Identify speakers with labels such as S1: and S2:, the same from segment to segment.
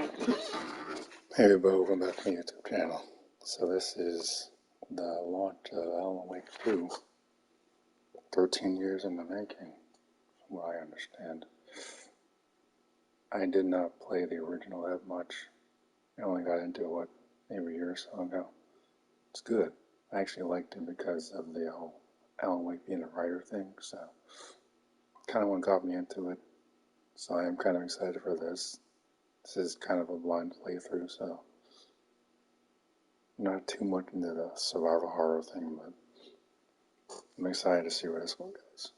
S1: Hey everybody, welcome back to my YouTube channel. So this is the launch of Alan Wake 2, 13 years in the making, from what I understand. I did not play the original that much. I only got into it, maybe a year or so ago. It's good. I actually liked it because of the whole Alan Wake being a writer thing, so kind of what got me into it. So I am kind of excited for this. This is kind of a blind playthrough, so not too much into the survival horror thing, but I'm excited to see where this one goes.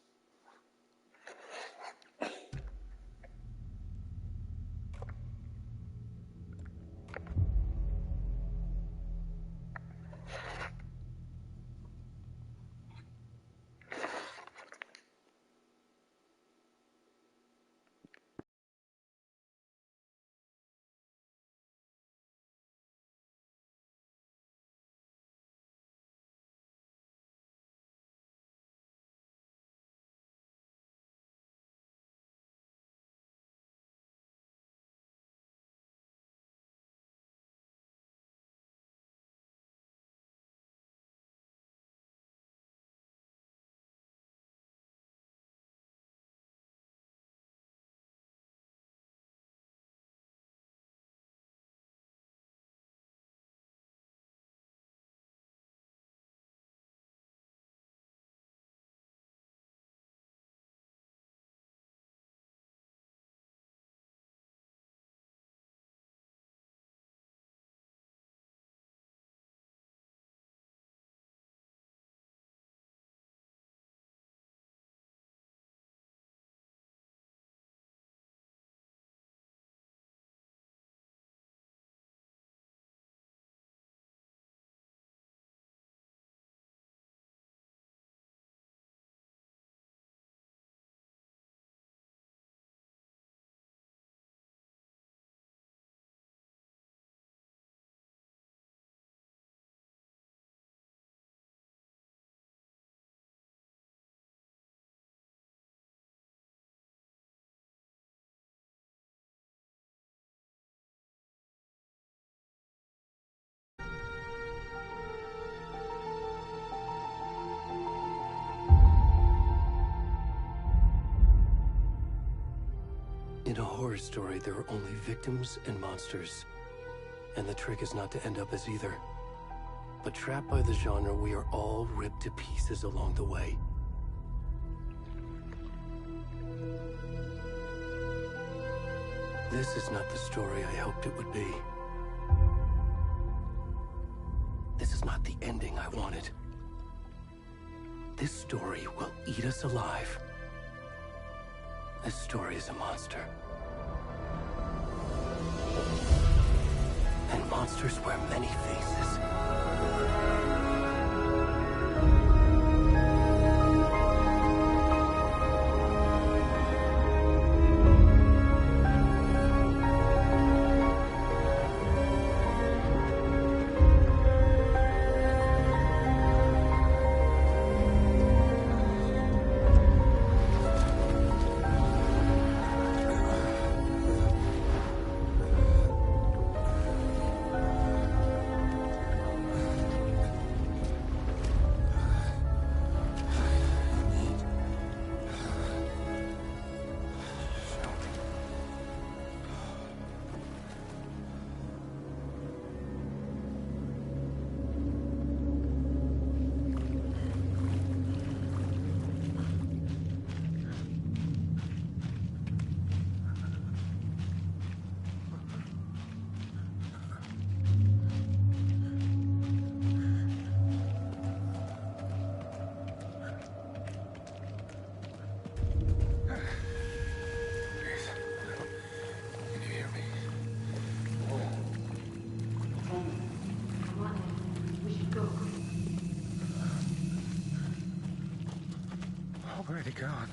S2: In a horror story, there are only victims and monsters. And the trick is not to end up as either. But trapped by the genre, we are all ripped to pieces along the way. This is not the story I hoped it would be. This is not the ending I wanted. This story will eat us alive. This story is a monster. And monsters wear many faces.
S3: Where'd he gone?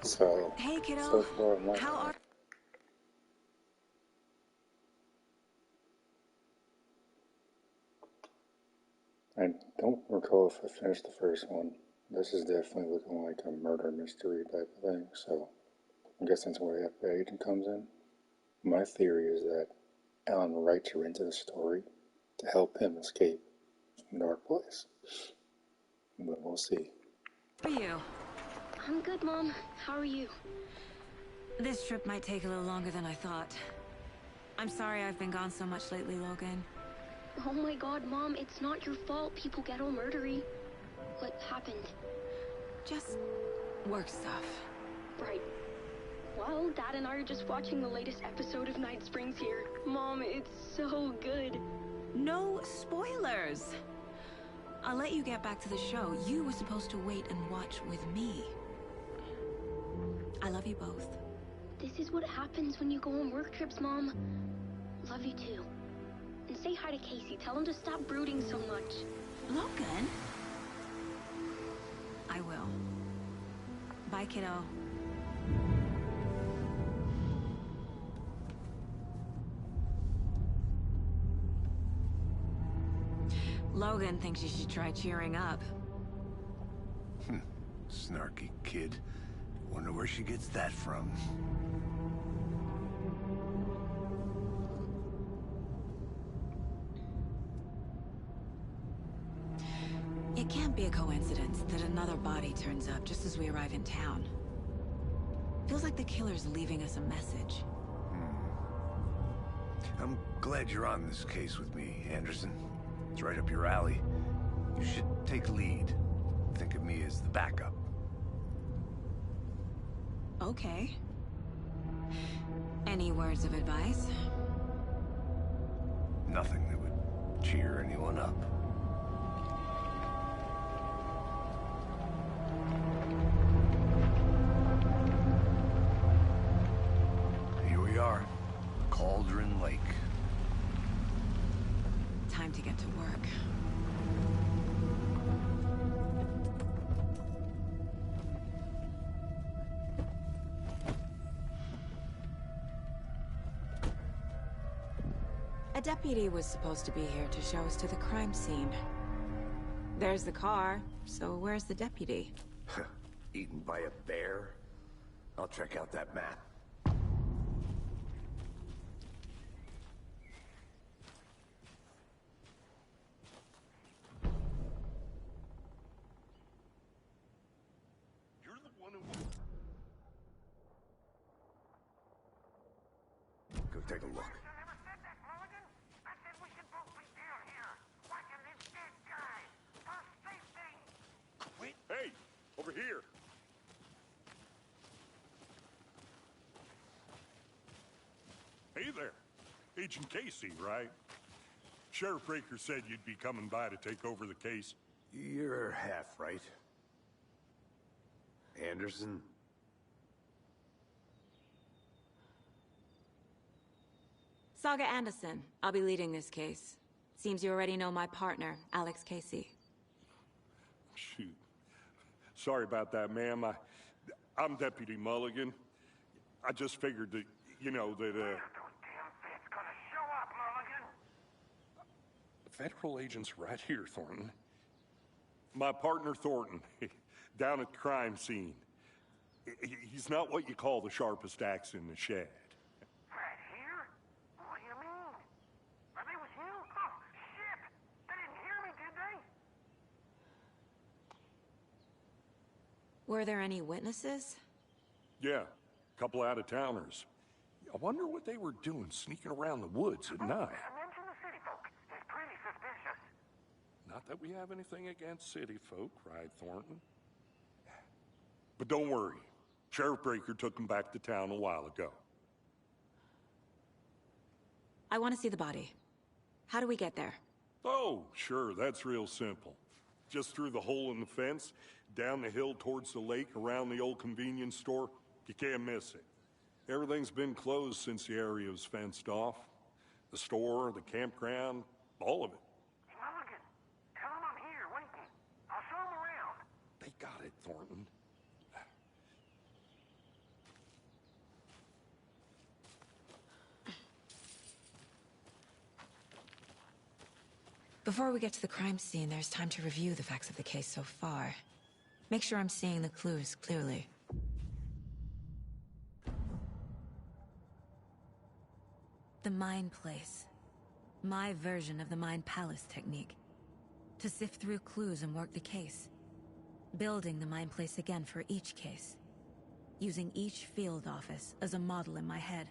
S1: So,
S3: Hey, kiddo.
S1: so far I'm
S3: How are...
S1: I don't recall if I finished the first one. This is definitely looking like a murder mystery type of thing, so I'm guessing that's where the FBI agent comes in. My theory is that Alan writes her into the story to help him escape from Dark Place. But we'll see.
S3: How are you?
S4: I'm good, Mom. How are you?
S3: This trip might take a little longer than I thought. I'm sorry I've been gone so much lately, Logan.
S4: Oh my god, Mom, it's not your fault people get all murdery. What happened?
S3: Just work stuff.
S4: Right. Well, Dad and I are just watching the latest episode of Night Springs here. Mom, it's so good.
S3: No spoilers! I'll let you get back to the show. You were supposed to wait and watch with me. I love you both.
S4: This is what happens when you go on work trips, Mom. Love you too. And say hi to Casey. Tell him to stop brooding so much.
S3: Logan? I will. Bye, kiddo. Logan thinks you should try cheering up.
S5: Snarky kid. Wonder where she gets that from.
S3: It can't be a coincidence that another body turns up just as we arrive in town. Feels like the killer's leaving us a message.
S5: I'm glad you're on this case with me, Anderson. It's right up your alley. You should take lead. Think of me as the backup.
S3: Okay. Any words of advice?
S5: Nothing that would cheer anyone up. Here we are, Cauldron Lake.
S3: Time to get to work. A deputy was supposed to be here to show us to the crime scene. There's the car, so where's the deputy?
S5: Eaten by a bear? I'll check out that map.
S6: You're the one who...
S5: Go take a look.
S6: Hey, over here. Hey there. Agent Casey, right? Sheriff Breaker said you'd be coming by to take over the case.
S5: You're half right. Anderson?
S3: Saga Anderson. I'll be leading this case. Seems you already know my partner, Alex Casey.
S6: Shoot. Sorry about that, ma'am. I'm Deputy Mulligan. I just figured that, you know, that, Federal agent's right here, Thornton. My partner, Thornton, down at the crime scene. He's not what you call the sharpest axe in the shed.
S7: Right here? What do you mean? Are they with you? Oh, shit! They didn't hear me, did they?
S3: Were there any witnesses?
S6: Yeah, a couple out-of-towners. I wonder what they were doing sneaking around the woods at night.
S7: Mention the city folk. It's pretty suspicious.
S6: Not that we have anything against city folk, right, Thornton? But don't worry. Sheriff Breaker took them back to town a while ago.
S3: I want to see the body. How do we get there?
S6: Oh, sure, that's real simple. Just through the hole in the fence, down the hill towards the lake, around the old convenience store. You can't miss it. Everything's been closed since the area was fenced off. The store, the campground, all of it.
S7: Hey, Mulligan, tell them I'm here, waiting. I'll show them around.
S6: They got it, Thornton.
S3: Before we get to the crime scene, there's time to review the facts of the case so far. Make sure I'm seeing the clues clearly. The Mind Place. My version of the Mind Palace technique. To sift through clues and work the case. Building the Mind Place again for each case. Using each field office as a model in my head.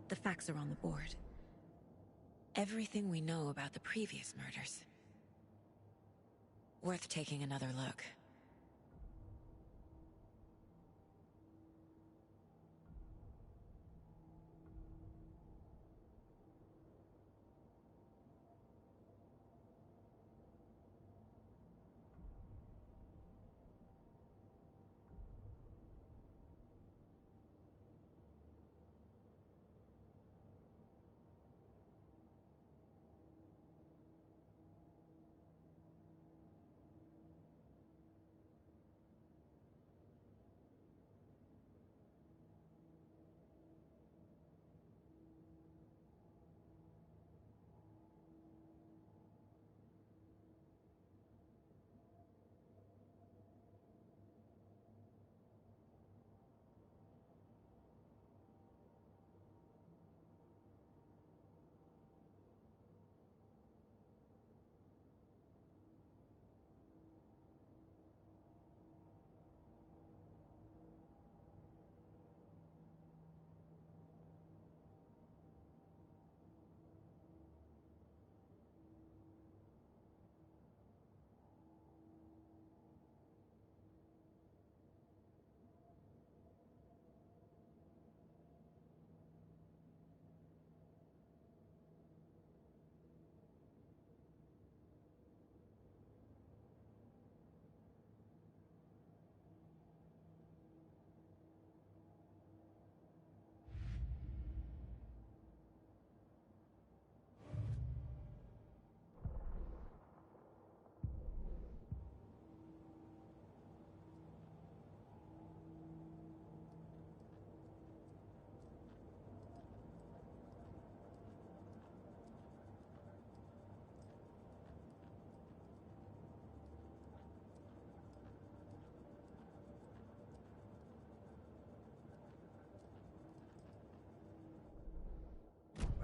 S3: The facts are on the board. Everything we know about the previous murders. Worth taking another look.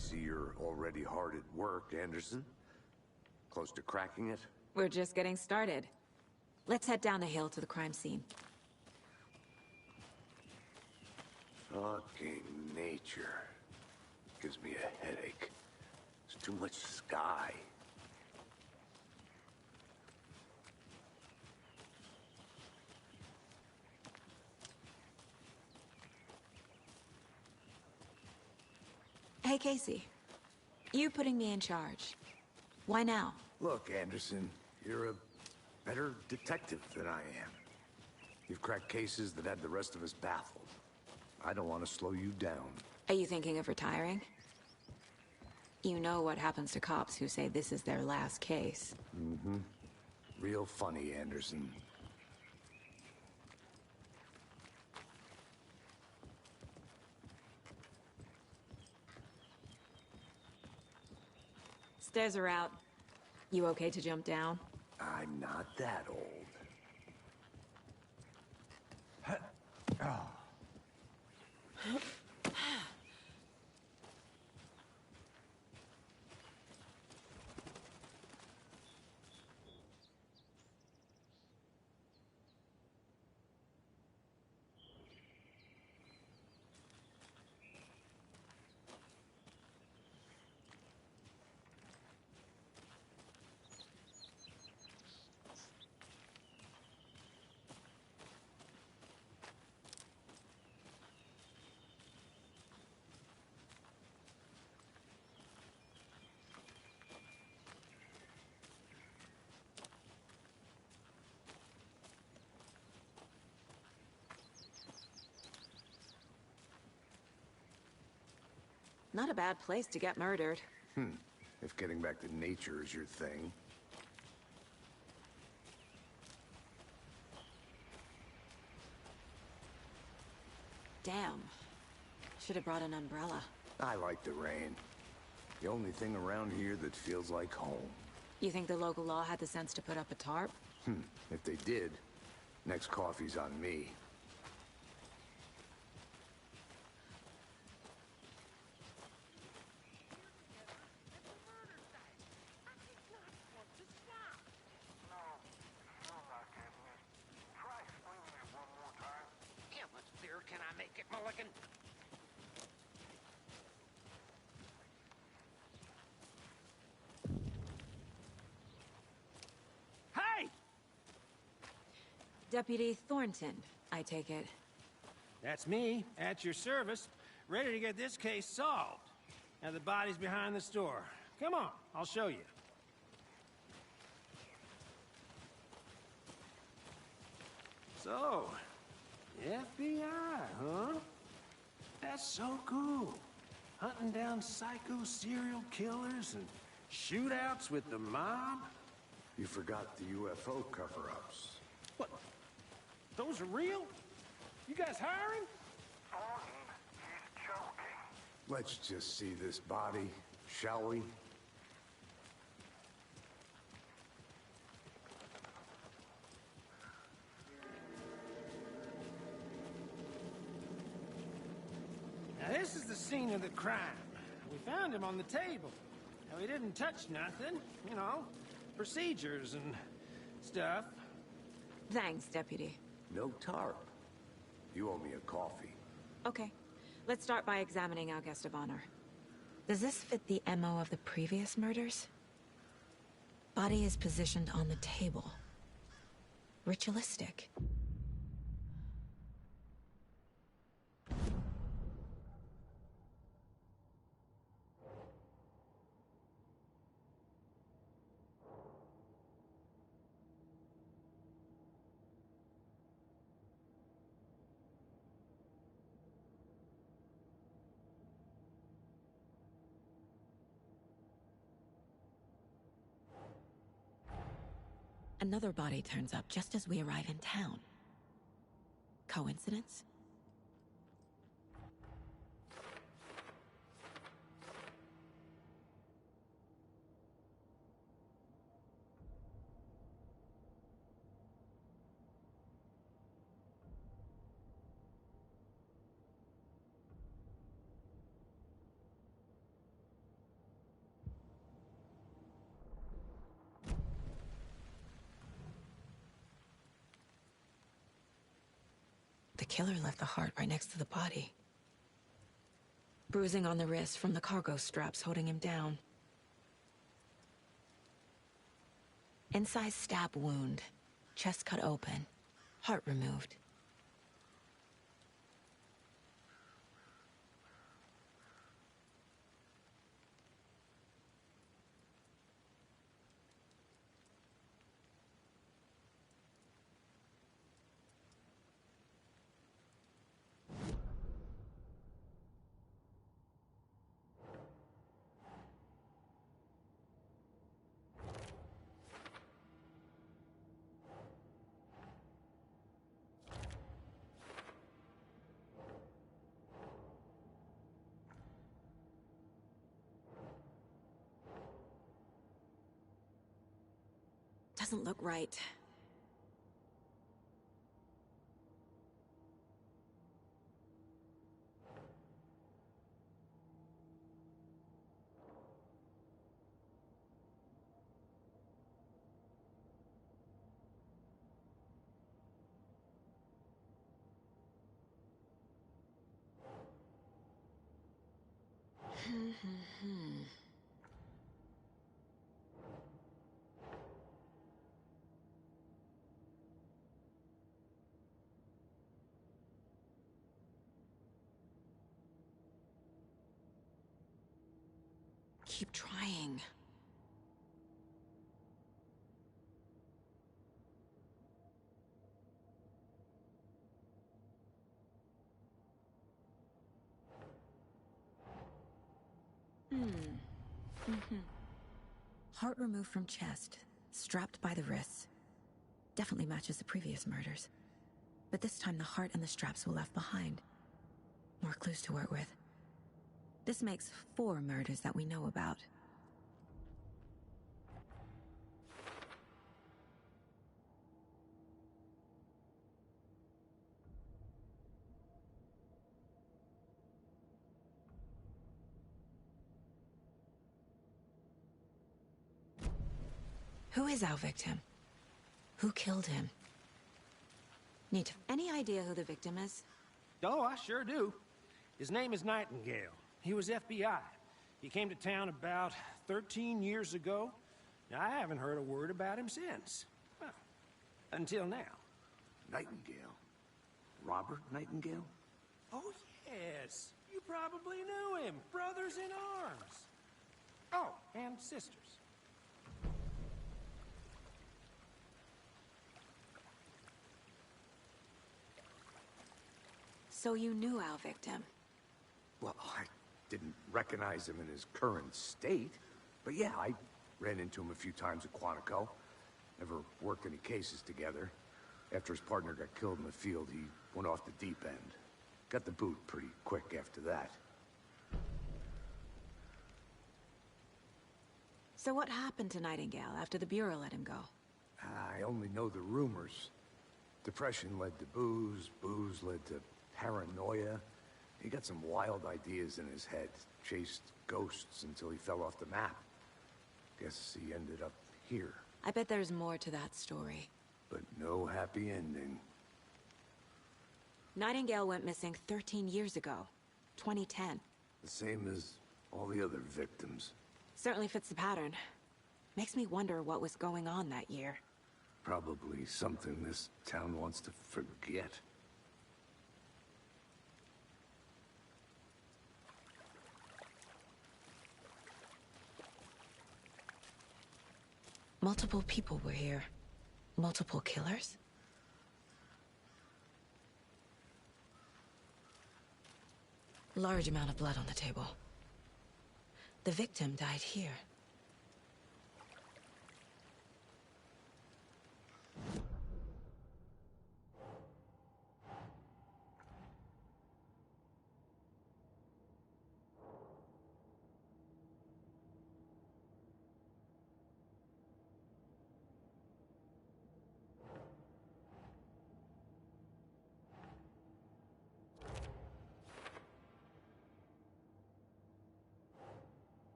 S5: see you're already hard at work, Anderson. Close to cracking it?
S3: We're just getting started. Let's head down the hill to the crime scene.
S5: Fucking nature. Gives me a headache. There's too much sky.
S3: Hey, Casey. You putting me in charge. Why now?
S5: Look, Anderson, you're a better detective than I am. You've cracked cases that had the rest of us baffled. I don't want to slow you down.
S3: Are you thinking of retiring? You know what happens to cops who say this is their last case.
S5: Mm-hmm. Real funny, Anderson.
S3: Stairs are out. You okay to jump down?
S5: I'm not that old.
S3: Not a bad place to get murdered.
S5: If getting back to nature is your thing.
S3: Damn. Should have brought an umbrella.
S5: I like the rain. The only thing around here that feels like home.
S3: You think the local law had the sense to put up a tarp?
S5: If they did, next coffee's on me.
S7: How much clearer can I make it, Mulligan? Hey!
S3: Deputy Thornton, I take it.
S8: That's me, at your service, ready to get this case solved. Now the body's behind the store. Come on, I'll show you. So, FBI, huh? That's so cool. Hunting down psycho serial killers and shootouts with the mob.
S5: You forgot the UFO cover-ups.
S8: What? Those are real? You guys hiring?
S7: He's joking.
S5: Let's just see this body, shall we?
S8: Now this is the scene of the crime. We found him on the table. Now he didn't touch nothing, you know, procedures and stuff.
S3: Thanks, Deputy.
S5: No tarp. You owe me a coffee.
S3: Okay. Let's start by examining our guest of honor. Does this fit the MO of the previous murders? Body is positioned on the table. Ritualistic. Another body turns up just as we arrive in town. Coincidence? killer left the heart right next to the body. Bruising on the wrist from the cargo straps holding him down. Incised stab wound. Chest cut open. Heart removed. Doesn't look right. Keep trying. Heart removed from chest, strapped by the wrists. Definitely matches the previous murders. But this time the heart and the straps were left behind. More clues to work with. This makes 4 murders that we know about. Who is our victim? Who killed him? Need to... Any idea who the victim is?
S8: Oh, I sure do. His name is Nightingale. He was FBI. He came to town about 13 years ago. Now, I haven't heard a word about him since. Well, until now.
S5: Nightingale? Robert Nightingale?
S8: Oh, yes. You probably knew him. Brothers in arms. Oh, and sisters.
S3: So you knew our victim?
S5: Well, I didn't recognize him in his current state. But yeah, I ran into him a few times at Quantico. Never worked any cases together. After his partner got killed in the field, he went off the deep end. Got the boot pretty quick after that.
S3: So what happened to Nightingale after the Bureau let him go?
S5: I only know the rumors. Depression led to booze, booze led to paranoia. He got some wild ideas in his head, chased ghosts until he fell off the map. Guess he ended up here.
S3: I bet there's more to that story.
S5: But no happy ending.
S3: Nightingale went missing 13 years ago. 2010.
S5: The same as all the other victims.
S3: Certainly fits the pattern. Makes me wonder what was going on that year.
S5: Probably something this town wants to forget.
S3: Multiple people were here. Multiple killers? Large amount of blood on the table. The victim died here.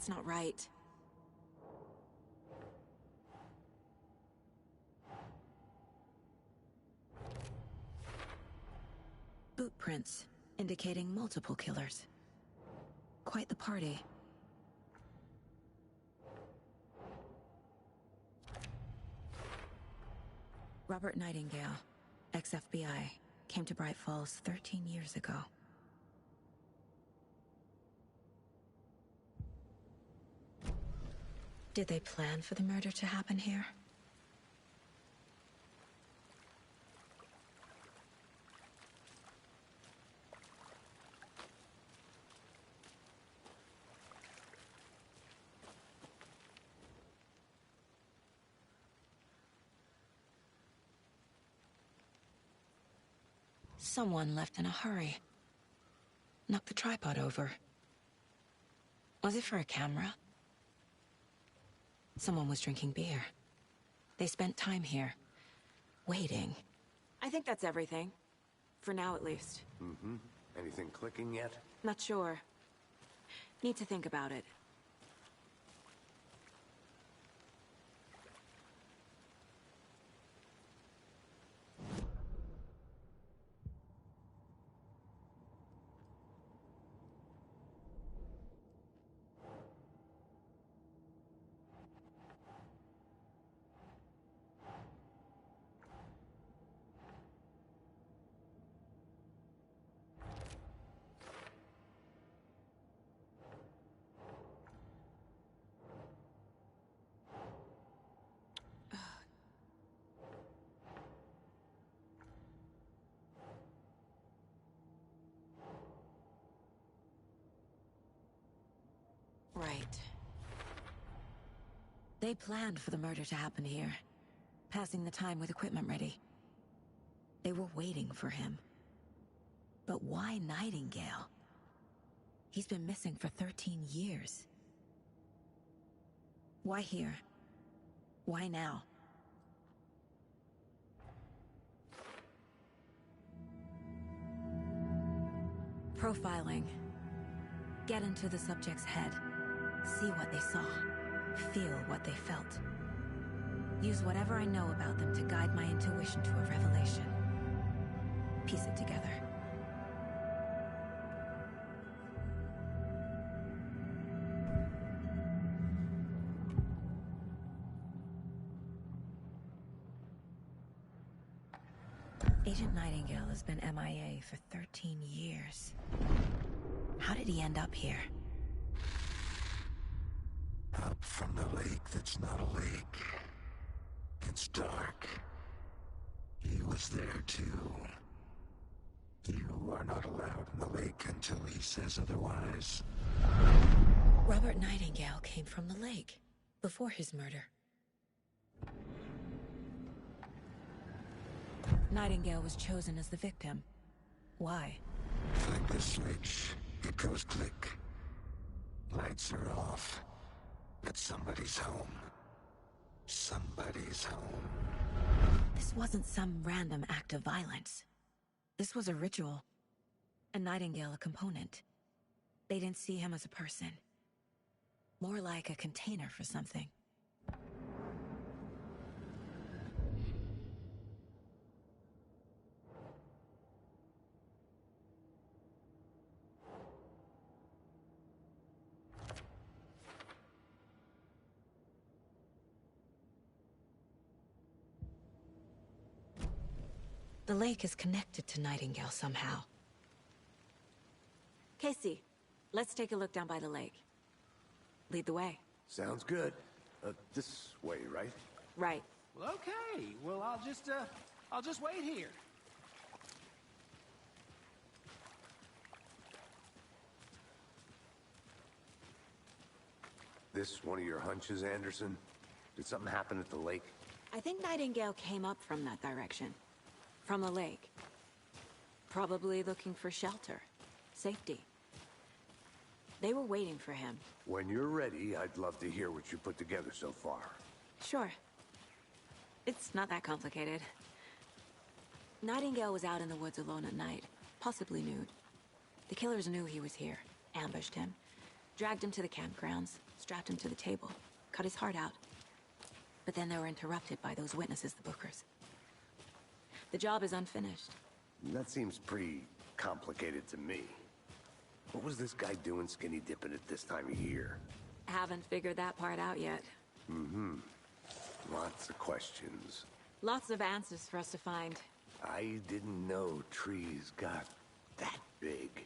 S3: That's not right. Boot prints, indicating multiple killers. Quite the party. Robert Nightingale, ex-FBI, came to Bright Falls 13 years ago. Did they plan for the murder to happen here? Someone left in a hurry. Knocked the tripod over. Was it for a camera? Someone was drinking beer. They spent time here, waiting. I think that's everything. For now, at least.
S5: Mm-hmm. Anything clicking yet?
S3: Not sure. Need to think about it. Right. They planned for the murder to happen here, passing the time with equipment ready. They were waiting for him. But why Nightingale? He's been missing for 13 years. Why here? Why now? Profiling. Get into the subject's head. See what they saw. Feel what they felt. Use whatever I know about them to guide my intuition to a revelation. Piece it together. Agent Nightingale has been MIA for 13 years. How did he end up here?
S9: Up from the lake that's not a lake. It's dark. He was there too. You are not allowed in the lake until he says otherwise.
S3: Robert Nightingale came from the lake, before his murder. Nightingale was chosen as the victim. Why?
S9: Flick the switch. It goes click. Lights are off. But somebody's home. Somebody's home.
S3: This wasn't some random act of violence. This was a ritual. And Nightingale a component. They didn't see him as a person. More like a container for something. The lake is connected to Nightingale somehow. Casey, let's take a look down by the lake. Lead the way.
S5: Sounds good. This way, right?
S3: Right.
S8: Well, okay. Well, I'll just wait here.
S5: This one of your hunches, Anderson? Did something happen at the lake?
S3: I think Nightingale came up from that direction. From the lake. Probably looking for shelter. Safety. They were waiting for him.
S5: When you're ready, I'd love to hear what you put together so far.
S3: Sure. It's not that complicated. Nightingale was out in the woods alone at night, possibly nude. The killers knew he was here, ambushed him, Dragged him to the campgrounds, strapped him to the table, cut his heart out. But then they were interrupted by those witnesses, the Bookers. The job is unfinished.
S5: That seems pretty complicated to me. What was this guy doing skinny dipping at this time of year?
S3: Haven't figured that part out yet.
S5: Mm-hmm. Lots of questions.
S3: Lots of answers for us to find.
S5: I didn't know trees got that big.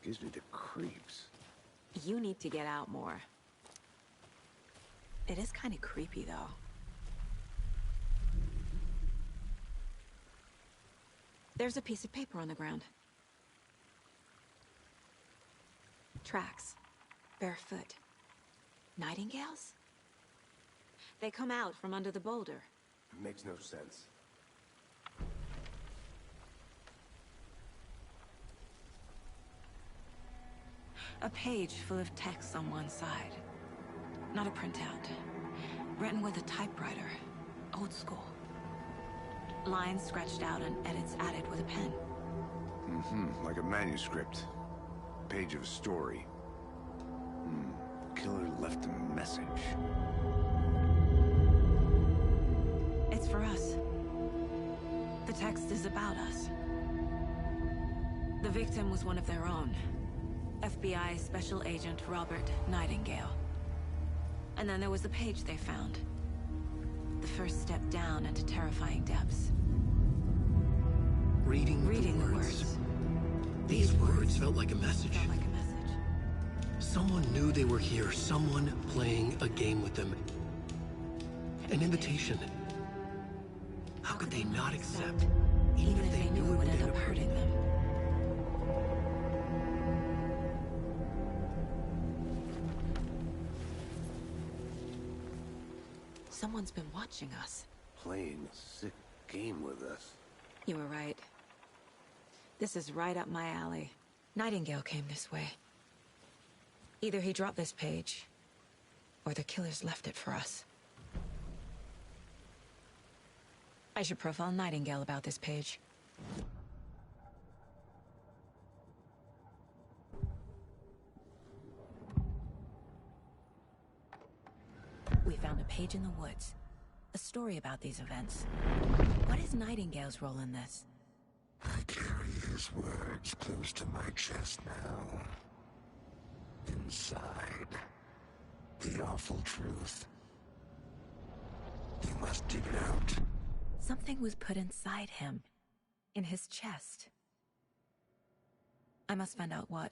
S5: Gives me the creeps.
S3: You need to get out more. It is kind of creepy, though. There's a piece of paper on the ground. Tracks. Barefoot. Nightingales? They come out from under the boulder.
S5: Makes no sense.
S3: A page full of text on one side. Not a printout. Written with a typewriter. Old school. Lines scratched out and edits added with a pen.
S5: Mm-hmm. Like a manuscript. Page of a story. Killer left a message.
S3: It's for us. The text is about us. The victim was one of their own. FBI Special Agent Robert Nightingale. And then there was the page they found. The first step down into terrifying depths.
S2: Reading the words. These words felt like a message.
S3: Felt like a message.
S2: Someone knew they were here. Someone playing a game with them. An invitation. How could they not accept, even if they knew it would end up hurting them?
S3: Someone's been watching us.
S5: Playing a sick game with us.
S3: You were right. This is right up my alley. Nightingale came this way. Either he dropped this page, or the killers left it for us. I should profile Nightingale about this page. We found a page in the woods. A story about these events. What is Nightingale's role in this?
S9: I carry his words close to my chest now. Inside, the awful truth. You must dig it out.
S3: Something was put inside him. In his chest. I must find out what.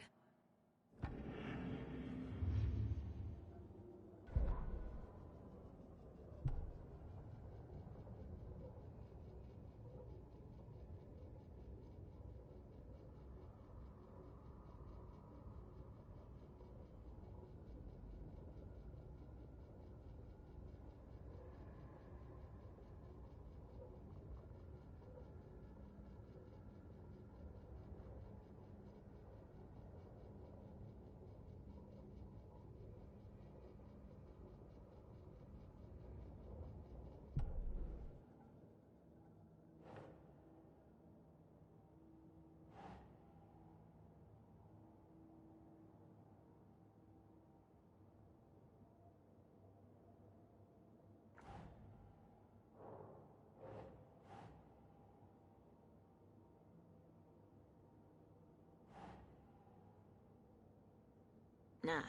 S3: Nah.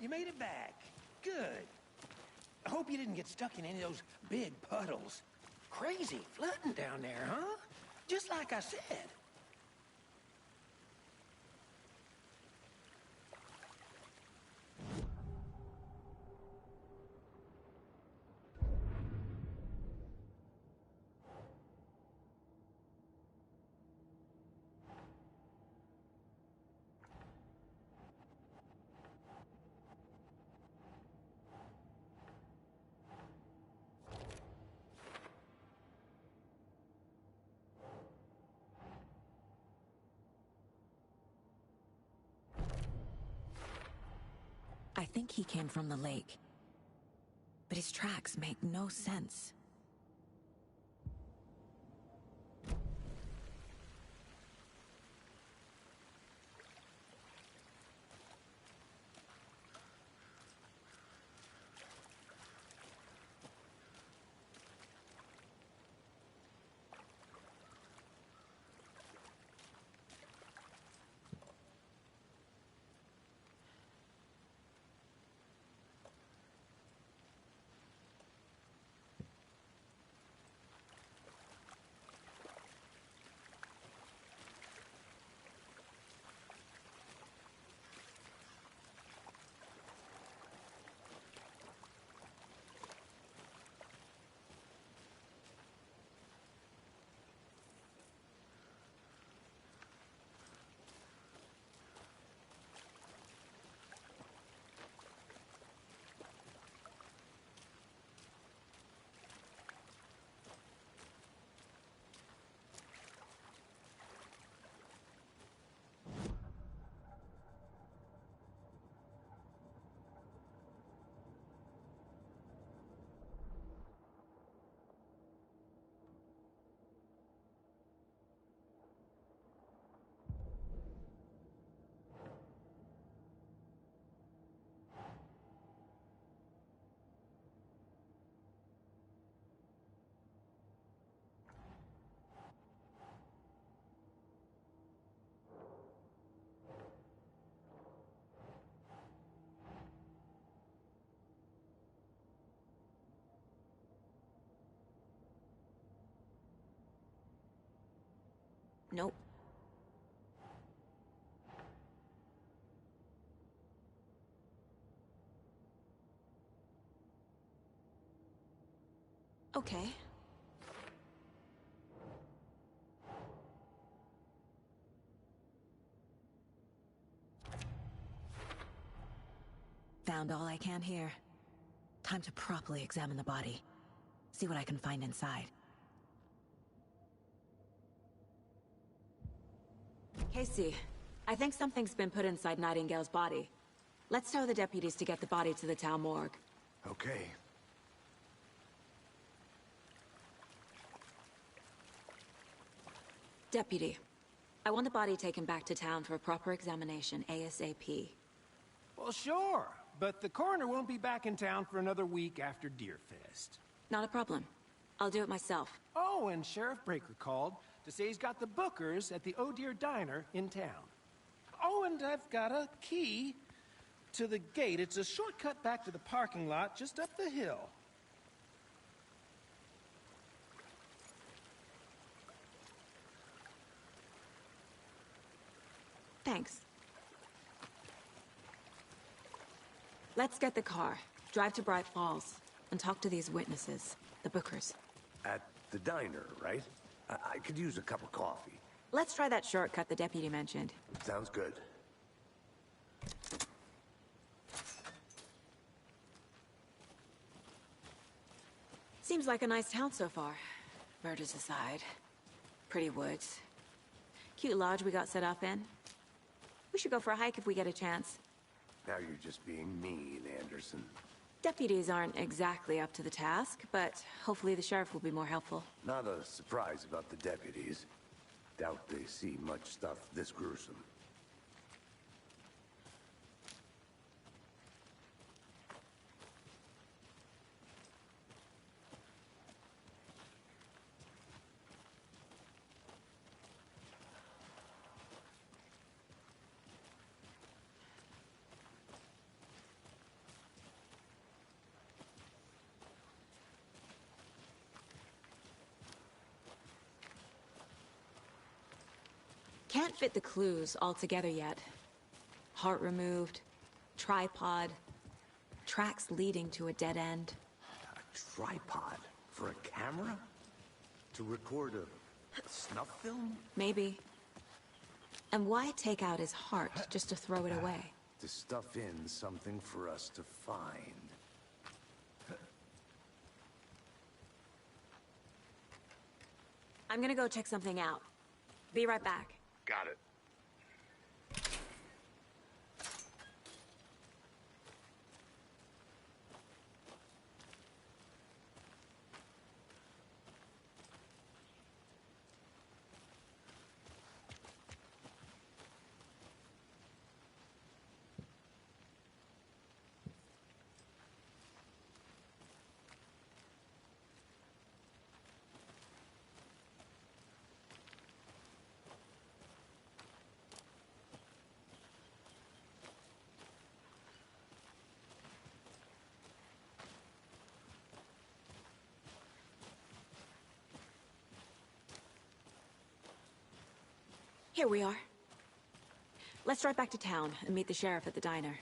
S8: you made it back. Good. I hope you didn't get stuck in any of those big puddles. Crazy flooding down there, huh? Just like I said.
S3: I think he came from the lake. But his tracks make no sense. Nope. Okay. Found all I can here. Time to properly examine the body. See what I can find inside. Casey, I think something's been put inside Nightingale's body. Let's tell the deputies to get the body to the town morgue.
S5: Okay.
S3: Deputy, I want the body taken back to town for a proper examination ASAP.
S8: Well, sure. But the coroner won't be back in town for another week after Deerfest.
S3: Not a problem. I'll do it myself.
S8: Oh, and Sheriff Breaker called to say he's got the Bookers at the Oh Dear Diner in town. Oh, and I've got a key to the gate. It's a shortcut back to the parking lot just up the hill.
S3: Thanks. Let's get the car, drive to Bright Falls, and talk to these witnesses, the Bookers.
S5: At the diner, right? I could use a cup of coffee.
S3: Let's try that shortcut the deputy mentioned.
S5: Sounds good.
S3: Seems like a nice town so far. Murders aside. Pretty woods. Cute lodge we got set up in. We should go for a hike if we get a chance.
S5: Now you're just being mean, Anderson.
S3: Deputies aren't exactly up to the task, but hopefully the sheriff will be more helpful.
S5: Not a surprise about the deputies. Doubt they see much stuff this gruesome.
S3: Can't fit the clues all together yet. Heart removed, tripod, tracks leading to a dead end.
S5: A tripod? For a camera? To record a snuff film?
S3: Maybe. And why take out his heart just to throw it away?
S5: To stuff in something for us to find.
S3: I'm gonna go check something out. Be right back.
S5: Got it.
S3: Here we are. Let's drive back to town and meet the sheriff at the diner.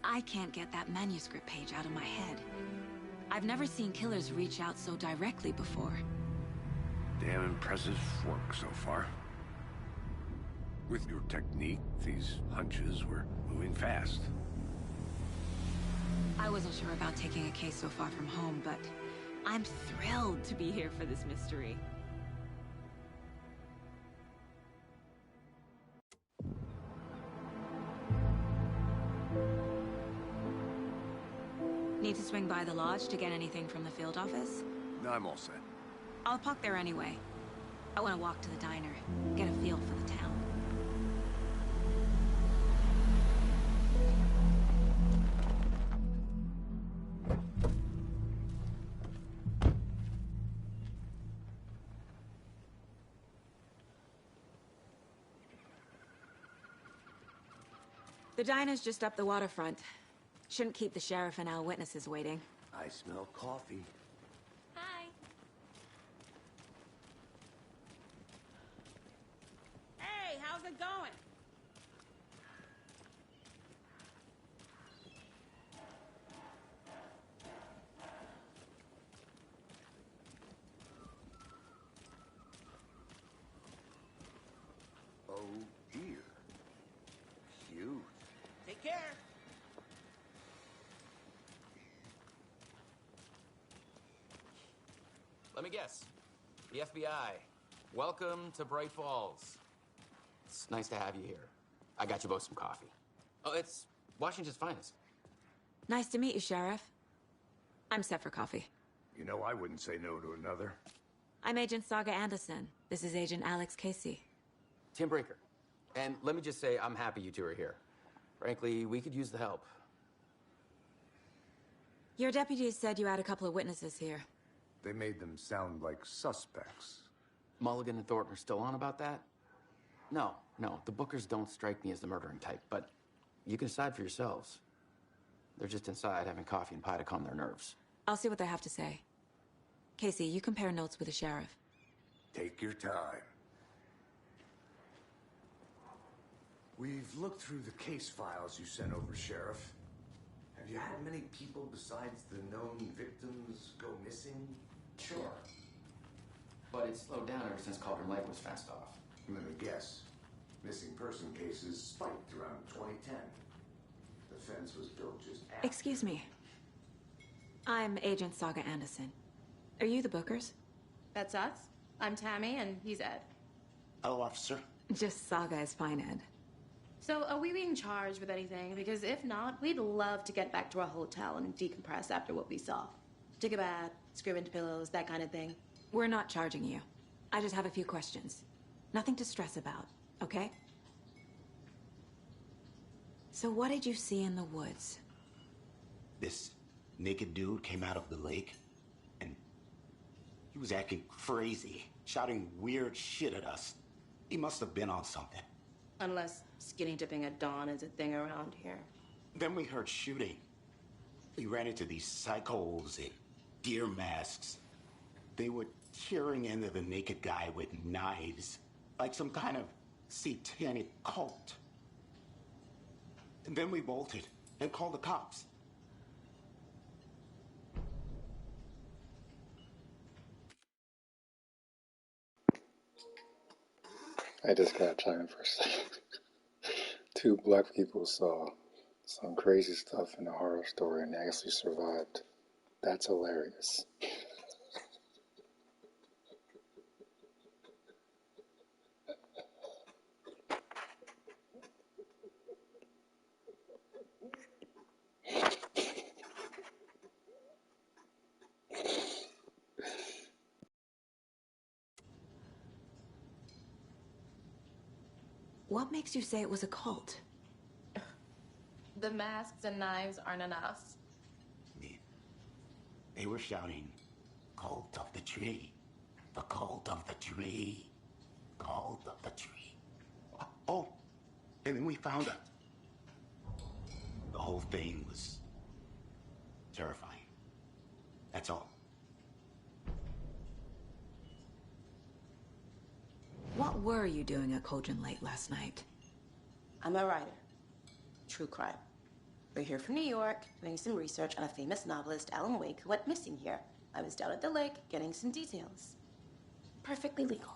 S3: I can't get that manuscript page out of my head. I've never seen killers reach out so directly before.
S5: Damn impressive work so far. With your technique, these hunches were moving fast.
S3: I wasn't sure about taking a case so far from home, but I'm thrilled to be here for this mystery. Need to swing by the lodge to get anything from the field office?
S5: No, I'm all set.
S3: I'll park there anyway. I want to walk to the diner, get a feel for the town. The diner's just up the waterfront. Shouldn't keep the sheriff and our witnesses waiting.
S5: I smell coffee.
S3: Hi.
S10: Hey, how's it going?
S5: Oh dear. Huge.
S10: Take care.
S11: Let me guess. The FBI. Welcome to Bright Falls. It's nice to have you here. I got you both some coffee. Oh, it's Washington's finest.
S3: Nice to meet you, Sheriff. I'm set for coffee.
S5: You know, I wouldn't say no to another.
S3: I'm Agent Saga Anderson. This is Agent Alex Casey.
S11: Tim Brinker. And let me just say, I'm happy you two are here. Frankly, we could use the help.
S3: Your deputies said you had a couple of witnesses here.
S5: They made them sound like suspects.
S11: Mulligan and Thornton are still on about that? No, the Bookers don't strike me as the murdering type, but you can decide for yourselves. They're just inside having coffee and pie to calm their nerves.
S3: I'll see what they have to say. Casey, you compare notes with the sheriff.
S5: Take your time. We've looked through the case files you sent over, Sheriff. Have you had many people besides the known victims go missing?
S11: Sure. But it's slowed down ever since Cauldron Lake was fenced off.
S5: Let me guess. Missing person cases spiked around 2010. The fence was built just after.
S3: Excuse me. I'm Agent Saga Anderson. Are you the Bookers?
S10: That's us. I'm Tammy, and he's Ed.
S12: Hello, officer.
S3: Just Saga is fine, Ed.
S10: So, are we being charged with anything? Because if not, we'd love to get back to our hotel and decompress after what we saw. Take a bath, scream into pillows, that kind of thing.
S3: We're not charging you. I just have a few questions. Nothing to stress about, okay? So what did you see in the woods?
S12: This naked dude came out of the lake, and he was acting crazy. shouting weird shit at us. He must have been on something.
S10: Unless skinny dipping at dawn is a thing around here.
S12: Then we heard shooting. We ran into these psychos in deer masks. They were tearing into the naked guy with knives, like some kind of satanic cult. And then we bolted and called the cops.
S1: I just gotta chime in for a second. Two black people saw some crazy stuff in a horror story and actually survived. That's hilarious.
S3: What makes you say it was a cult?
S10: The masks and knives aren't enough.
S12: They were shouting, "Cult of the tree, the cult of the tree, cult of the tree." Oh, and then we found out. The whole thing was terrifying. That's all.
S3: What were you doing at Cauldron Lake last night?
S10: I'm a writer. True crime. We're here from New York, doing some research on a famous novelist, Alan Wake, who went missing here. I was down at the lake, getting some details. Perfectly legal.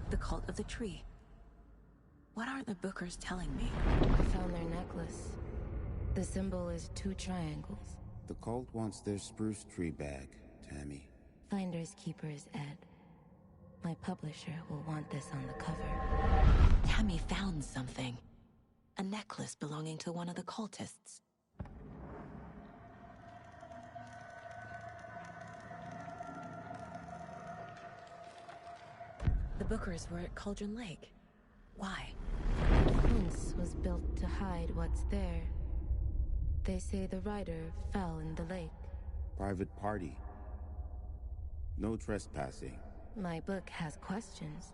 S3: The cult of the tree. What are the Bookers telling me?
S13: I found their necklace. The symbol is 2 triangles.
S14: The cult wants their spruce tree back, Tammy.
S13: Finders keepers, Ed. My publisher will want this on the cover.
S3: Tammy found something. A necklace belonging to one of the cultists. The Bookers were at Cauldron Lake. Why?
S13: The fence was built to hide what's there. They say the rider fell in the lake.
S14: Private party. No trespassing.
S13: My book has questions.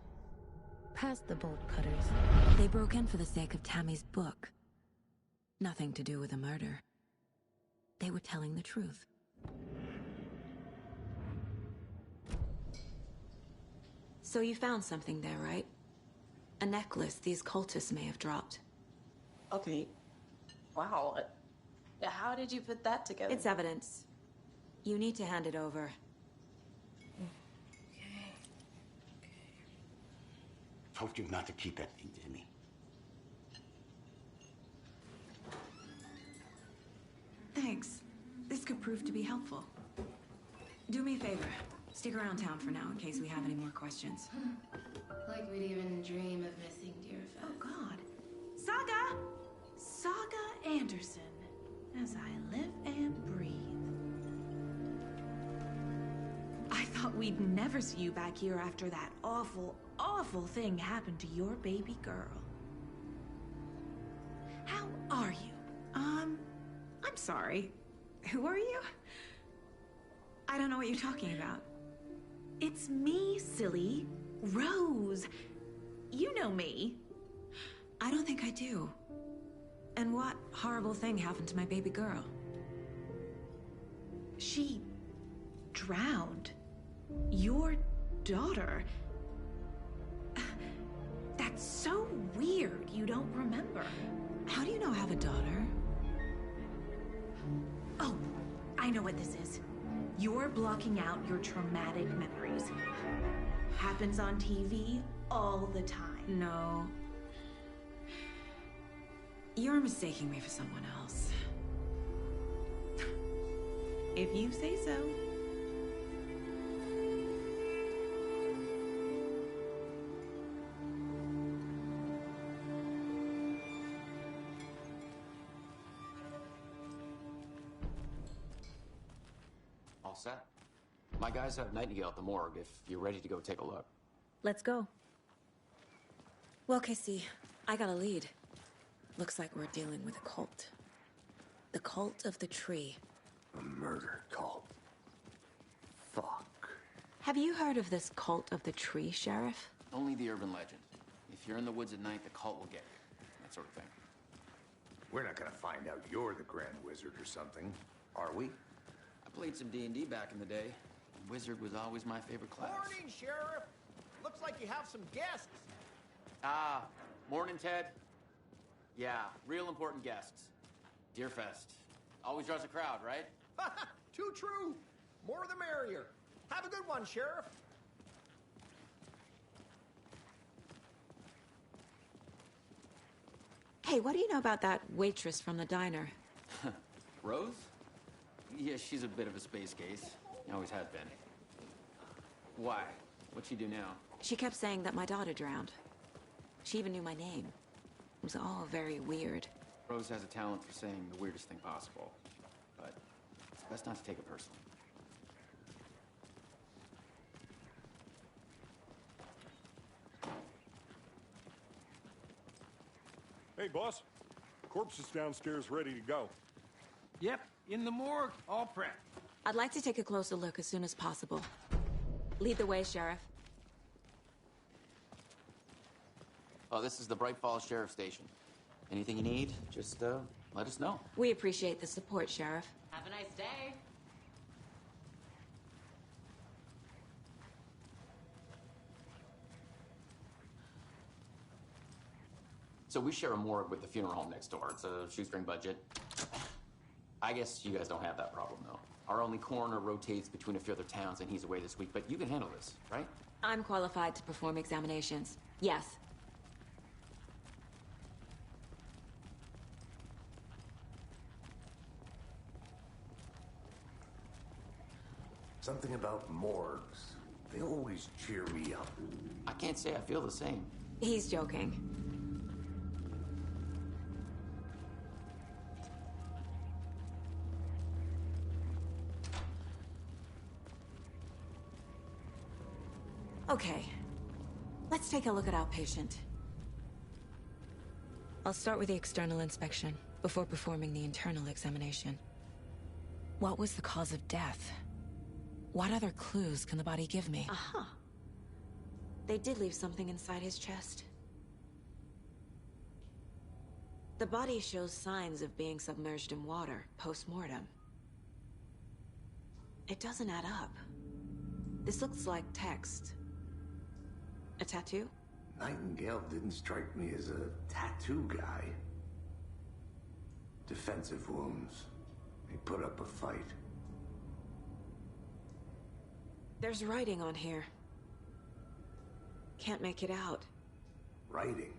S13: Past the bolt cutters.
S3: They broke in for the sake of Tammy's book. Nothing to do with a murder. They were telling the truth. So you found something there, right? A necklace these cultists may have dropped.
S10: Okay. Wow. How did you put that together?
S3: It's evidence. You need to hand it over.
S12: Told you not to keep that thing to me.
S3: Thanks. This could prove to be helpful. Do me a favor. Stick around town for now in case we have any more questions.
S10: Like we'd even dream of missing Deerfest.
S15: Oh, God. Saga! Saga Anderson. As I live and breathe. I thought we'd never see you back here after that awful, awful thing happened to your baby girl. How are you? I'm sorry. Who are you? I don't know what you're talking about. It's me, silly. Rose. You know me.
S3: I don't think I do. And what horrible thing happened to my baby girl?
S15: She drowned. Your daughter. That's so weird you don't remember.
S3: How do you know I have a daughter?
S15: Oh, I know what this is. You're blocking out your traumatic memories. Happens on TV all the time.
S3: No. You're mistaking me for someone else.
S15: If you say so.
S11: set. My guys have Nightingale at the morgue if you're ready to go take a look.
S3: Let's go. Well, Casey, I got a lead. Looks like we're dealing with a cult. The cult of the tree.
S5: A murder cult. Fuck.
S3: Have you heard of this cult of the tree, Sheriff?
S11: Only the urban legend. If you're in the woods at night, the cult will get you. That sort of thing.
S5: We're not gonna find out you're the Grand Wizard or something, are we?
S11: I played some D&D back in the day. Wizard was always my favorite class.
S16: Morning, Sheriff. Looks like you have some guests.
S11: Ah, morning, Ted. Yeah, real important guests. Deerfest. Always draws a crowd, right?
S16: Too true. More the merrier. Have a good one, Sheriff.
S3: Hey, what do you know about that waitress from the diner?
S11: Rose? Yeah, she's a bit of a space case. Always has been. Why? What'd she do now?
S3: She kept saying that my daughter drowned. She even knew my name. It was all very weird.
S11: Rose has a talent for saying the weirdest thing possible. But it's best not to take it personally.
S6: Hey, boss. Corpse is downstairs ready to go.
S8: Yep, in the morgue, all prepped.
S3: I'd like to take a closer look as soon as possible. Lead the way, Sheriff.
S11: Oh, this is the Bright Falls Sheriff Station. Anything you need, just let us know.
S3: We appreciate the support, Sheriff.
S10: Have a nice day.
S11: So we share a morgue with the funeral home next door. It's a shoestring budget. I guess you guys don't have that problem, though. Our only coroner rotates between a few other towns, and he's away this week, but you can handle this, right?
S3: I'm qualified to perform examinations. Yes.
S5: Something about morgues. They always cheer me up.
S11: I can't say I feel the same.
S3: He's joking. Okay. Let's take a look at our patient. I'll start with the external inspection before performing the internal examination. What was the cause of death? What other clues can the body give me? Aha. They did leave something inside his chest. The body shows signs of being submerged in water post-mortem. It doesn't add up. This looks like text. A tattoo?
S5: Nightingale didn't strike me as a tattoo guy. Defensive wounds. He put up a fight.
S3: There's writing on here. Can't make it out.
S5: Writing?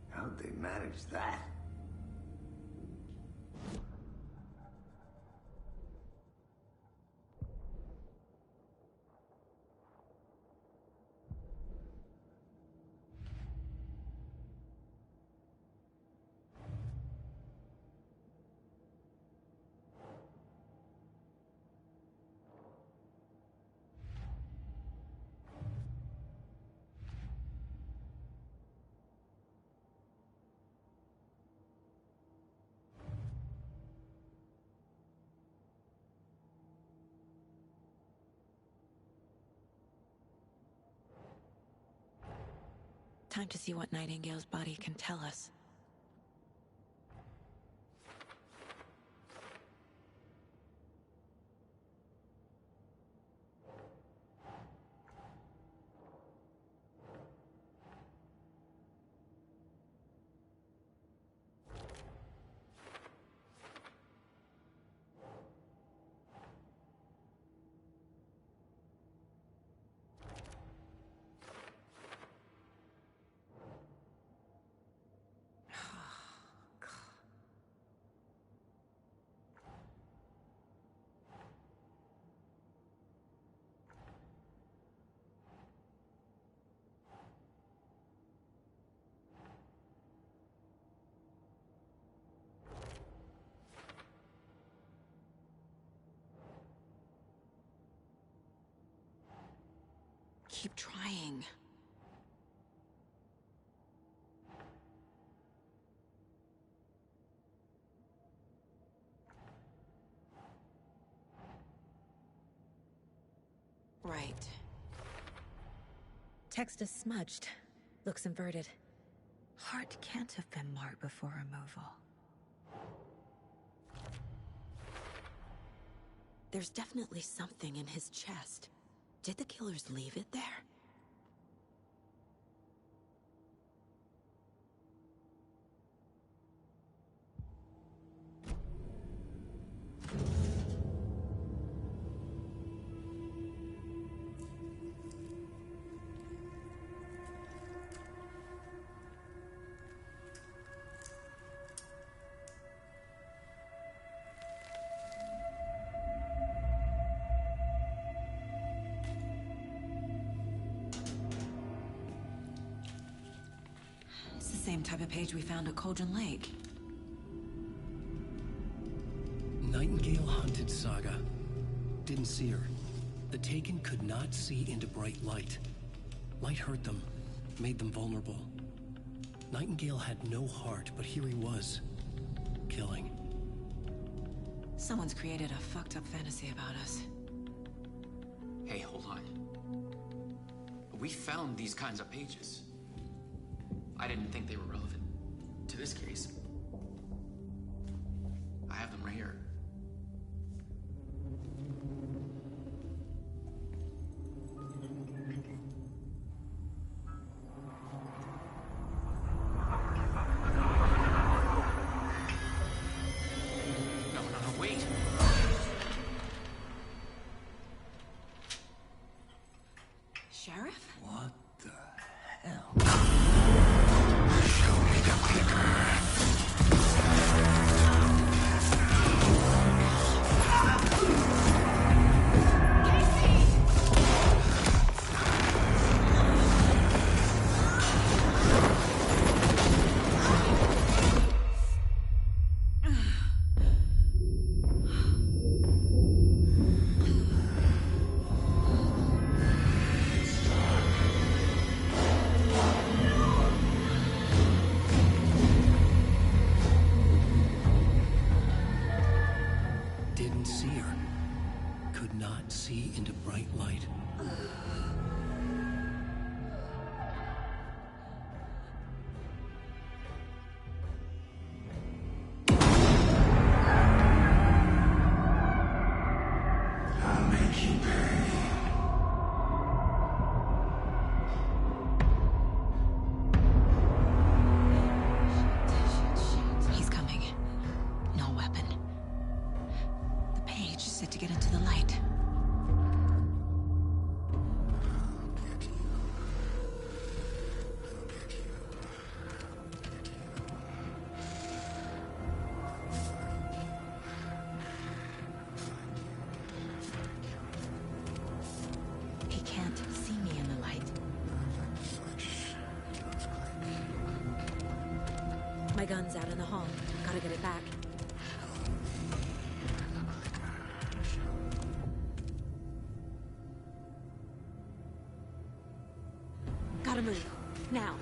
S5: How'd they manage that?
S3: Time to see what Nightingale's body can tell us.
S17: Keep trying. Right.
S3: Text is smudged. Looks inverted. Heart can't have been marked before removal. There's definitely something in his chest. Did the killers leave it there? It's the same type of page we found at Cauldron Lake.
S2: Nightingale hunted Saga. Didn't see her. The Taken could not see into bright light. Light hurt them, made them vulnerable. Nightingale had no heart, but here he was, killing.
S17: Someone's created a fucked up fantasy about us.
S11: Hey, hold on. We found these kinds of pages. I didn't think they were relevant to this case. I have them right here. No, wait.
S17: Sheriff?
S2: What the hell?
S9: Show me the clicker.
S2: Didn't see her. Could not see into bright light.
S9: I'll make you pay.
S17: He's coming. No weapon. The page set to get into the light. He can't see me in the light.
S3: My gun's out in the hall. Gotta get it back. Gotta move. Now.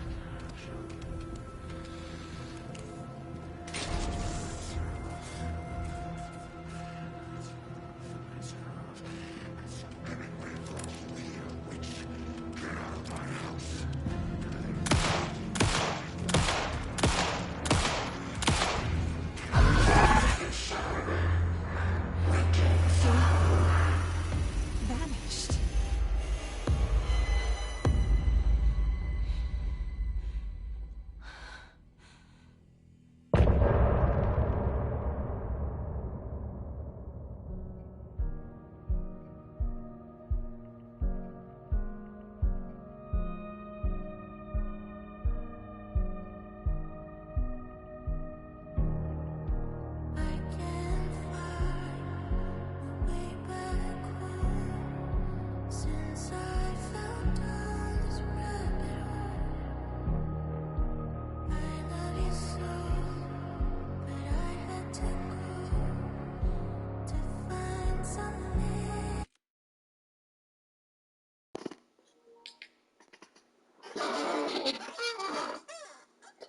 S17: Vanished.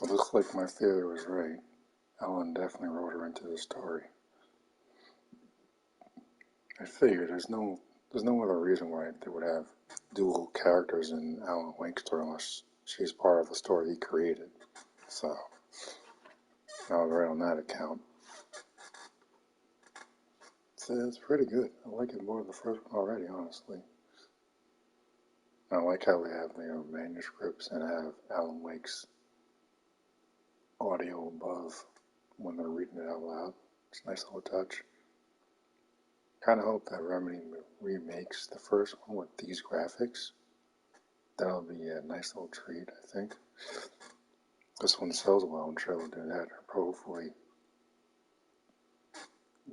S1: It looks like my theory was right. Alan definitely wrote her into the story. I figured there's no other reason why they would have dual characters in Alan Wake's story unless she's part of the story he created. So I was right on that account. So it's pretty good. I like it more than the first one already, honestly. I like how they have their manuscripts and have Alan Wake's audio above when they're reading it out loud. It's a nice little touch. Kind of hope that Remedy remakes the first one with these graphics. That'll be a nice little treat, I think. This one sells well, I'm sure they'll do that. Or hopefully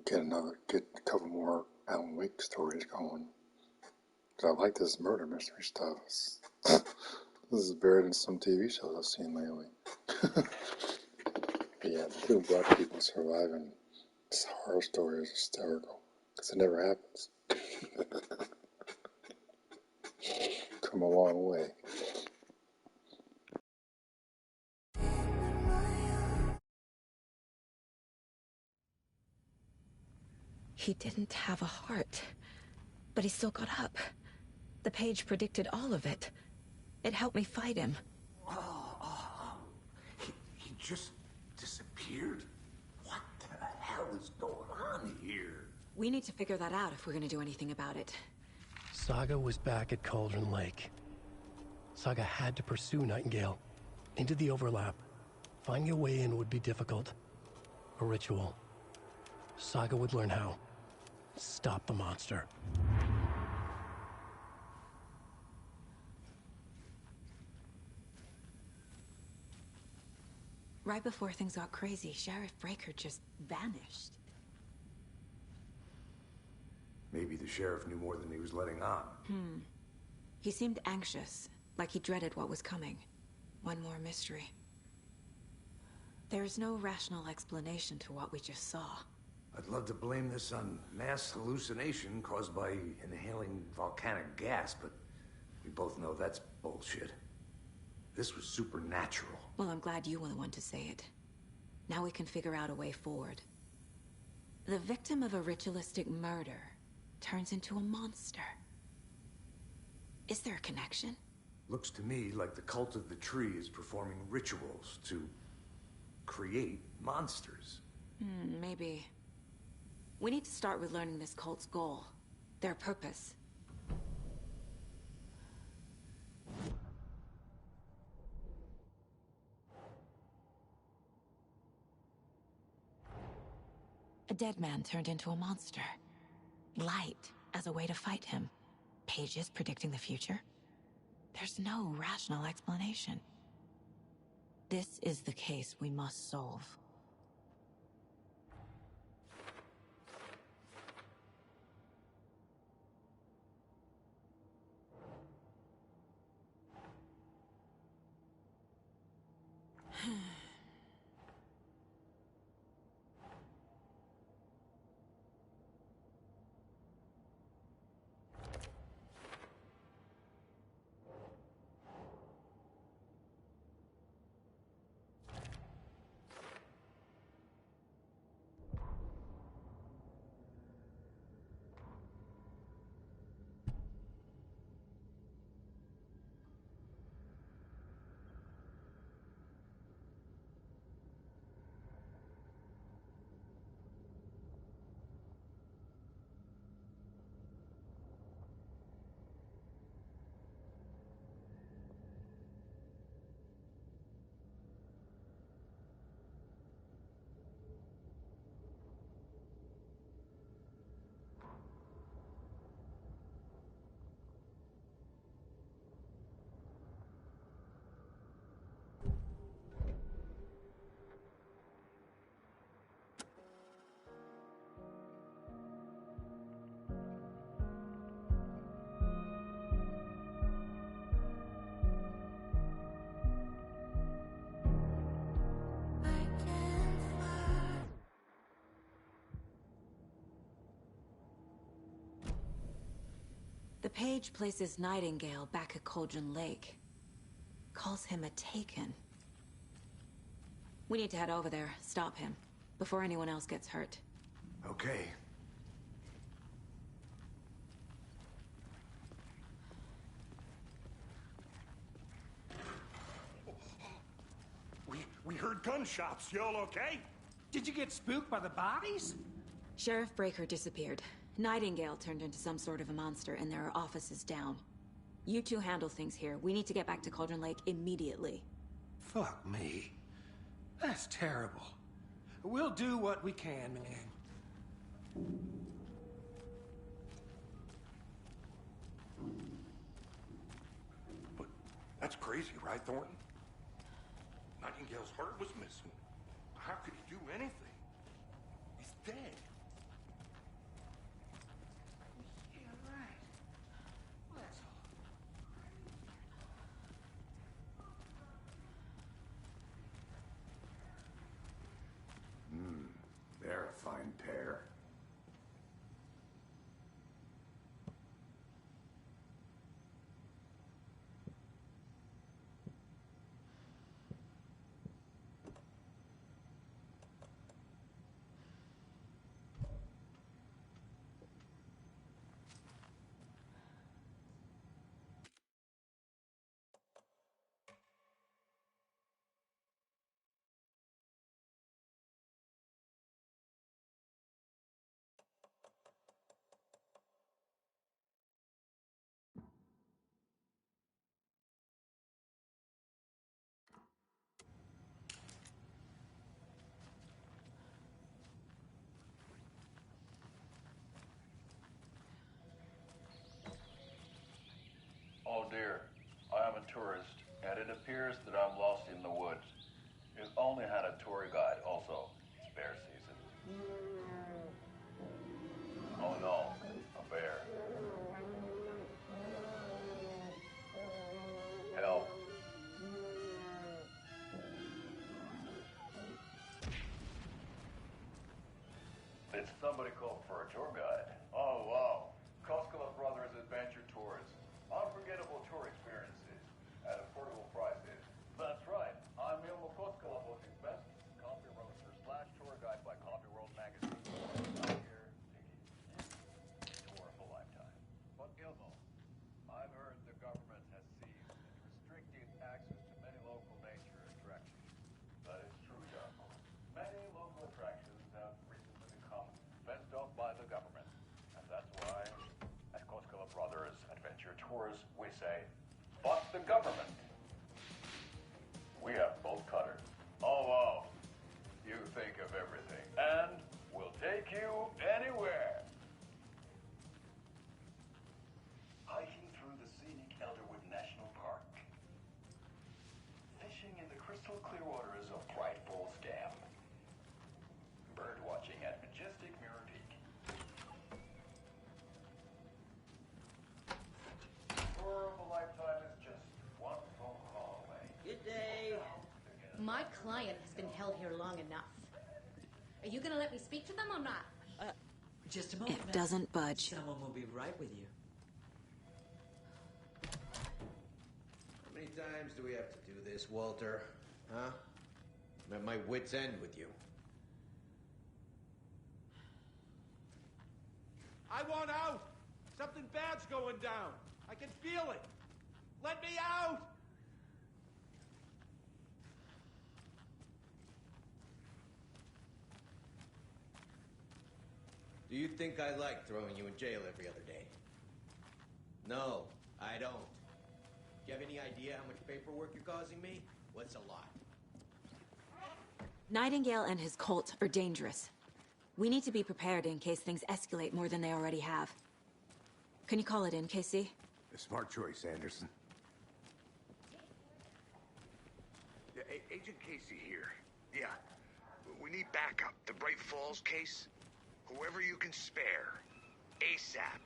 S1: get a couple more Alan Wake stories going. Because I like this murder mystery stuff. This is better than some TV shows I've seen lately. But yeah, the two black people surviving this horror story is hysterical. Because it never happens. Come a long way.
S3: He didn't have a heart, but he still got up. The page predicted all of it. It helped me fight him.
S5: He just disappeared? What the hell is going on here?
S3: We need to figure that out if we're gonna do anything about it.
S2: Saga was back at Cauldron Lake. Saga had to pursue Nightingale into the overlap. Finding a way in would be difficult. A ritual. Saga would learn how. Stop the monster.
S3: Right before things got crazy, Sheriff Breaker just vanished.
S5: Maybe the sheriff knew more than he was letting on.
S3: He seemed anxious, like he dreaded what was coming. One more mystery. There's no rational explanation to what we just saw.
S5: I'd love to blame this on mass hallucination caused by inhaling volcanic gas, but we both know that's bullshit. This was supernatural.
S3: Well, I'm glad you were the one to say it. Now we can figure out a way forward. The victim of a ritualistic murder turns into a monster. Is there a connection?
S5: Looks to me like the cult of the tree is performing rituals to create monsters.
S3: Maybe. We need to start with learning this cult's goal. Their purpose. A dead man turned into a monster. Light as a way to fight him. Pages predicting the future. There's no rational explanation. This is the case we must solve. The page places Nightingale back at Cauldron Lake. Calls him a Taken. We need to head over there, stop him, before anyone else gets hurt.
S5: Okay.
S16: We heard gunshots. Y'all okay?
S8: Did you get spooked by the bodies?
S3: Sheriff Breaker disappeared. Nightingale turned into some sort of a monster, and there are offices down. You two handle things here. We need to get back to Cauldron Lake immediately.
S8: Fuck me. That's terrible. We'll do what we can, man.
S6: But that's crazy, right, Thornton? Nightingale's heart was missing. How could he do anything? He's dead.
S8: Yeah, right. Well, that's all.
S5: They're a fine pair.
S18: Oh dear, I am a tourist, and it appears that I'm lost in the woods. It only had a tour guide, also. Spare season. Oh no, a bear. Help. Did somebody call for a tour guide? Oh wow, Koskela Brothers Adventure Tours. Unforgettable tour experiences at affordable prices. That's right. I'm Ilmo Koskela, voting best coffee roaster / tour guide by Coffee World magazine. I'm here thinking tour of a lifetime. But Ilmo, I've heard the government has seized and restricted access to many local nature attractions. That is true, Jarmo. Many local attractions have recently become fenced off by the government. And that's why, at Koskela Brothers Adventure Tours, we say, fuck the government. We have both cutters. Oh, wow. You think of everything. And we'll take you anywhere. Hiking through the scenic Elderwood National Park. Fishing in the crystal clear waters of Bright Falls Dam. Bird watching at majestic Mirror Peak. Tour of a lifetime is just one phone call away.
S19: Good day. My client has been held here long enough. Are you gonna let me speak to them or not?
S17: Just a moment.
S3: It doesn't budge.
S17: Someone will be right with you.
S16: How many times do we have to do this, Walter? Huh? I'm at my wit's end with you. I want out! Something bad's going down. I can feel it. Let me out! Do you think I like throwing you in jail every other day? No, I don't. Do you have any idea how much paperwork you're causing me? What's a lot?
S3: Nightingale and his cult are dangerous. We need to be prepared in case things escalate more than they already have. Can you call it in, Casey?
S5: A smart choice, Anderson.
S20: Yeah, Agent Casey here. Yeah. We need backup. The Bright Falls case. Whoever you can spare. ASAP.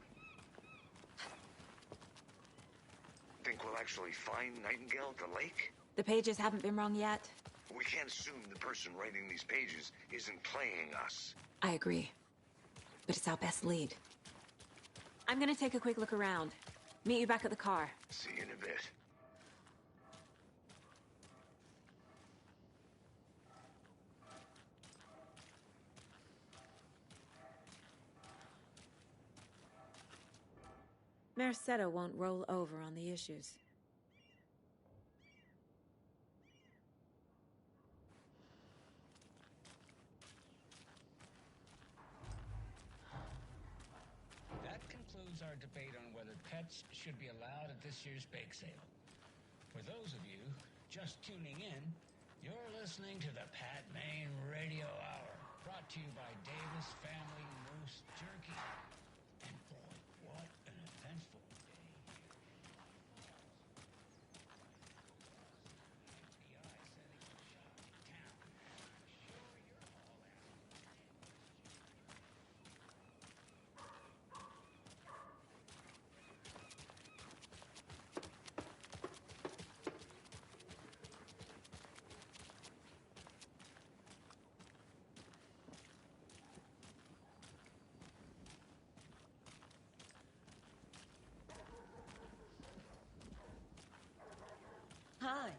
S20: Think we'll actually find Nightingale at the lake?
S3: The pages haven't been wrong yet.
S20: We can't assume the person writing these pages isn't playing us.
S3: I agree. But it's our best lead. I'm gonna take a quick look around. Meet you back at the car.
S20: See you in a bit.
S3: Merceda won't roll over on the issues.
S21: That concludes our debate on whether pets should be allowed at this year's bake sale. For those of you just tuning in, you're listening to the Pat Maine Radio Hour, brought to you by Davis Family Moose Jerky. And boy, what an eventful day. FBI setting up shop in town. Sure, you're all
S10: Hi.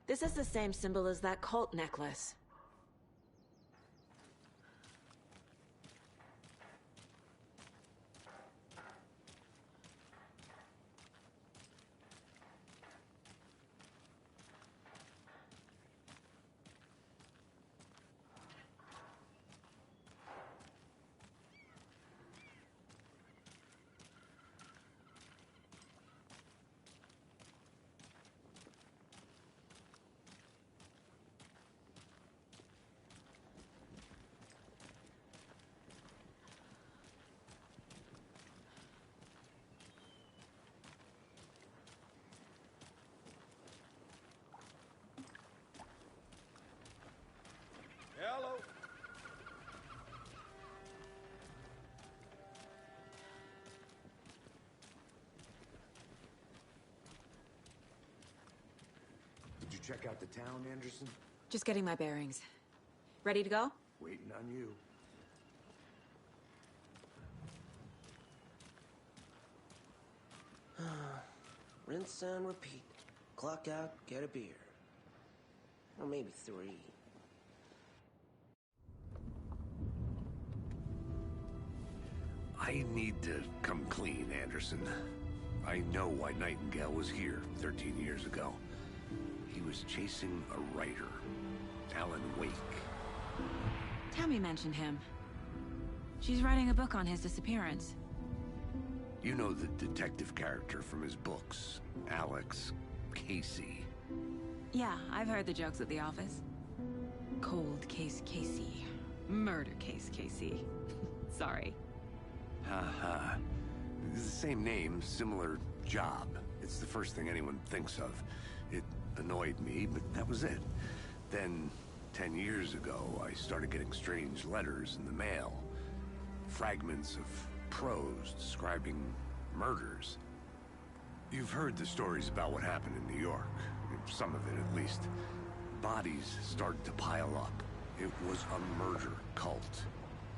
S3: This is the same symbol as that cult necklace.
S22: Hello.
S5: Did you check out the town, Anderson?
S3: Just getting my bearings. Ready to go?
S5: Waiting on you.
S23: Rinse and repeat. Clock out, get a beer. Or maybe 3.
S5: I need to come clean, Anderson. I know why Nightingale was here 13 years ago. He was chasing a writer, Alan Wake.
S3: Tammy mentioned him. She's writing a book on his disappearance.
S5: You know the detective character from his books, Alex Casey.
S3: Yeah, I've heard the jokes at the office. Cold case Casey. Murder case Casey. Sorry.
S5: Haha. It's the same name, similar job. It's the first thing anyone thinks of. It annoyed me, but that was it. Then, 10 years ago, I started getting strange letters in the mail. Fragments of prose describing murders. You've heard the stories about what happened in New York. Some of it, at least. Bodies started to pile up. It was a murder cult.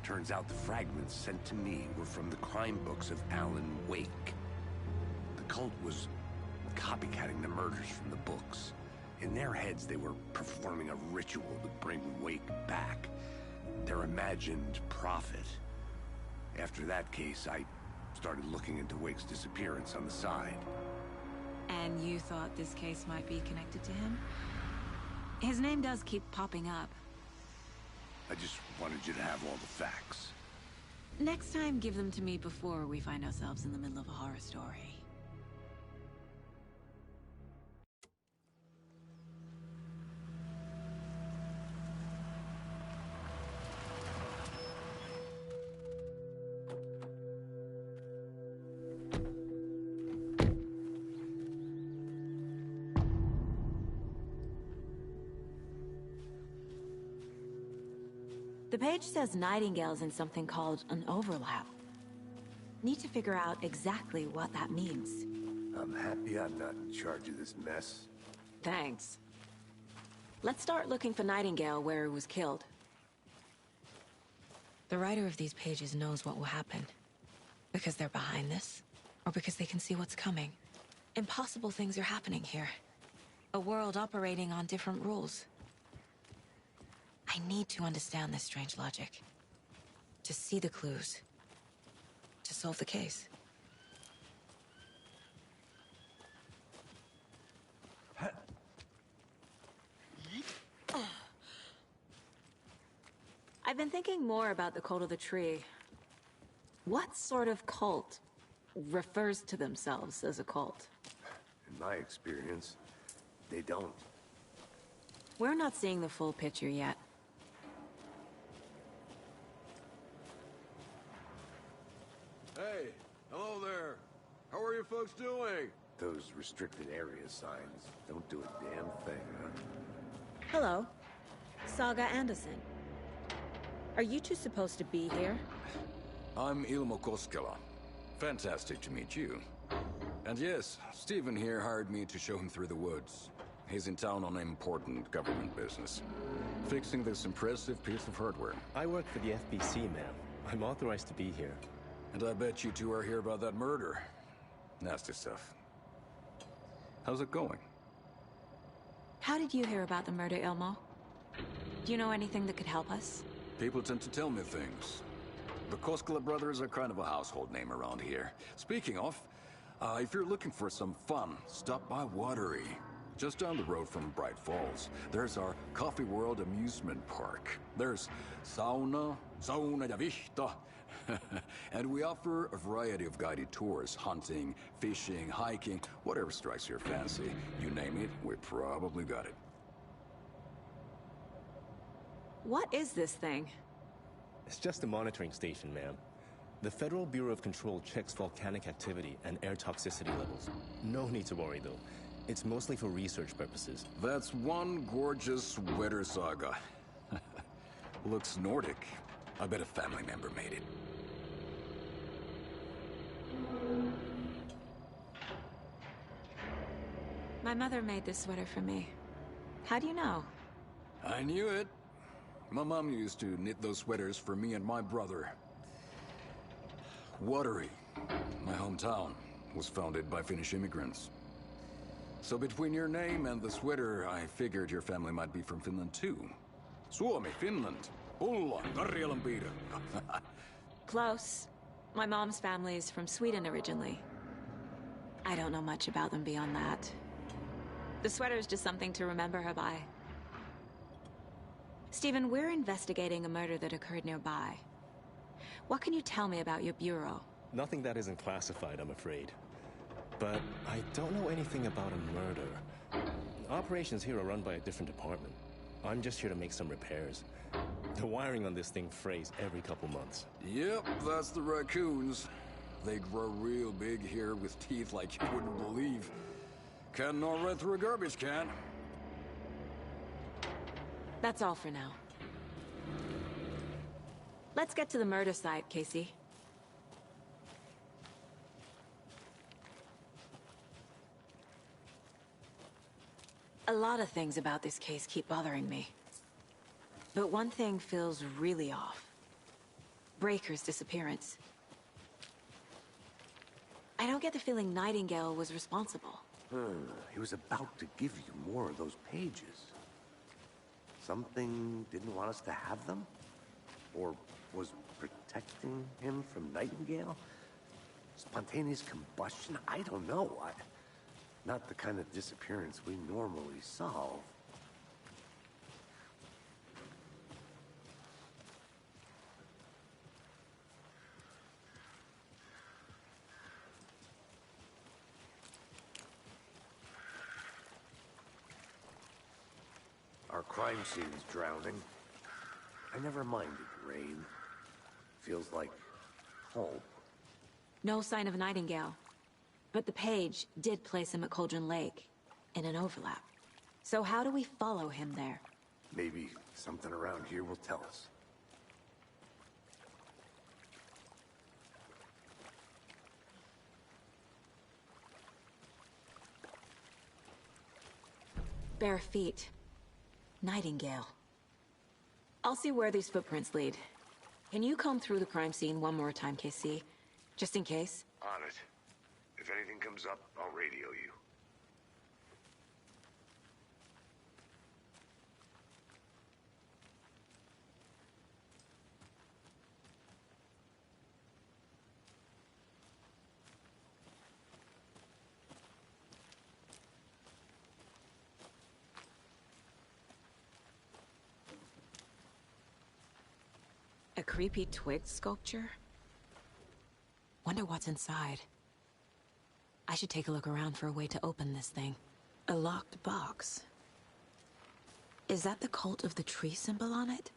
S5: Turns out the fragments sent to me were from the crime books of Alan Wake. The cult was copycatting the murders from the books. In their heads, they were performing a ritual to bring Wake back. Their imagined prophet. After that case, I started looking into Wake's disappearance on the side.
S3: And you thought this case might be connected to him? His name does keep popping up.
S5: I just wanted you to have all the facts.
S3: Next time, give them to me before we find ourselves in the middle of a horror story. The page says Nightingale's in something called an overlap. Need to figure out exactly what that means.
S5: I'm happy I'm not in charge of this mess.
S3: Thanks. Let's start looking for Nightingale where he was killed. The writer of these pages knows what will happen. Because they're behind this, or because they can see what's coming. Impossible things are happening here. A world operating on different rules. I need to understand this strange logic. To see the clues. To solve the case. I've been thinking more about the cult of the tree. What sort of cult refers to themselves as a cult?
S5: In my experience, they don't.
S3: We're not seeing the full picture yet.
S4: Hey, hello there. How are you folks doing?
S5: Those restricted area signs don't do a damn thing, huh?
S3: Hello. Saga Anderson. Are you two supposed to be here?
S7: I'm Ilmo Koskela. Fantastic to meet you. And yes, Stephen here hired me to show him through the woods. He's in town on important government business. Fixing this impressive piece of hardware.
S22: I work for the FBC, ma'am. I'm authorized to be here.
S7: And I bet you two are here about that murder. Nasty stuff. How's it going?
S3: How did you hear about the murder, Ilmo? Do you know anything that could help us?
S7: People tend to tell me things. The Koskela brothers are kind of a household name around here. Speaking of, if you're looking for some fun, stop by Watery. Just down the road from Bright Falls, there's our Coffee World amusement park. There's sauna ja vihta. And we offer a variety of guided tours, hunting, fishing, hiking, whatever strikes your fancy. You name it, we probably got it.
S3: What is this thing?
S22: It's just a monitoring station, ma'am. The Federal Bureau of Control checks volcanic activity and air toxicity levels. No need to worry, though. It's mostly for research purposes.
S7: That's one gorgeous weather saga. Looks Nordic. I bet a family member made it.
S3: My mother made this sweater for me. How do you know?
S7: I knew it. My mom used to knit those sweaters for me and my brother. Watery, my hometown, was founded by Finnish immigrants. So between your name and the sweater, I figured your family might be from Finland too. Suomi, Finland. Ulla, Karjalanpiiri.
S3: Close. My mom's family is from Sweden originally. I don't know much about them beyond that. The sweater is just something to remember her by. Stephen, we're investigating a murder that occurred nearby. What can you tell me about your bureau?
S22: Nothing that isn't classified, I'm afraid. But I don't know anything about a murder. Operations here are run by a different department. I'm just here to make some repairs. The wiring on this thing frays every couple months.
S7: Yep, that's the raccoons. They grow real big here with teeth like you wouldn't believe. Can't gnaw right through a garbage can.
S3: That's all for now. Let's get to the murder site, Casey. A lot of things about this case keep bothering me. But one thing feels really off. Breaker's disappearance. I don't get the feeling Nightingale was responsible.
S5: He was about to give you more of those pages. Something didn't want us to have them? Or was protecting him from Nightingale? Spontaneous combustion? I don't know. Not the kind of disappearance we normally solve. Our crime scene's drowning. I never minded rain. Feels like home.
S3: No sign of Nightingale. But the page did place him at Cauldron Lake, in an overlap. So how do we follow him there?
S5: Maybe something around here will tell us.
S17: bare feet. Nightingale. I'll see where these footprints lead. Can you comb through the crime scene one more time, KC? Just in case?
S20: On it. If anything comes up, I'll radio you.
S17: A creepy twig sculpture? Wonder what's inside. I should take a look around for a way to open this thing. A locked box. Is that the cult of the tree symbol on it?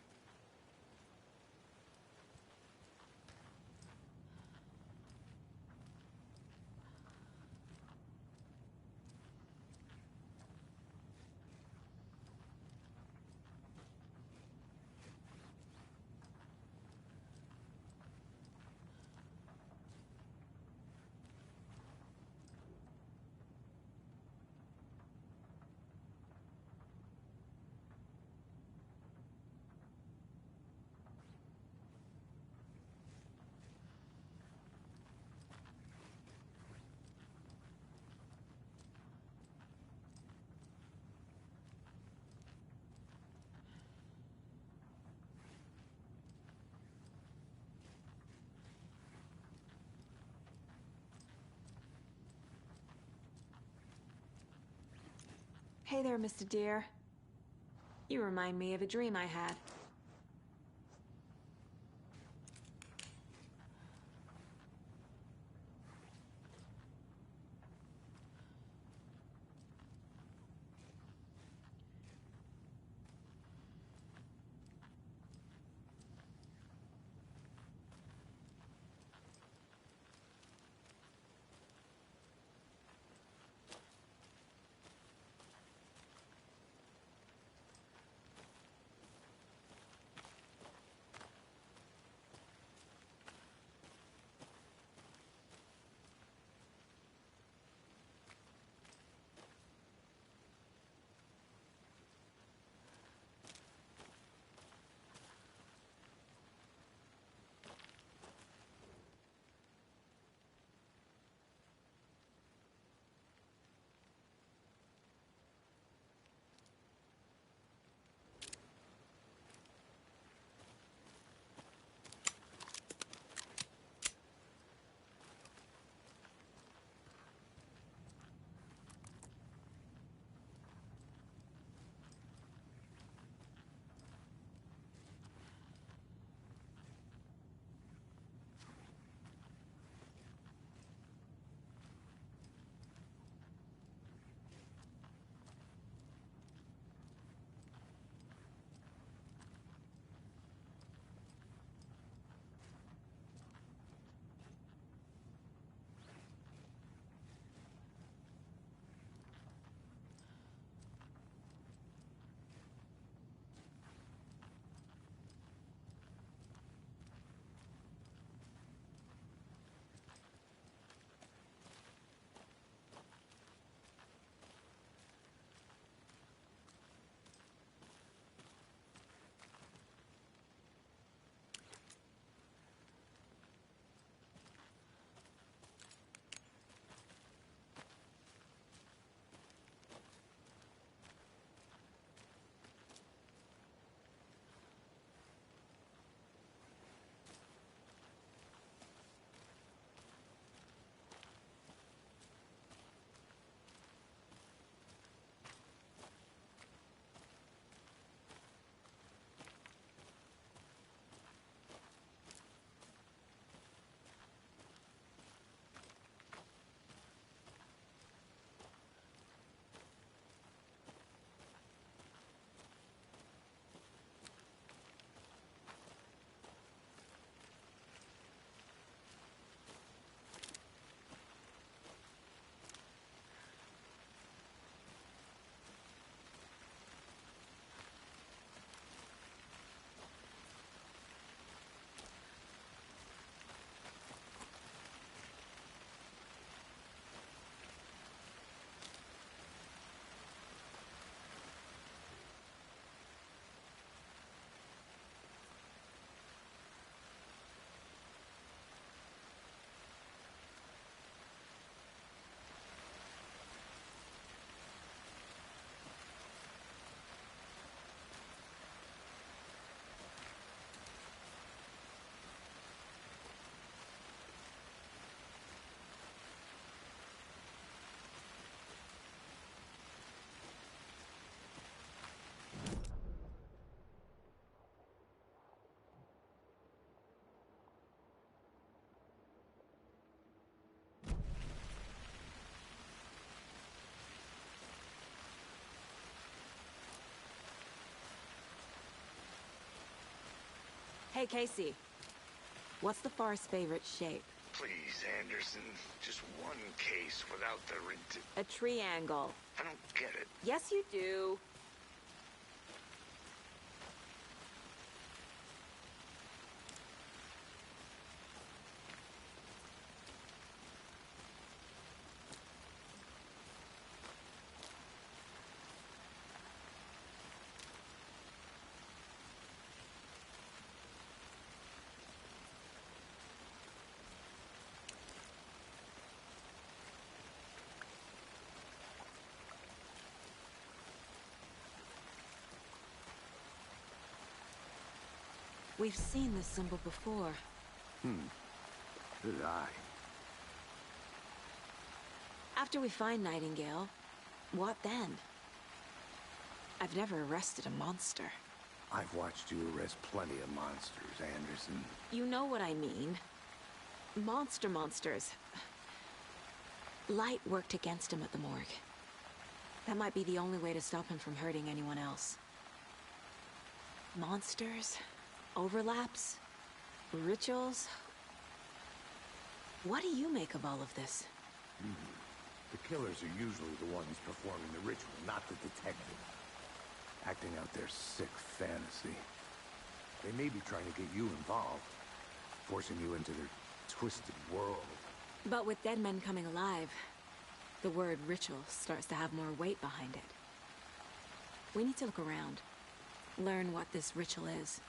S17: Hey there, Mr. Deer. You remind me of a dream I had. Hey, Casey. What's the forest's favorite shape?
S20: Please, Anderson. Just one case without the
S17: A triangle.
S20: I don't get it.
S17: Yes, you do. We've seen this symbol before.
S5: So did I.
S17: After we find Nightingale, what then? I've never arrested a monster.
S5: I've watched you arrest plenty of monsters, Anderson.
S17: You know what I mean. Monsters. Light worked against him at the morgue. That might be the only way to stop him from hurting anyone else. Monsters? Overlaps? Rituals? What do you make of all of this?
S5: The killers are usually the ones performing the ritual, not the detective. Acting out their sick fantasy. They may be trying to get you involved, forcing you into their twisted world.
S17: But with dead men coming alive, the word ritual starts to have more weight behind it. We need to look around, learn what this ritual is.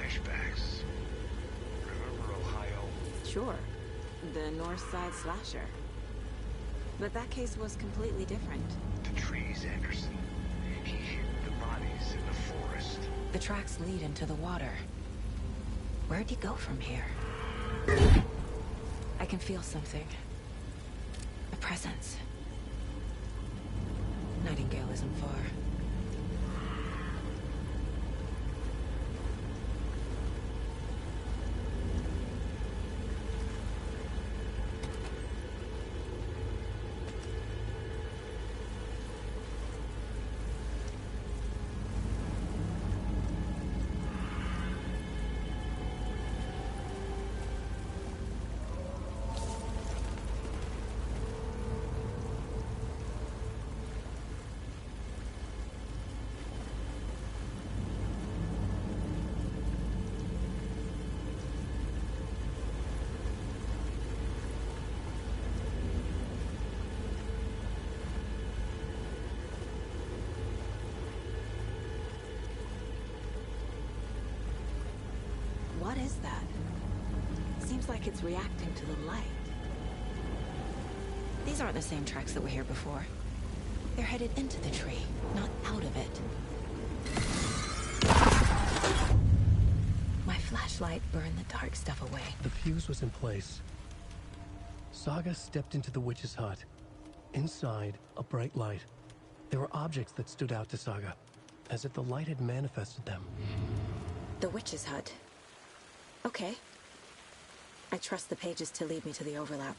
S20: flashbacks. Remember Ohio?
S17: Sure. The North Side Slasher. But that case was completely different.
S20: The trees, Anderson. He hid the bodies in the forest.
S17: The tracks lead into the water. Where'd he go from here? I can feel something. A presence. Nightingale isn't far. is that? Seems like it's reacting to the light. These aren't the same tracks that were here before. They're headed into the tree, not out of it. My flashlight burned the dark stuff away.
S2: The fuse was in place. Saga stepped into the witch's hut. Inside, a bright light. There were objects that stood out to Saga, as if the light had manifested them.
S17: The witch's hut. Okay. I trust the pages to lead me to the overlap.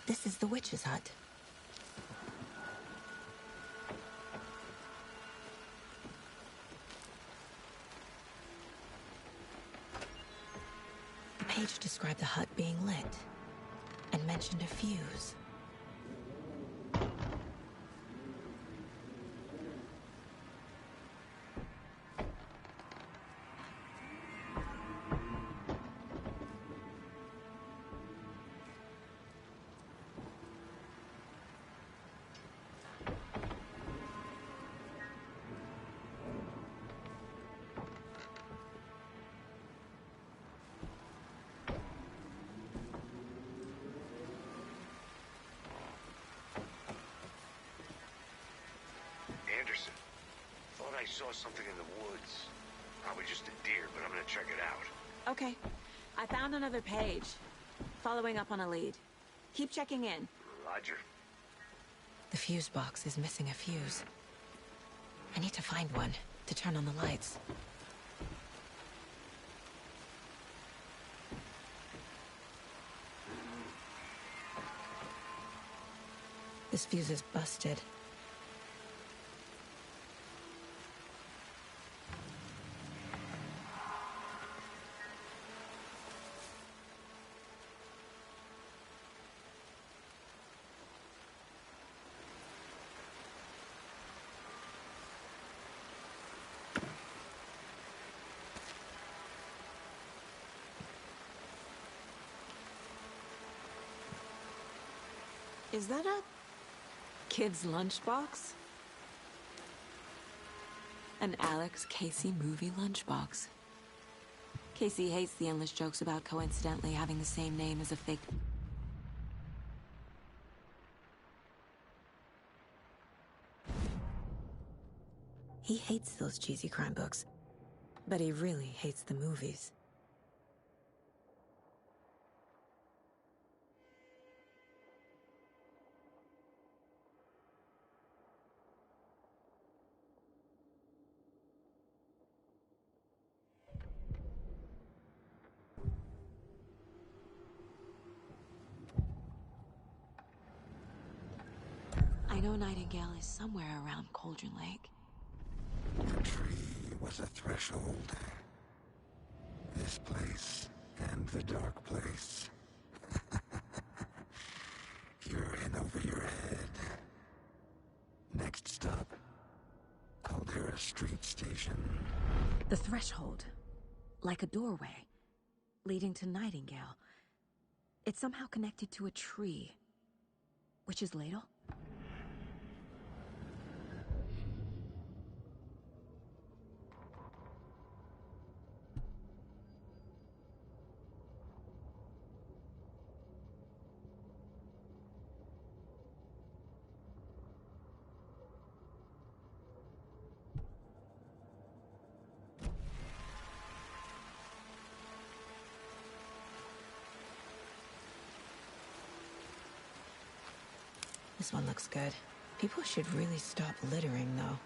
S17: This is the witch's hut. The page described the hut being lit and mentioned a fuse.
S20: Anderson, thought I saw something in the woods. Probably just a deer, but I'm gonna check it out.
S17: Okay. I found another page. Following up on a lead. Keep checking in.
S20: Roger.
S17: The fuse box is missing a fuse. I need to find one to turn on the lights. This fuse is busted. Is that a kid's lunchbox? An Alex Casey movie lunchbox. Casey hates the endless jokes about coincidentally having the same name as a fake... He hates those cheesy crime books, but he really hates the movies. I know Nightingale is somewhere around Cauldron Lake.
S9: The tree was a threshold. This place and the dark place. You're in over your head. Next stop, Caldera Street Station.
S17: The threshold. Like a doorway. Leading to Nightingale. It's somehow connected to a tree. Witch's Ladle? This one looks good. People should really stop littering, though.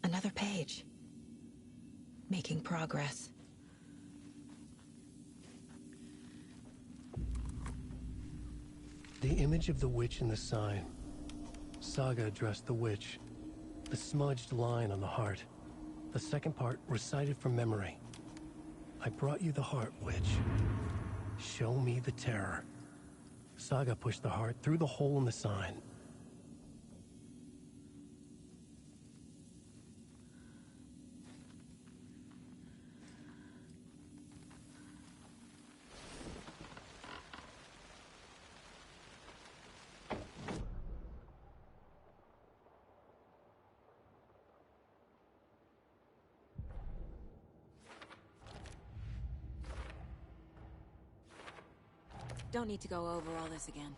S17: Another page. Making progress.
S2: The image of the witch in the sign. Saga addressed the witch. The smudged line on the heart. The second part recited from memory. I brought you the heart, witch. Show me the terror. Saga pushed the heart through the hole in the sign.
S17: Don't need to go over all this again.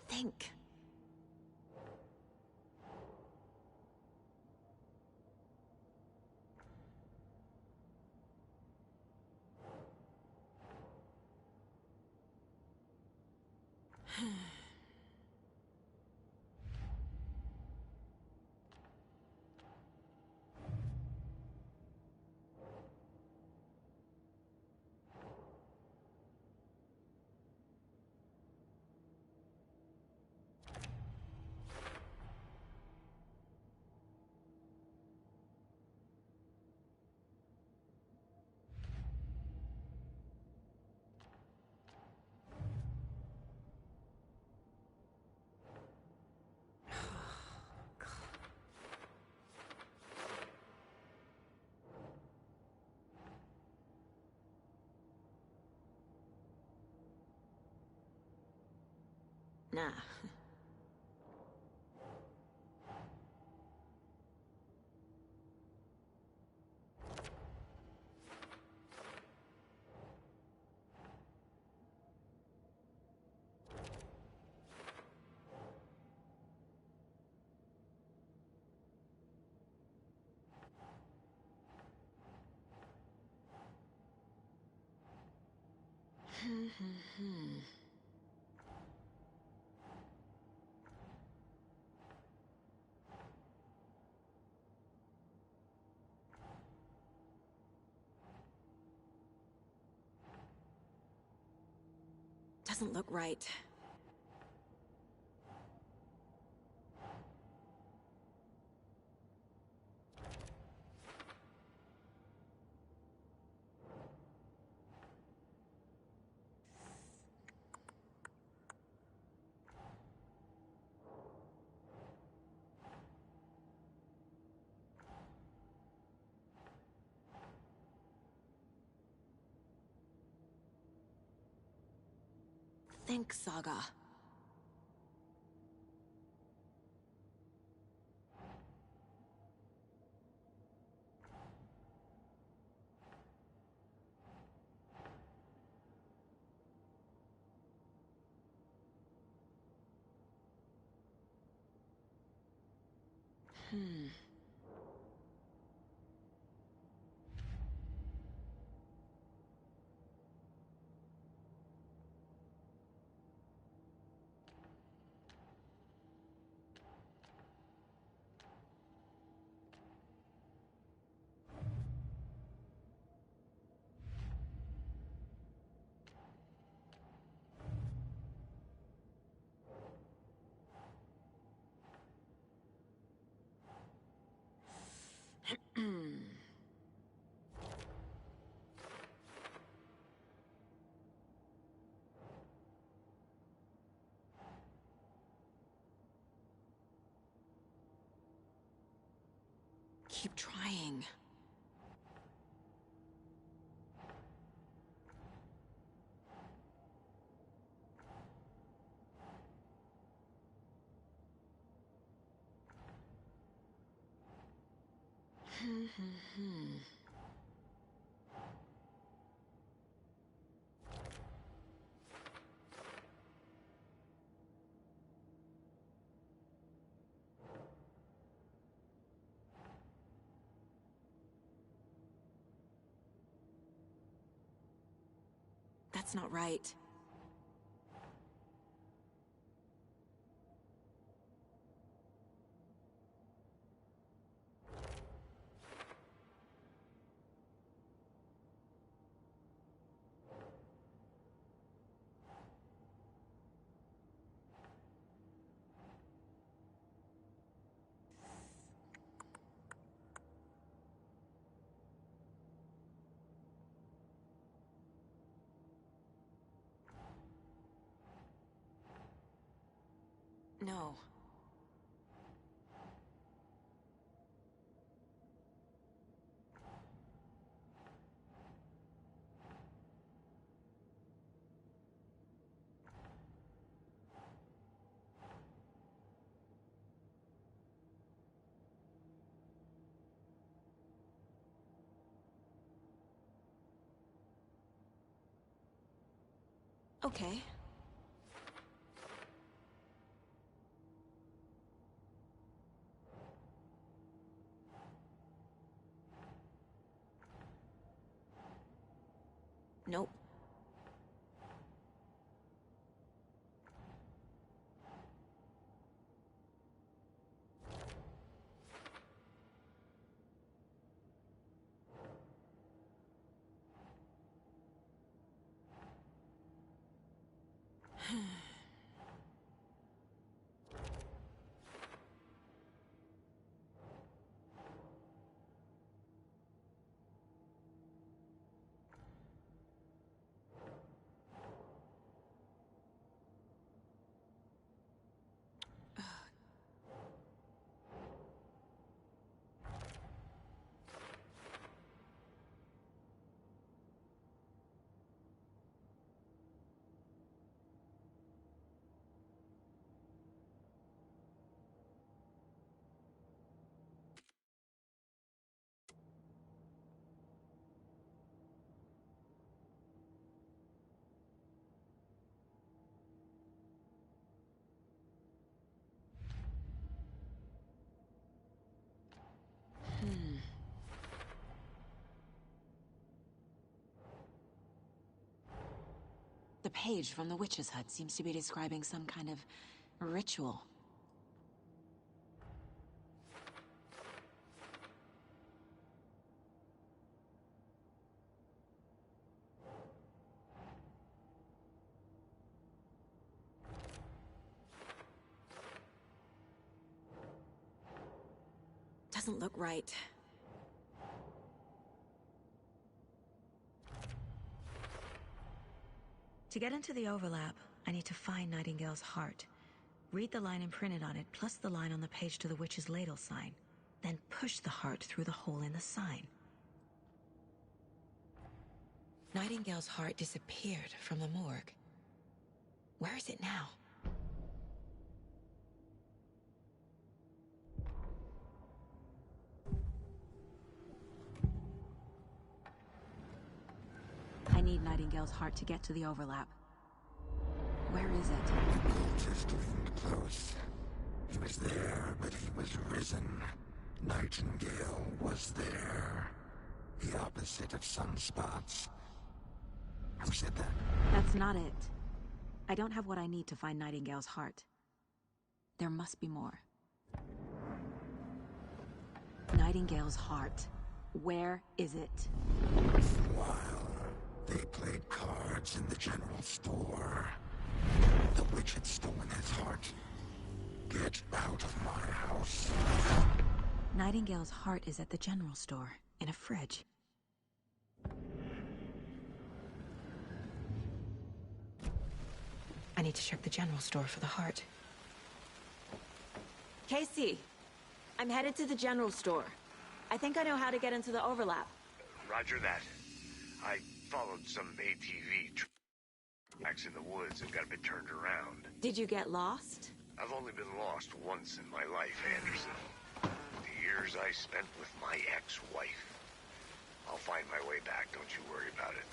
S17: Think. Nah. Doesn't look right. Think, Saga. Keep trying. That's not right. No. Okay. Nope. The page from the witch's hut seems to be describing some kind of ritual. Doesn't look right. To get into the overlap, I need to find Nightingale's heart. Read the line imprinted on it, plus the line on the page to the witch's ladle sign. Then push the heart through the hole in the sign. Nightingale's heart disappeared from the morgue. Where is it now? I need Nightingale's heart to get to the overlap. Where is it?
S9: Just leaned close. He was there, but he was risen. Nightingale was there. The opposite of sunspots. Who said that?
S17: That's not it. I don't have what I need to find Nightingale's heart. There must be more. Nightingale's heart. Where is it?
S9: While they played cards in the general store, the witch had stolen his heart. Get out of my house.
S17: Nightingale's heart is at the general store, in a fridge. I need to check the general store for the heart. Casey! I'm headed to the general store. I think I know how to get into the overlap.
S20: Roger that. I followed some ATV tracks in the woods and got a bit turned around.
S17: Did you get lost?
S20: I've only been lost once in my life, Anderson. The years I spent with my ex-wife. I'll find my way back, don't you worry about it.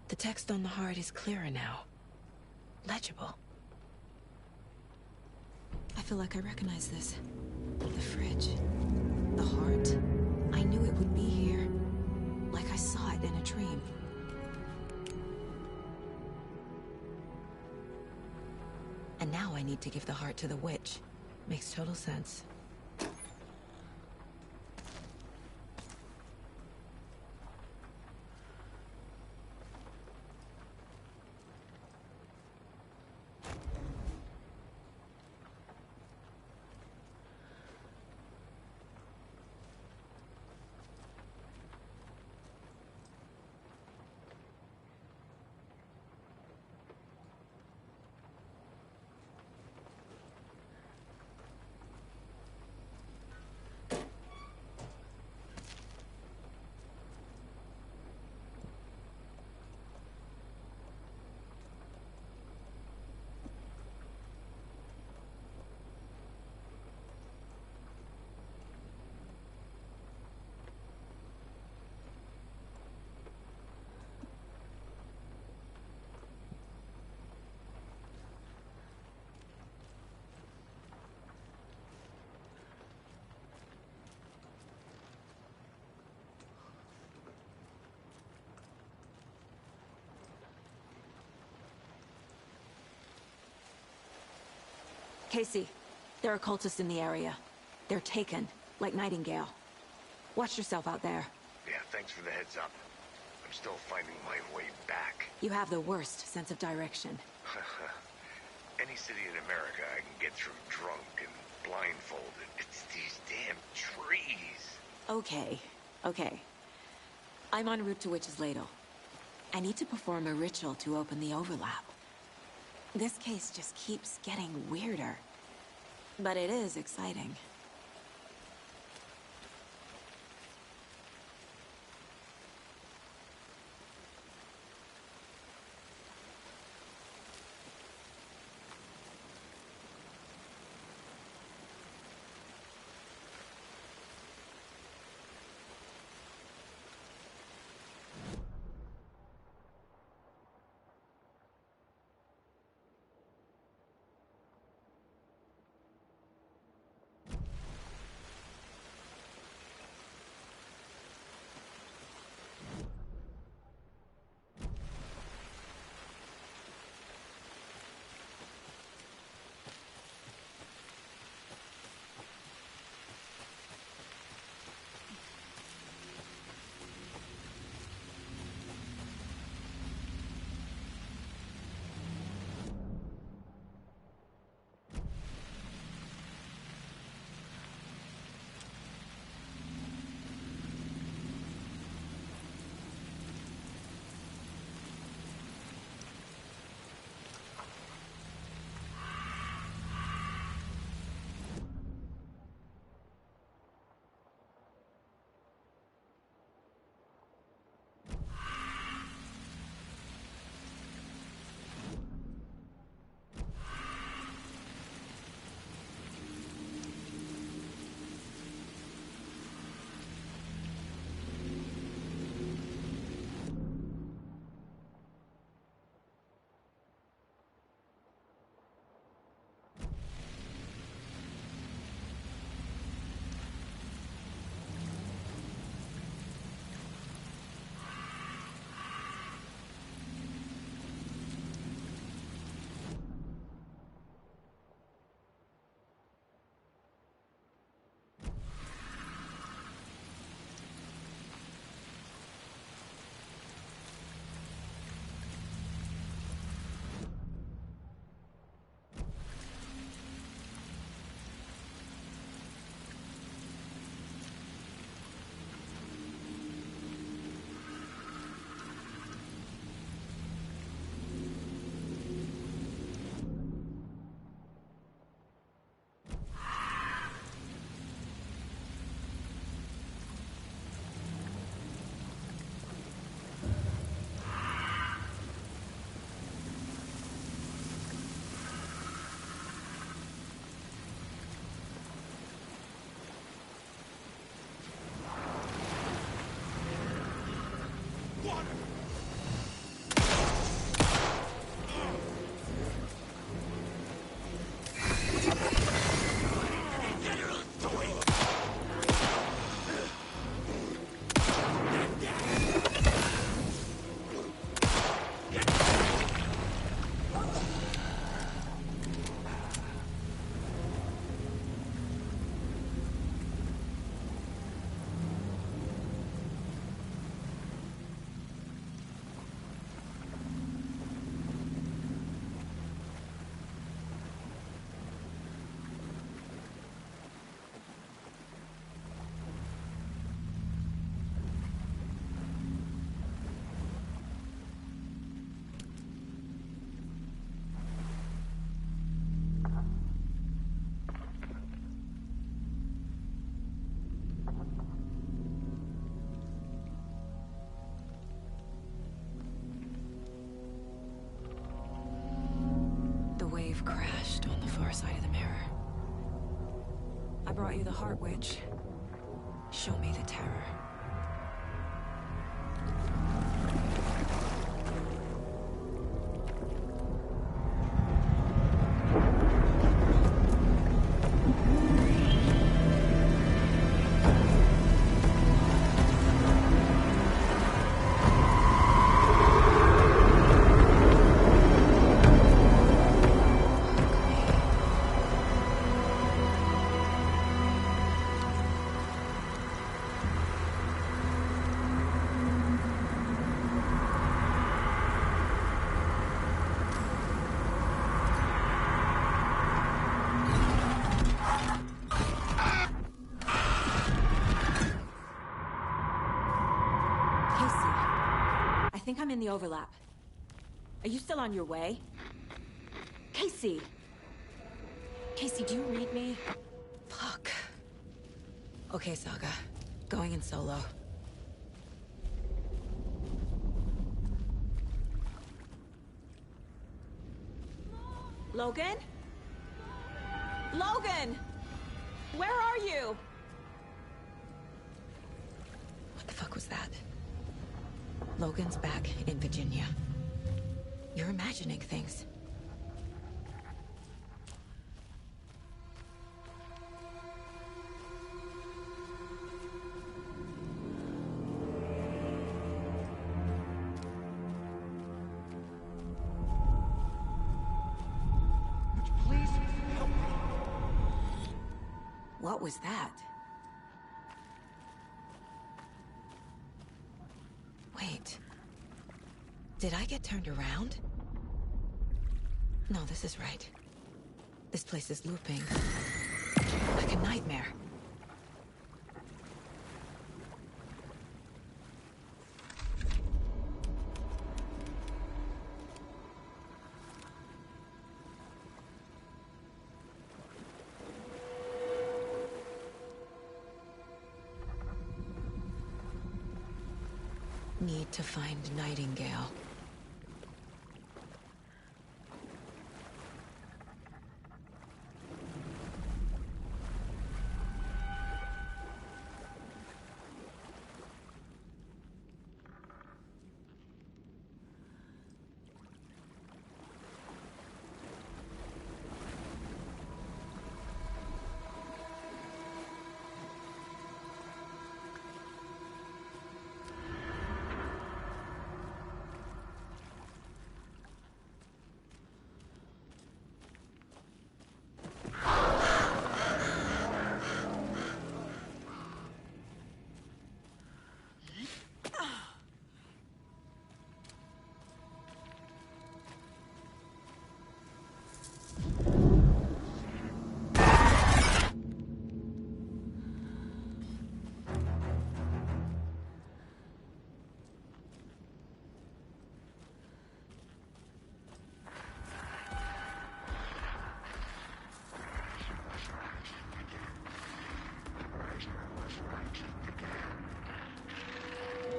S17: The text on the heart is clearer now. Legible. I feel like I recognize this. The fridge. The heart. I knew it would be here. Like I saw it in a dream. And now I need to give the heart to the witch. Makes total sense. Casey, there are cultists in the area. They're taken, like Nightingale. Watch yourself out there.
S20: Yeah, thanks for the heads up. I'm still finding my way back.
S17: You have the worst sense of direction.
S20: Any city in America I can get through drunk and blindfolded. It's these damn trees.
S17: Okay, okay. I'm en route to Witch's Ladle. I need to perform a ritual to open the overlap. This case just keeps getting weirder. But it is exciting. have crashed on the far side of the mirror. I brought you the Heart Witch. Show me the terror. I think I'm in the overlap. Are you still on your way? Casey! Casey, do you read me? Fuck. Okay, Saga. Going in solo. Logan? Logan! Where are you? What the fuck was that? Logan's back in Virginia. You're imagining things.
S20: Please help me.
S17: What was that? Wait. Did I get turned around? No, this is right. This place is looping. Like a nightmare. Need to find Nightingale.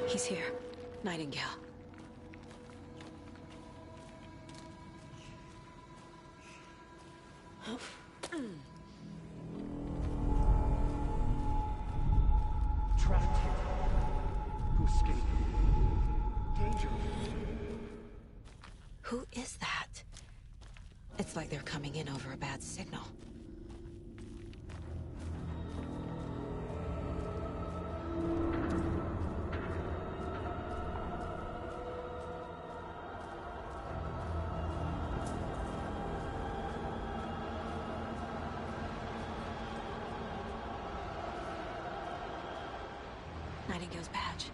S17: He's here. Nightingale.
S20: Trapped here. Who escaped? Danger.
S17: Who is that? It's like they're coming in over a bad signal. Nightingale's badge.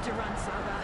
S3: to run, Saga.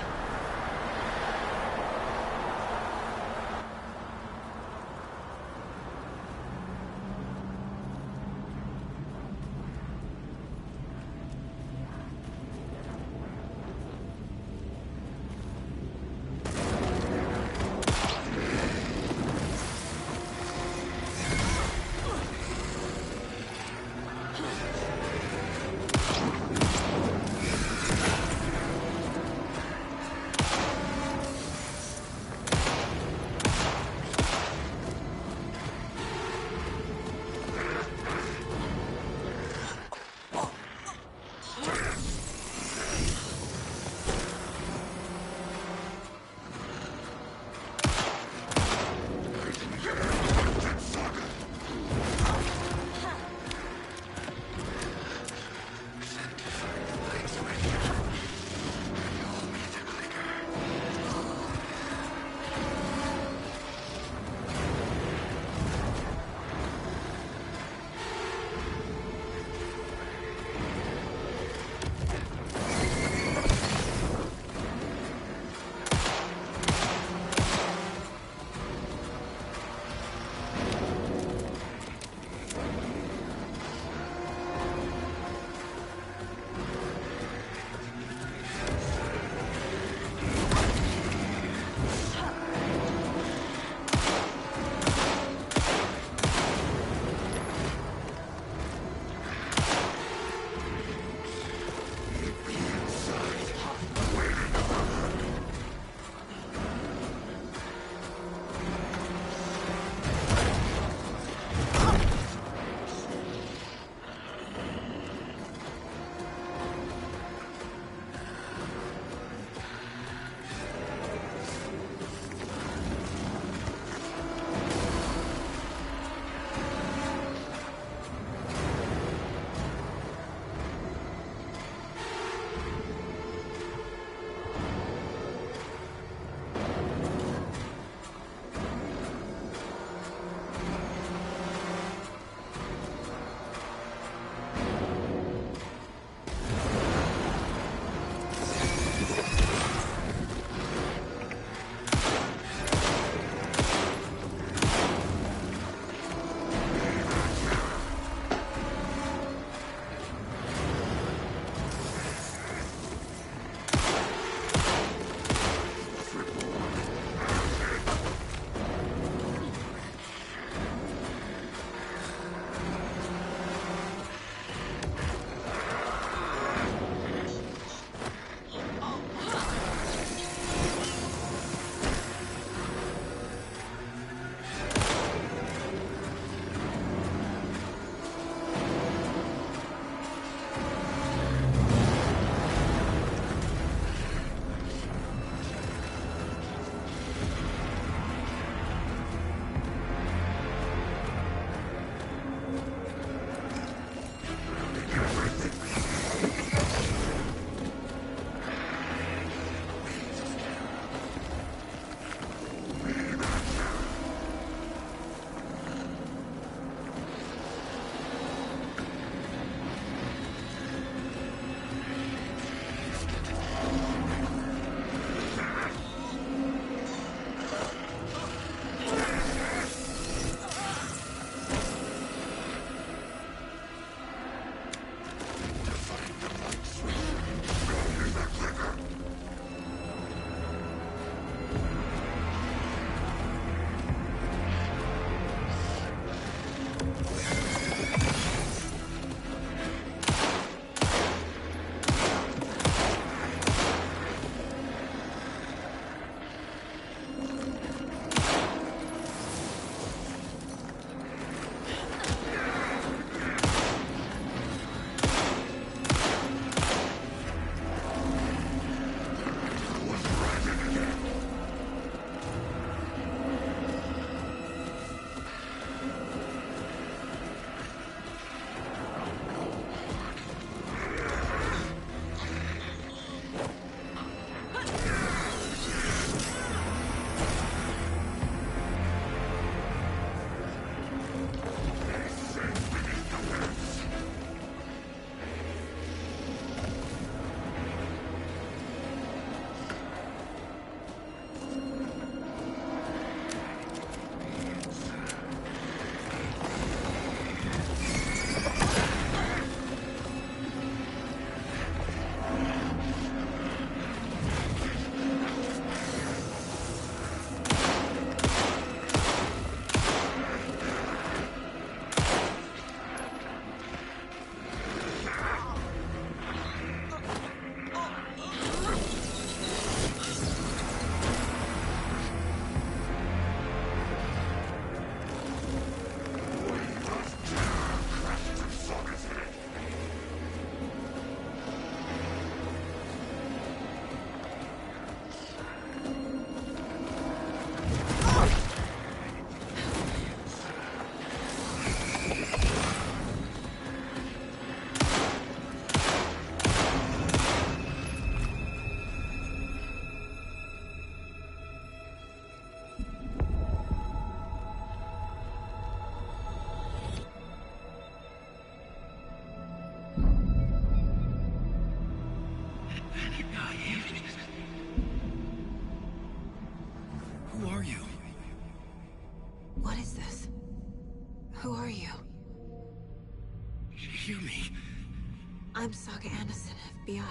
S17: I'm Saga Anderson, FBI.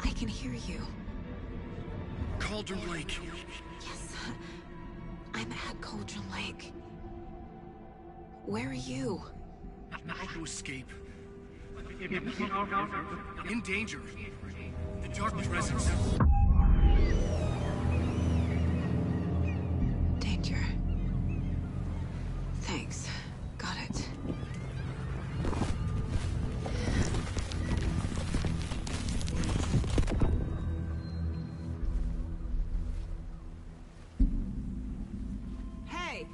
S17: I can hear you.
S12: Cauldron Lake.
S17: Yes, I'm at Cauldron Lake. Where are you?
S12: How to escape. In danger. The Dark Presence.
S17: Danger. Thanks. Got it. Hey!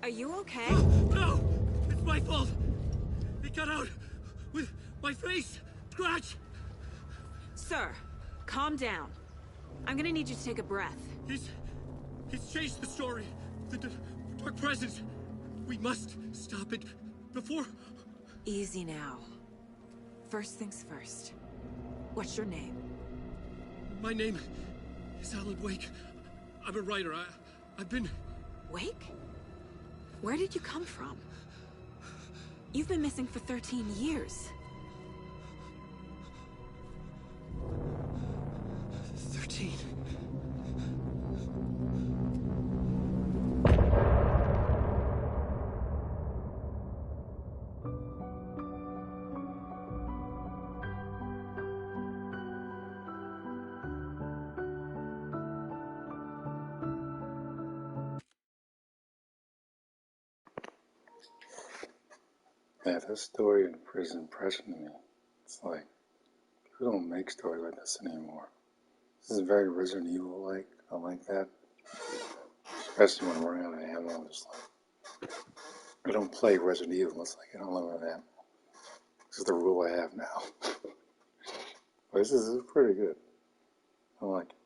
S17: Are you okay?
S12: No! It's my fault! It got out with my face! Scratch!
S17: Sir, calm down. I'm gonna need you to take a breath.
S12: He's changed the story. The Dark Presence. We must stop it before...
S17: Easy now. First things first. What's your name?
S12: My name is Alan Wake. I'm a writer. I've been...
S17: Wake? Where did you come from? You've been missing for 13 years.
S12: 13.
S1: Yeah, this story in prison impressioned me. It's like, people don't make stories like this anymore. This is very Resident Evil-like. I like that. Especially when I'm running out of ammo, I'm just like, I don't play Resident Evil unless I get unlimited ammo. This is the rule I have now. But this is pretty good. I like it.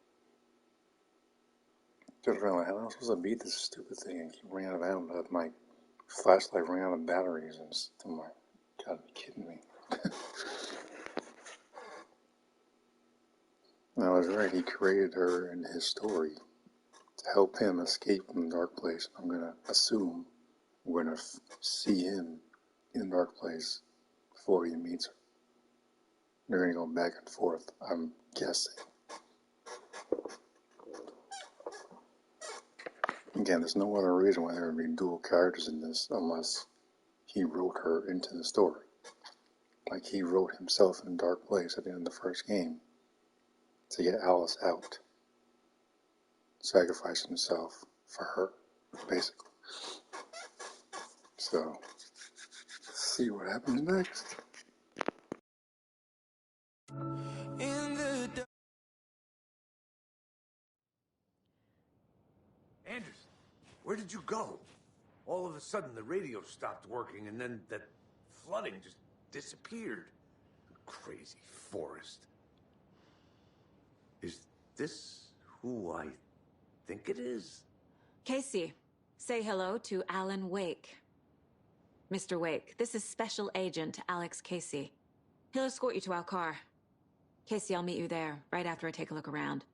S1: Just around like, how am I supposed to beat this stupid thing and keep running out of ammo? But my flashlight ran out of batteries and stuff. I'm like, you gotta be kidding me. And I was right, he created her in his story to help him escape from the dark place. I'm gonna assume we're gonna see him in the dark place before he meets her. They're gonna go back and forth, I'm guessing. Again, there's no other reason why there would be dual characters in this unless he wrote her into the story. Like he wrote himself in Dark Place at the end of the first game to get Alice out. Sacrifice himself for her, basically. So, let's see what happens next.
S5: Anderson, where did you go? All of a sudden, the radio stopped working, and then that flooding just disappeared. Crazy forest. Is this who I think it is?
S17: Casey, say hello to Alan Wake. Mr. Wake, this is Special Agent Alex Casey. He'll escort you to our car. Casey, I'll meet you there, right after I take a look around.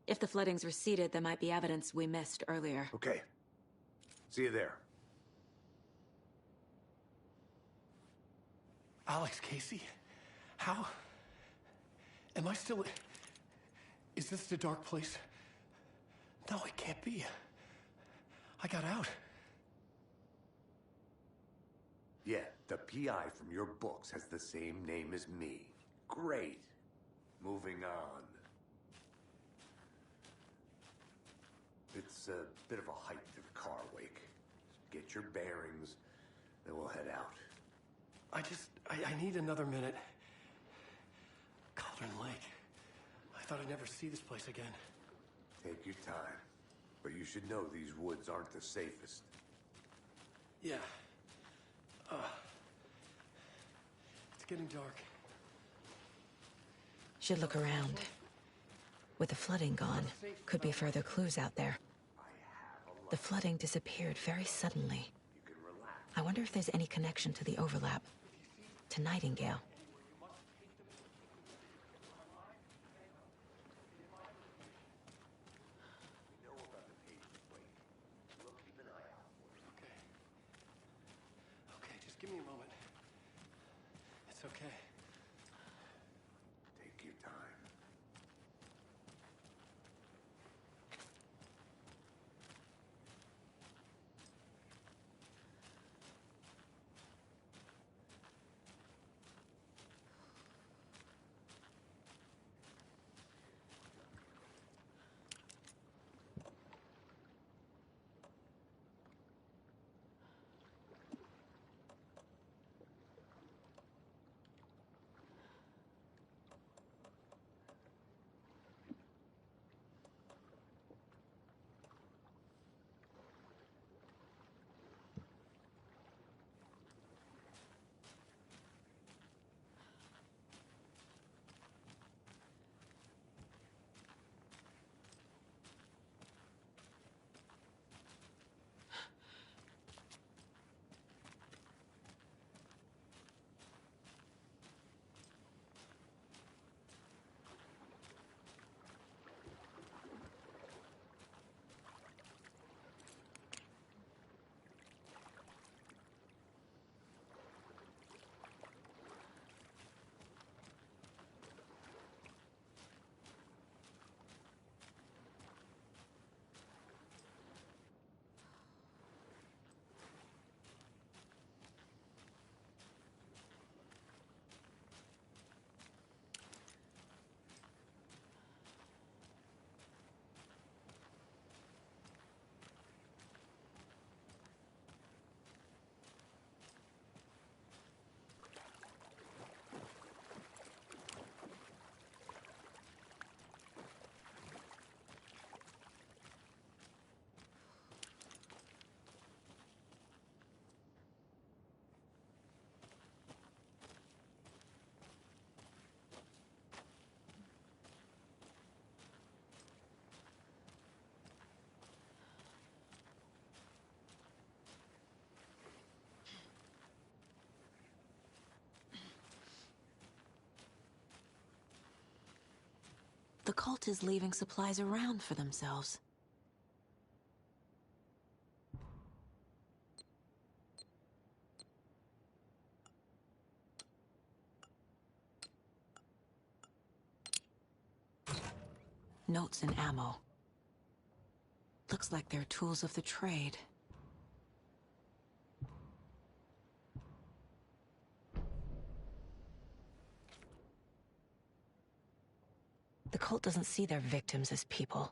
S17: If the flooding's receded, there might be evidence we missed earlier.
S5: Okay. See you there.
S2: Alex Casey? How? Am I still... Is this the Dark Place? No, it can't be. I got out.
S5: Yeah, the PI from your books has the same name as me. Great. Moving on. It's a bit of a hike to the car, Wake. Get your bearings, then we'll head out.
S2: I need another minute. Cauldron Lake. I thought I'd never see this place again.
S5: Take your time. But you should know these woods aren't the safest.
S2: Yeah. It's getting dark.
S17: Should look around. With the flooding gone, could be further clues out there. The flooding disappeared very suddenly. I wonder if there's any connection to the overlap. To Nightingale.
S2: me a moment. It's okay.
S5: Take your time.
S17: The cult is leaving supplies around for themselves. Notes and ammo. Looks like they're tools of the trade. The cult doesn't see their victims as people.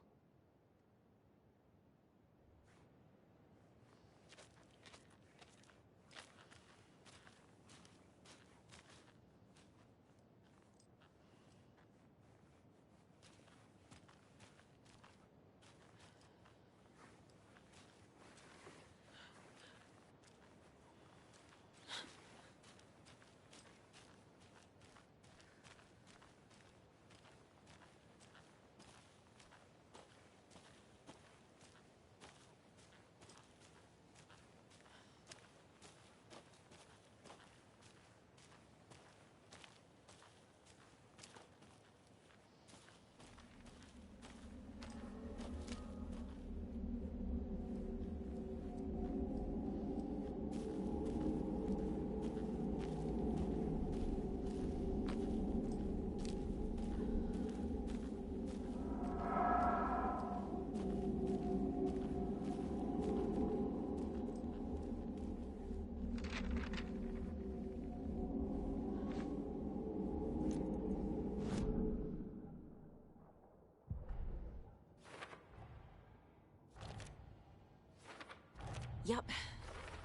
S17: Yep.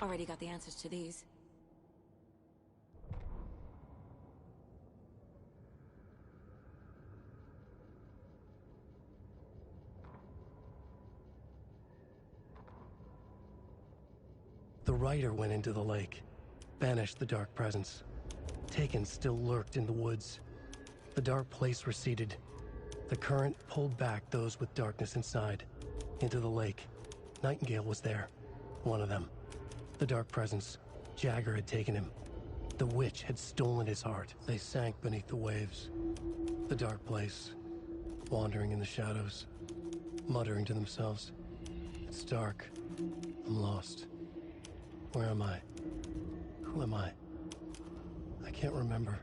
S17: Already got the answers to these.
S2: The Rider went into the lake, banished the Dark Presence. Taken still lurked in the woods. The Dark Place receded. The current pulled back those with darkness inside, into the lake. Nightingale was there, one of them. The Dark Presence, Jagger had taken him. The witch had stolen his heart. They sank beneath the waves. The Dark Place, wandering in the shadows, muttering to themselves. It's dark. I'm lost. Where am I? Who am I? I can't remember.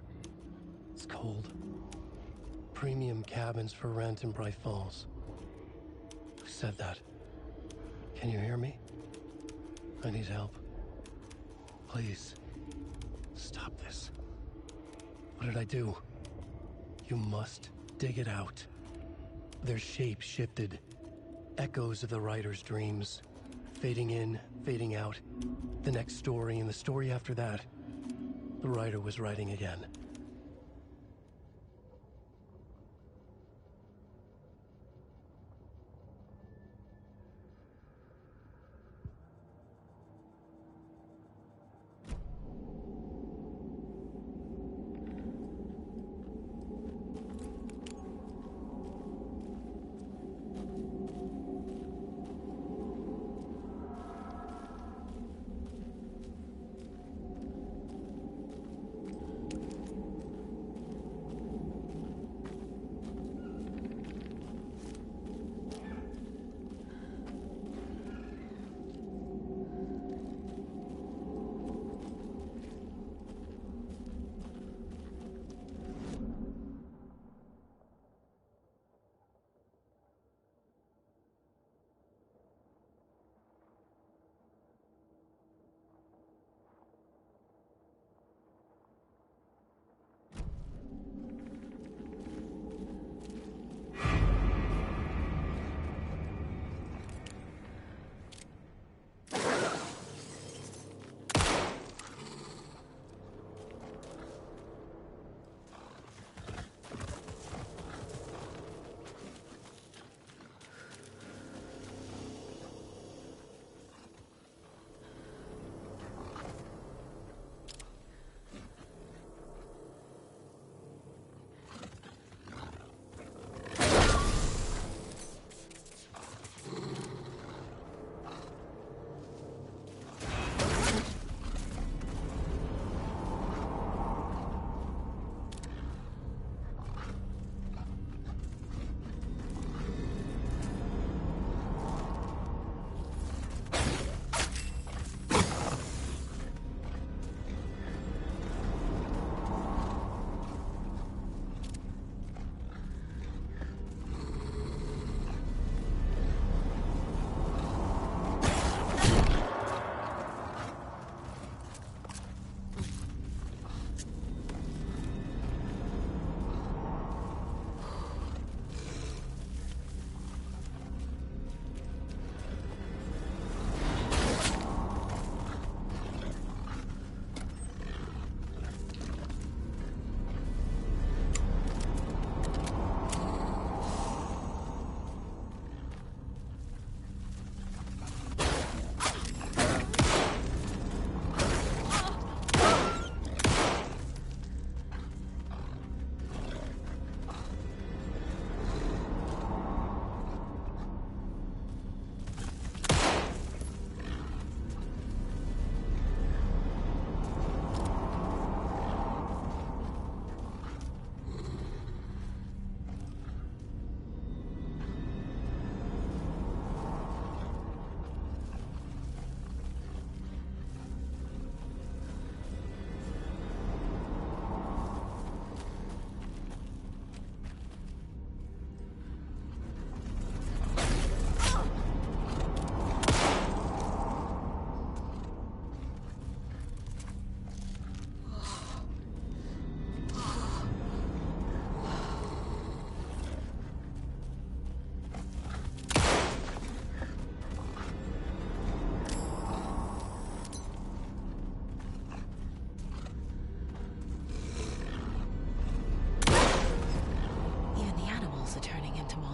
S2: It's cold. Premium cabins for rent in Bright Falls. Who said that? Can you hear me? I need help. Please. Stop this. What did I do? You must dig it out. Their shape shifted. Echoes of the writer's dreams. Fading in, fading out. The next story and the story after that. The writer was writing again.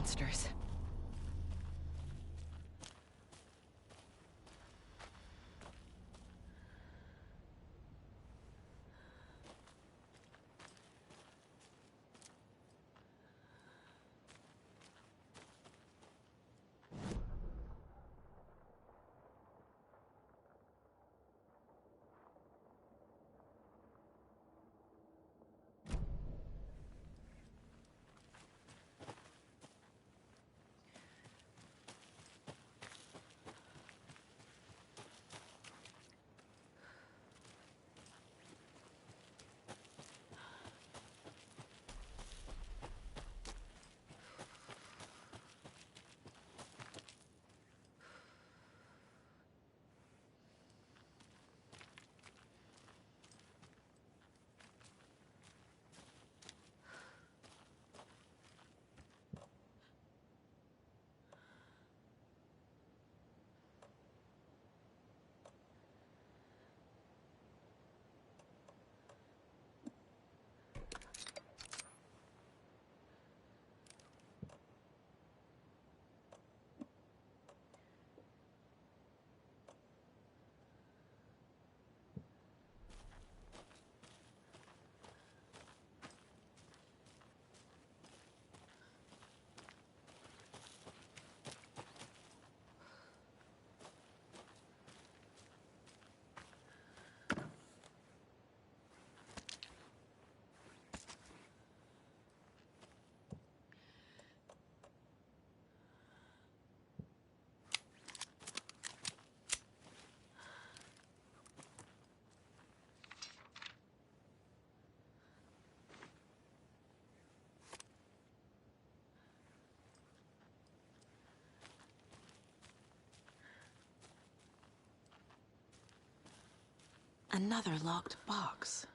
S17: monsters. Another locked box.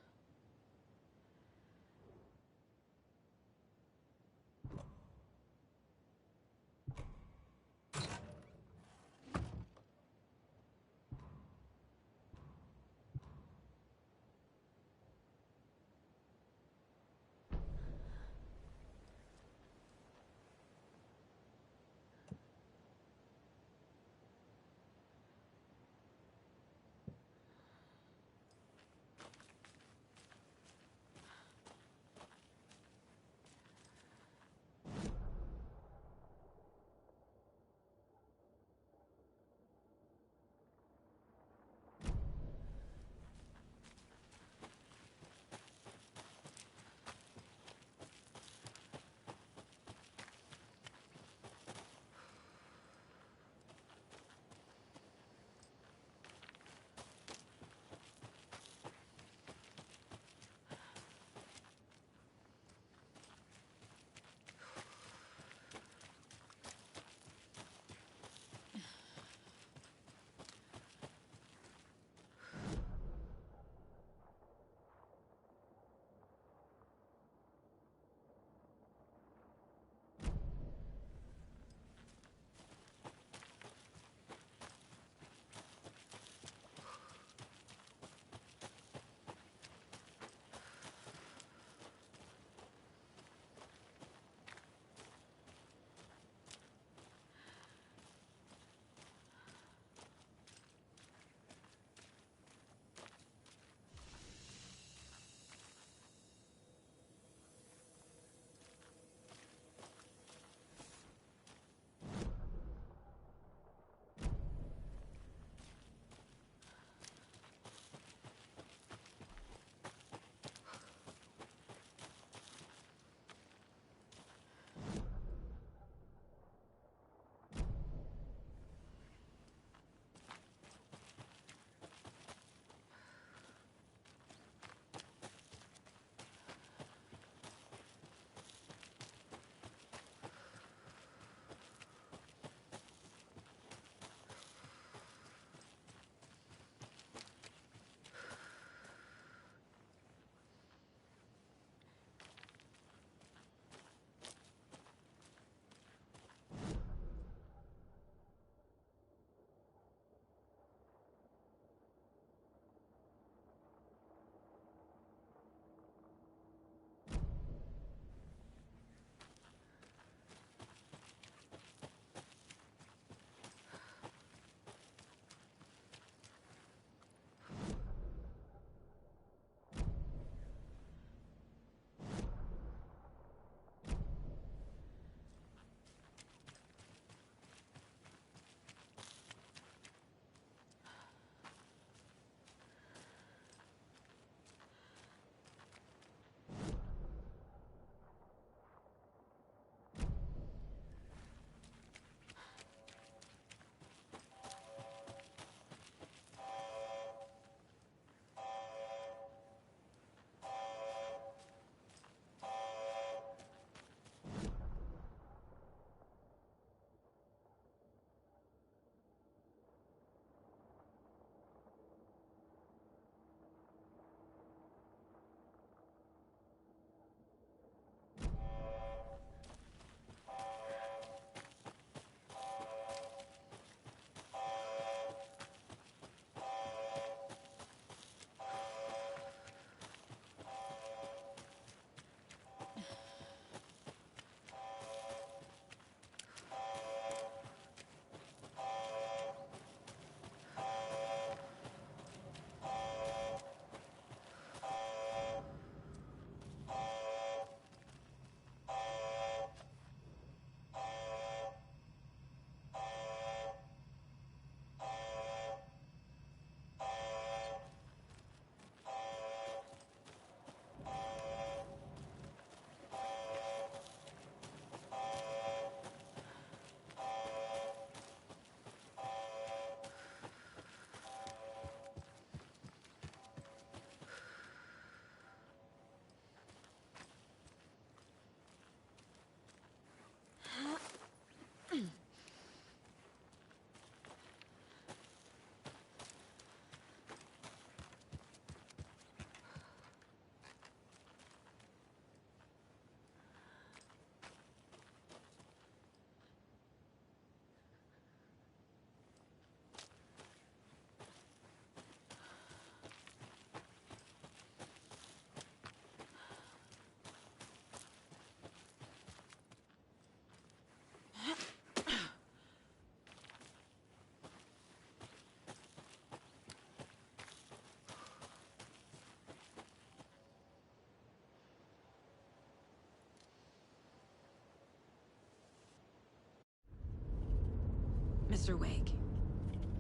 S17: Mr. Wake,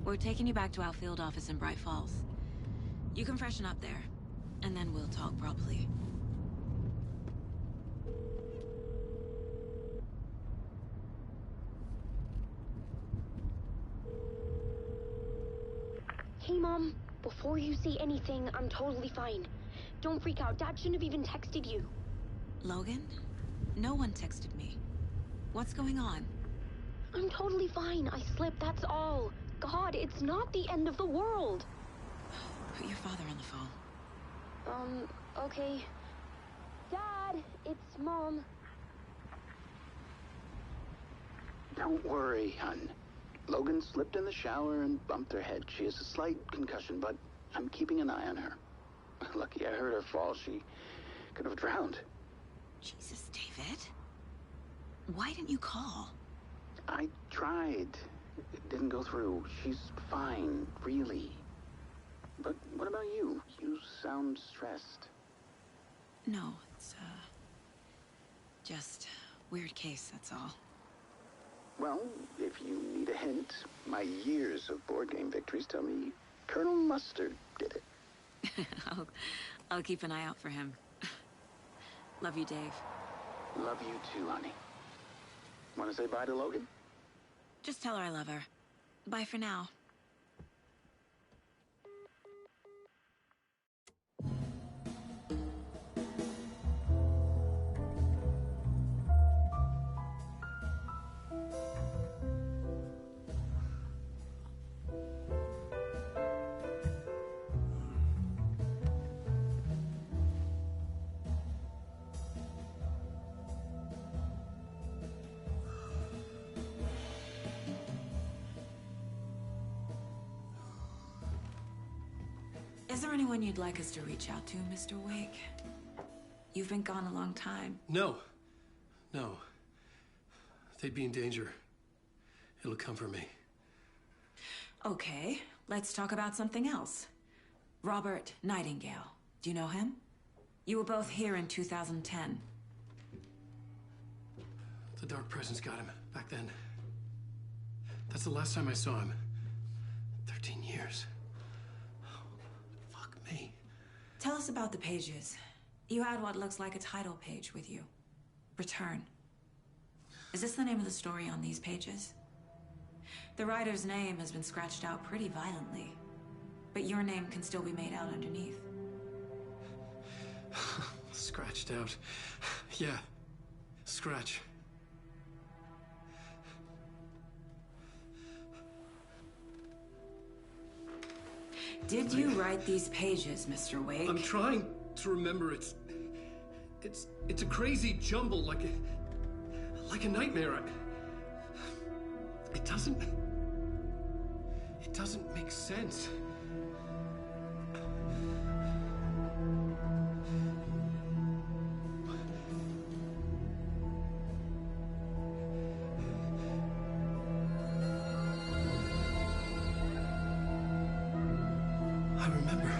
S17: we're taking you back to our field office in Bright Falls. You can freshen up there, and then we'll talk properly.
S13: Hey, Mom. Before you say anything, I'm totally fine. Don't freak out. Dad shouldn't have even texted you.
S17: Logan? No one texted me. What's going on?
S13: I'm totally fine. I slipped, that's all. God, it's not the end of the world.
S17: Put your father on the phone.
S13: Okay. Dad, it's Mom.
S14: Don't worry, hon. Logan slipped in the shower and bumped her head. She has a slight concussion, but I'm keeping an eye on her. Lucky I heard her fall. She could have drowned.
S17: Jesus, David. Why didn't you call?
S14: I tried. It didn't go through. She's fine, really. But what about you? You sound stressed.
S17: No, it's, just weird case, that's all.
S14: Well, if you need a hint, my years of board game victories tell me Colonel Mustard did it.
S17: I'll keep an eye out for him. Love you, Dave.
S14: Love you too, honey. Want to say bye to Logan?
S17: Just tell her I love her. Bye for now. Is there anyone you'd like us to reach out to, Mr. Wake? You've been gone a long time.
S2: No. No. They'd be in danger. It'll come for me.
S17: Okay, let's talk about something else. Robert Nightingale. Do you know him? You were both here in 2010.
S2: The Dark Presence got him back then. That's the last time I saw him. 13 years. Fuck me.
S17: Tell us about the pages. You had what looks like a title page with you. Return. Is this the name of the story on these pages? The writer's name has been scratched out pretty violently, but your name can still be made out underneath.
S2: Scratched out. Yeah. Scratch.
S17: Did you write these pages, Mr. Wake?
S2: I'm trying to remember. It's a crazy jumble, like a nightmare. It doesn't make sense. I remember.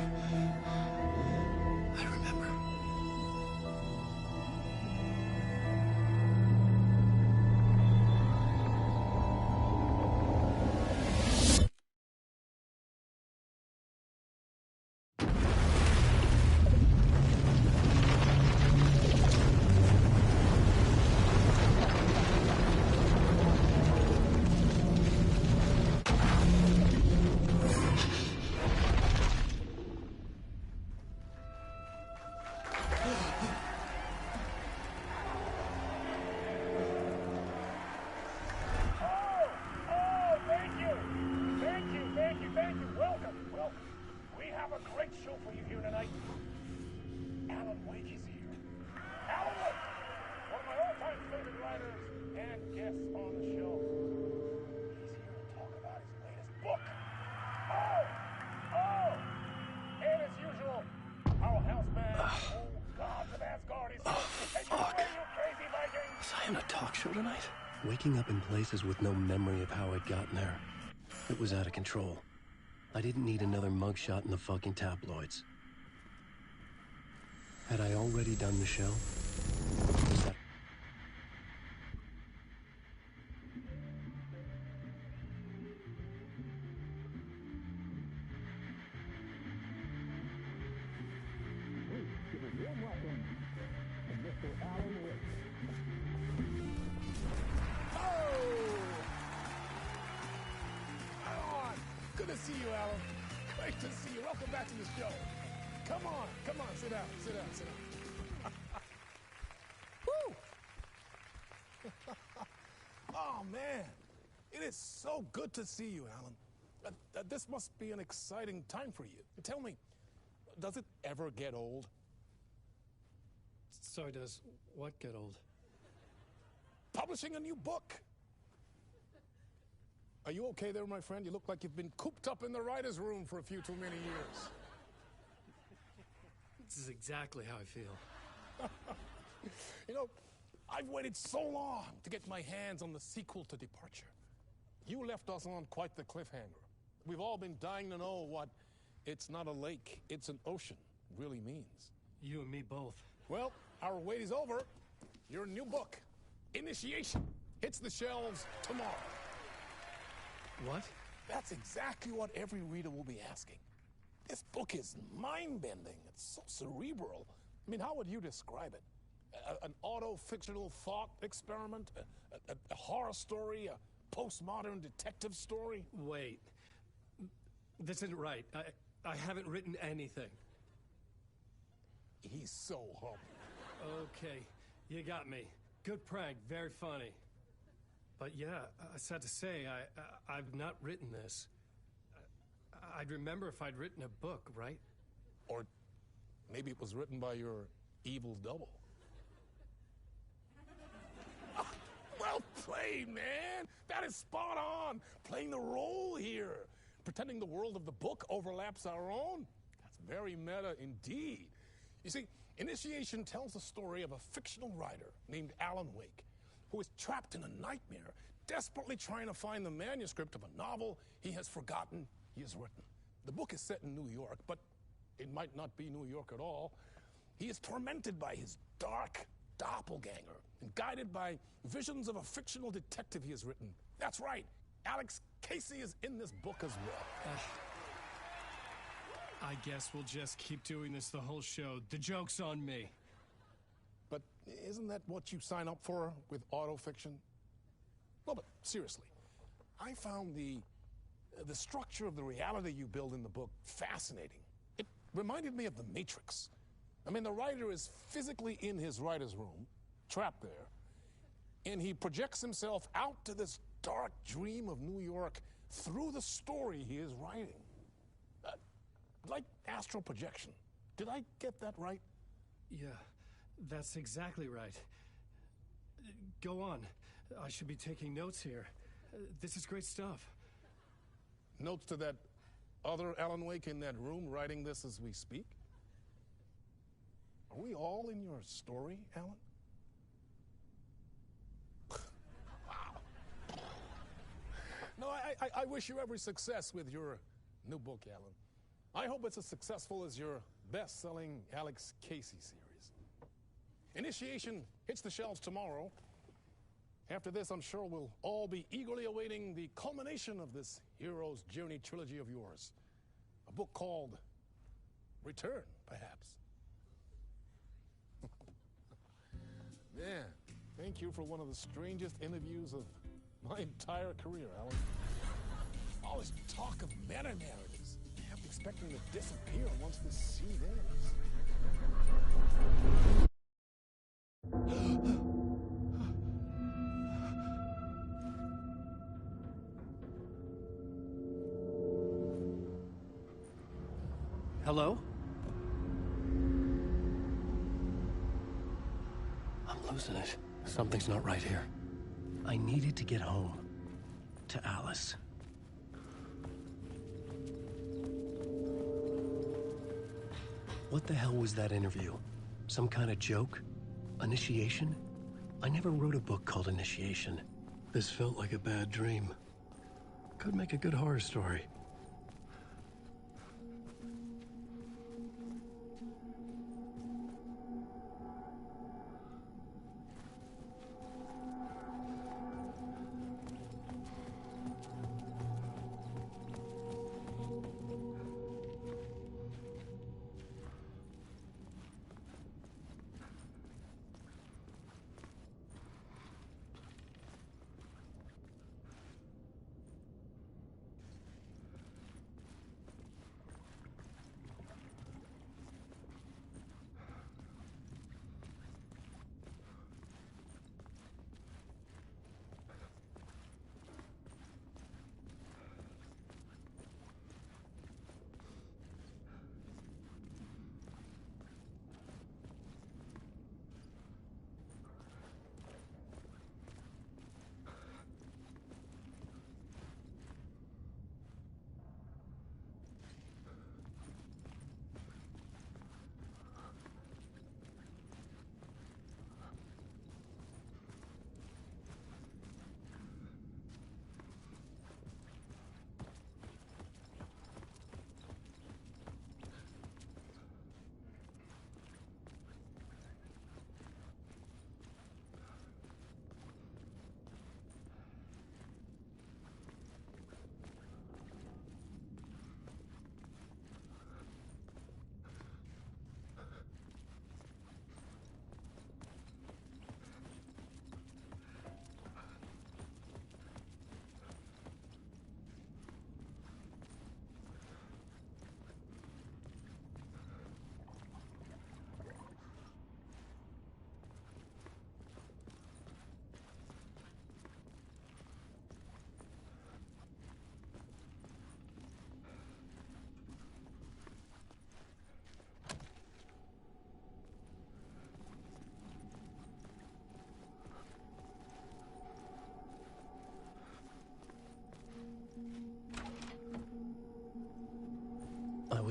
S2: Tonight? Waking up in places with no memory of how I'd gotten there. It was out of control. I didn't need another mugshot in the fucking tabloids. Had I already done the show? Was that...
S6: go back to the show. Come on, sit down. Woo! Oh, man. It is so good to see you, Alan. This must be an exciting time for you. Tell me, does it ever get old?
S2: So does what get old?
S6: Publishing a new book. Are you okay there, my friend? You look like you've been cooped up in the writer's room for a few too many years.
S2: This is exactly how I feel.
S6: You know, I've waited so long to get my hands on the sequel to Departure. You left us on quite the cliffhanger. We've all been dying to know what "it's not a lake, it's an ocean" really means.
S2: You and me both.
S6: Well, our wait is over. Your new book, Initiation, hits the shelves tomorrow.
S2: What?
S6: That's exactly what every reader will be asking. This book is mind-bending. It's so cerebral. I mean, how would you describe it? An auto-fictional thought experiment? A horror story? A postmodern detective story?
S2: Wait. This isn't right. I haven't written anything.
S6: He's so humble.
S2: Okay, you got me. Good prank, very funny. But yeah, sad to say, I've not written this. I'd remember if I'd written a book, right?
S6: Or maybe it was written by your evil double. Well played, man! That is spot on! Playing the role here. Pretending the world of the book overlaps our own. That's very meta indeed. You see, Initiation tells the story of a fictional writer named Alan Wake, who is trapped in a nightmare, desperately trying to find the manuscript of a novel he has forgotten he has written. The book is set in New York, but it might not be New York at all. He is tormented by his dark doppelganger and guided by visions of a fictional detective he has written. That's right, Alex Casey is in this book as well.
S2: I guess we'll just keep doing this the whole show. The joke's on me.
S6: But isn't that what you sign up for with autofiction? No, but seriously, I found the structure of the reality you build in the book fascinating. It reminded me of The Matrix. I mean, the writer is physically in his writer's room, trapped there, and he projects himself out to this dark dream of New York through the story he is writing. Like astral projection. Did I get that right?
S2: Yeah, that's exactly right. Go on. I should be taking notes here. This is great stuff.
S6: Notes to that other Alan Wake in that room writing this as we speak? Are we all in your story, Alan? Wow. No, I wish you every success with your new book, Alan. I hope it's as successful as your best-selling Alex Casey series. Initiation hits the shelves tomorrow. After this, I'm sure we'll all be eagerly awaiting the culmination of this hero's journey trilogy of yours. A book called Return, perhaps. Man, thank you for one of the strangest interviews of my entire career, Alan. All this talk of meta-narratives. I'm expecting to disappear once this scene ends.
S2: Hello? I'm losing it. Something's not right here. I needed to get home. To Alice. What the hell was that interview? Some kind of joke? Initiation? I never wrote a book called Initiation. This felt like a bad dream. Could make a good horror story.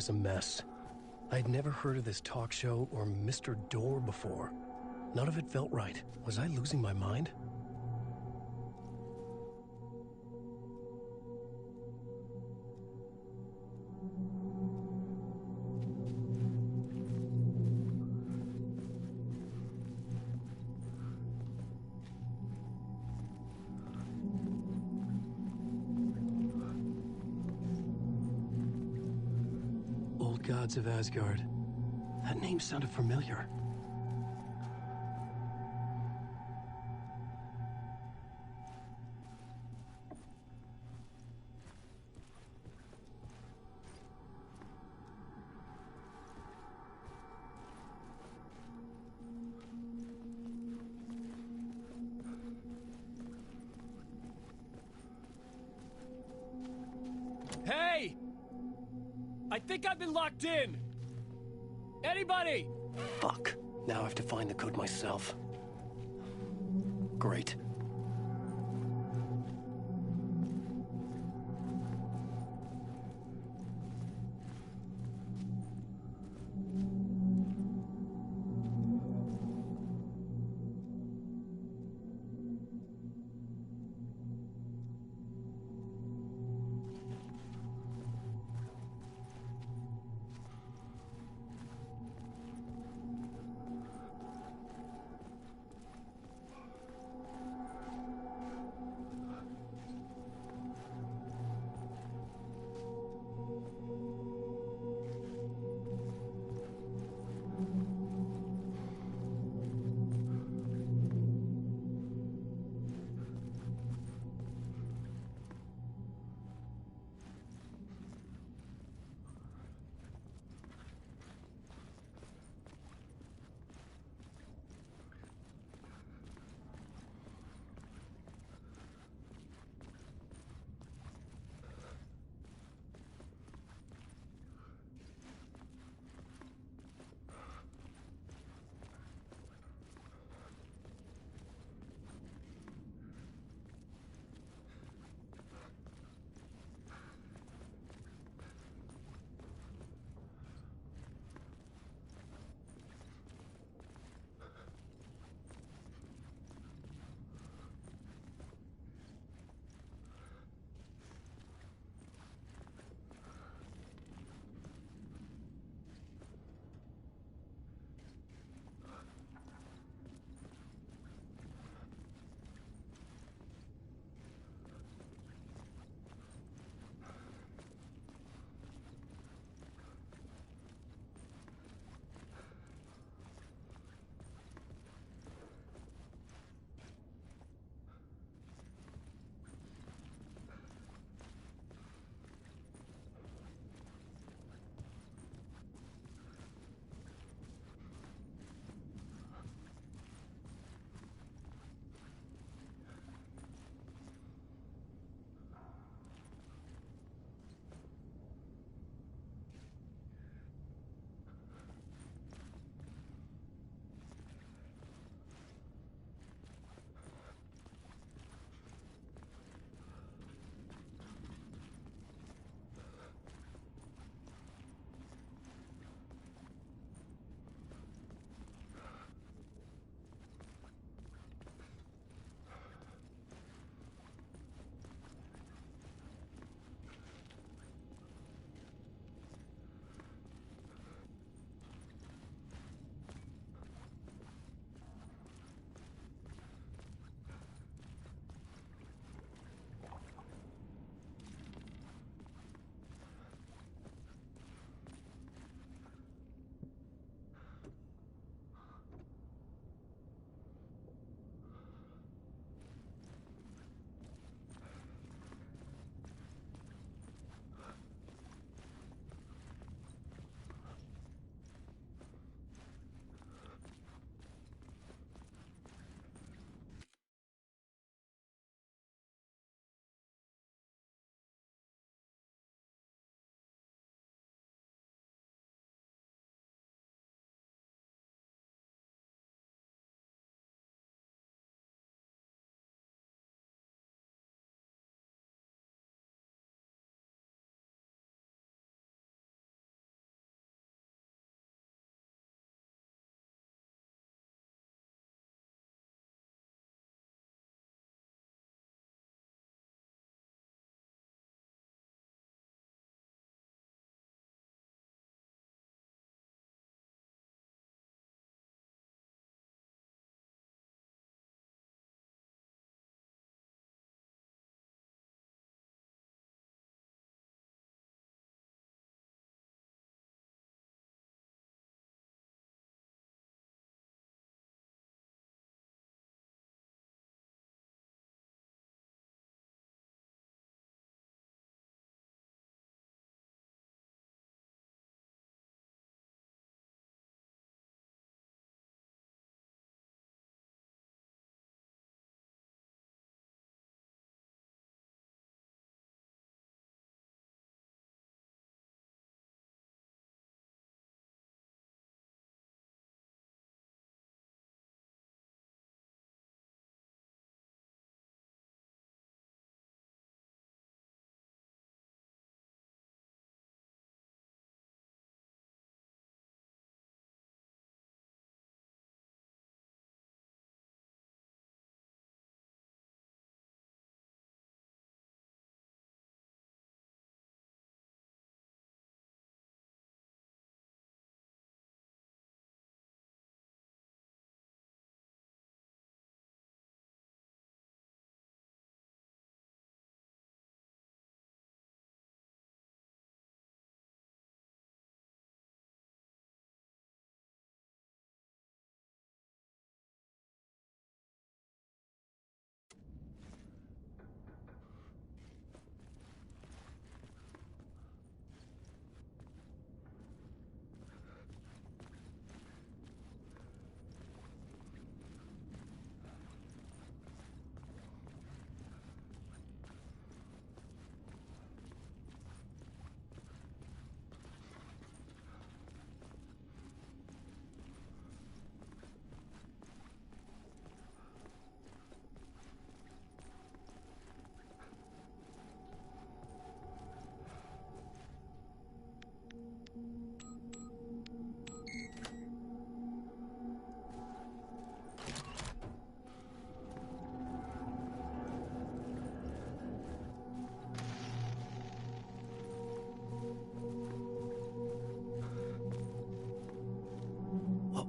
S2: was a mess. I'd never heard of this talk show or Mr. Door before. None of it felt right. Was I losing my mind? Old Gods of Asgard. That name sounded familiar.
S8: Hey! I think I've been locked in! Anybody?
S2: Fuck. Now I have to find the code myself. Great.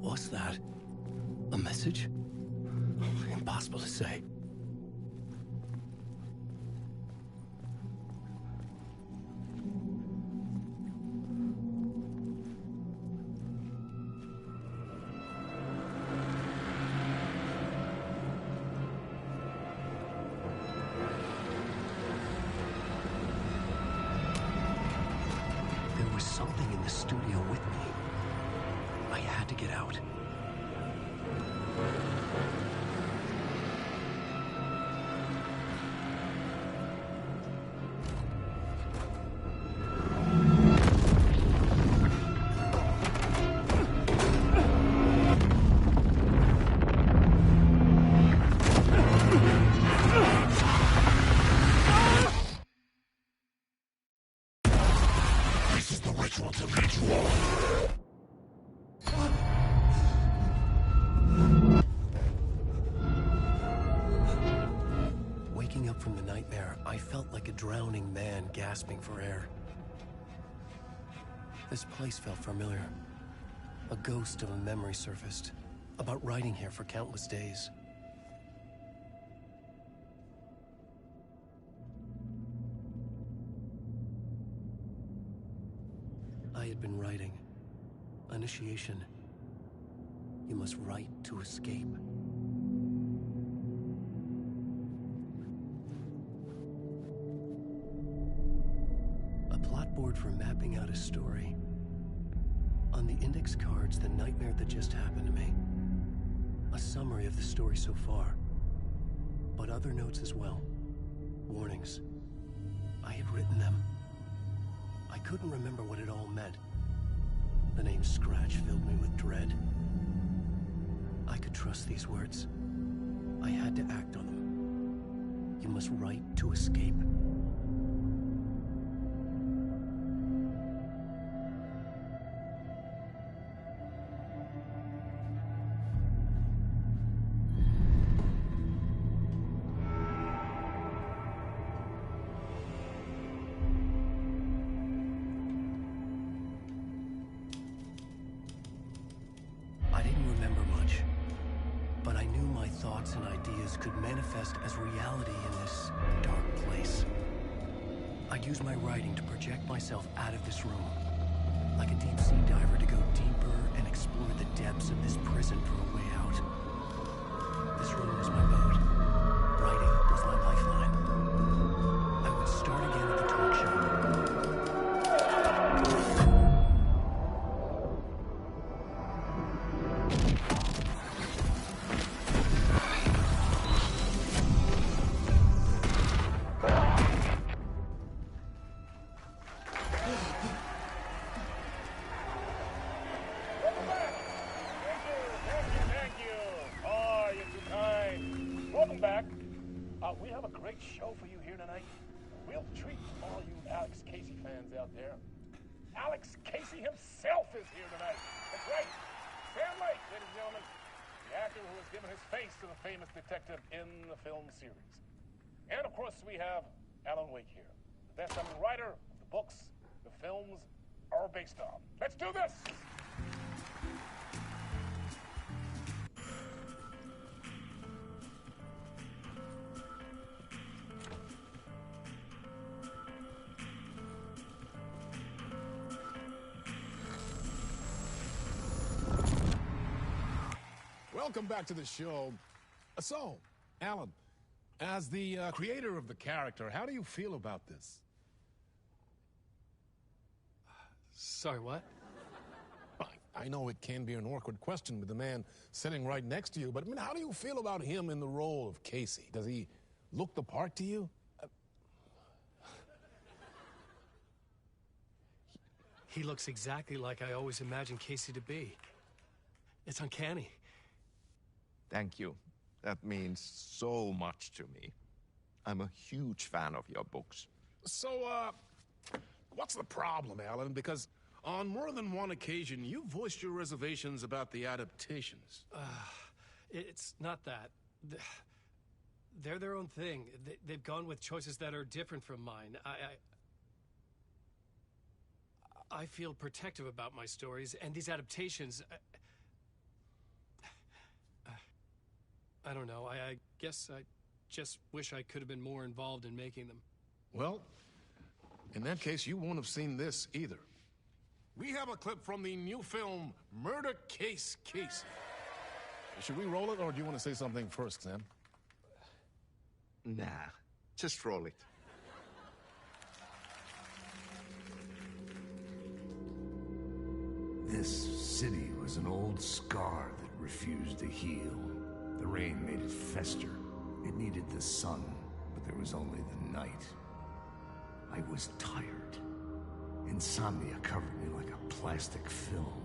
S2: was that? A message? Impossible to say. There was something in the studio with me. I had to get out.
S9: This is the ritual to ritual.
S2: Waking up from the nightmare, I felt like a drowning man gasping for air. This place felt familiar. A ghost of a memory surfaced, about riding here for countless days. I had been writing. Initiation. You must write to escape. A plot board for mapping out a story. On the index cards, the nightmare that just happened to me. A summary of the story so far. But other notes as well. Warnings. I had written them. I couldn't remember what it all meant. The name Scratch filled me with dread. I could trust these words. I had to act on them. You must write to escape. I didn't remember much, but I knew my thoughts and ideas could manifest as reality in this dark place. I'd use my writing to project myself out of this room, like a deep sea diver to go deeper and explore the depths of this prison for a way out. This room was my boat. Writing was my lifeline. I would start again at the talk show.
S6: Thank you. Oh, you're too kind. Welcome back. We have a great show for you here tonight. Real treat for all you Alex Casey fans out there. Alex Casey himself is here tonight. That's right. Sam Lake, ladies and gentlemen. The actor who has given his face to the famous detective in the film series. And of course, we have Alan Wake here. The best-selling writer of the books the films are based on. Let's do this! Welcome back to the show. So, Alan, as the creator of the character, how do you feel about this?
S8: Sorry, what?
S6: I know it can be an awkward question with the man sitting right next to you, but I mean, how do you feel about him in the role of Casey? Does he look the part to you?
S2: He looks exactly like I always imagined Casey to be. It's uncanny.
S11: Thank you. That means so much to me. I'm a huge fan of your books.
S6: So, what's the problem, Alan? Because on more than one occasion, you voiced your reservations about the adaptations.
S2: It's not that. They're their own thing. They've gone with choices that are different from mine. I feel protective about my stories, and these adaptations, I don't know. I guess I just wish I could have been more involved in making them.
S6: Well, in that case, you won't have seen this either. We have a clip from the new film, Murder Case Casey. Should we roll it, or do you want to say something first, Sam?
S11: Nah, just roll it.
S5: This city was an old scar that refused to heal. The rain made it fester. It needed the sun, but there was only the night. I was tired. Insomnia covered me like a plastic film.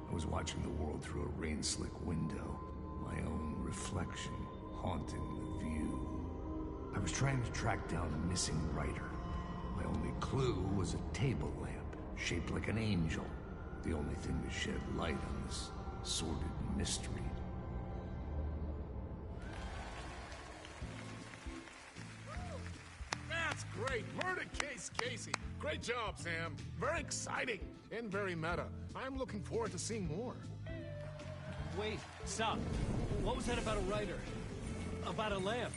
S5: I was watching the world through a rain-slick window, my own reflection haunting the view. I was trying to track down a missing writer. My only clue was a table lamp, shaped like an angel. The only thing to shed light on this sordid mystery.
S6: That's great! Murder Case Casey! Great job, Sam. Very exciting and very meta. I'm looking forward to seeing more.
S8: Wait, stop. What was that about a writer? About a lamp?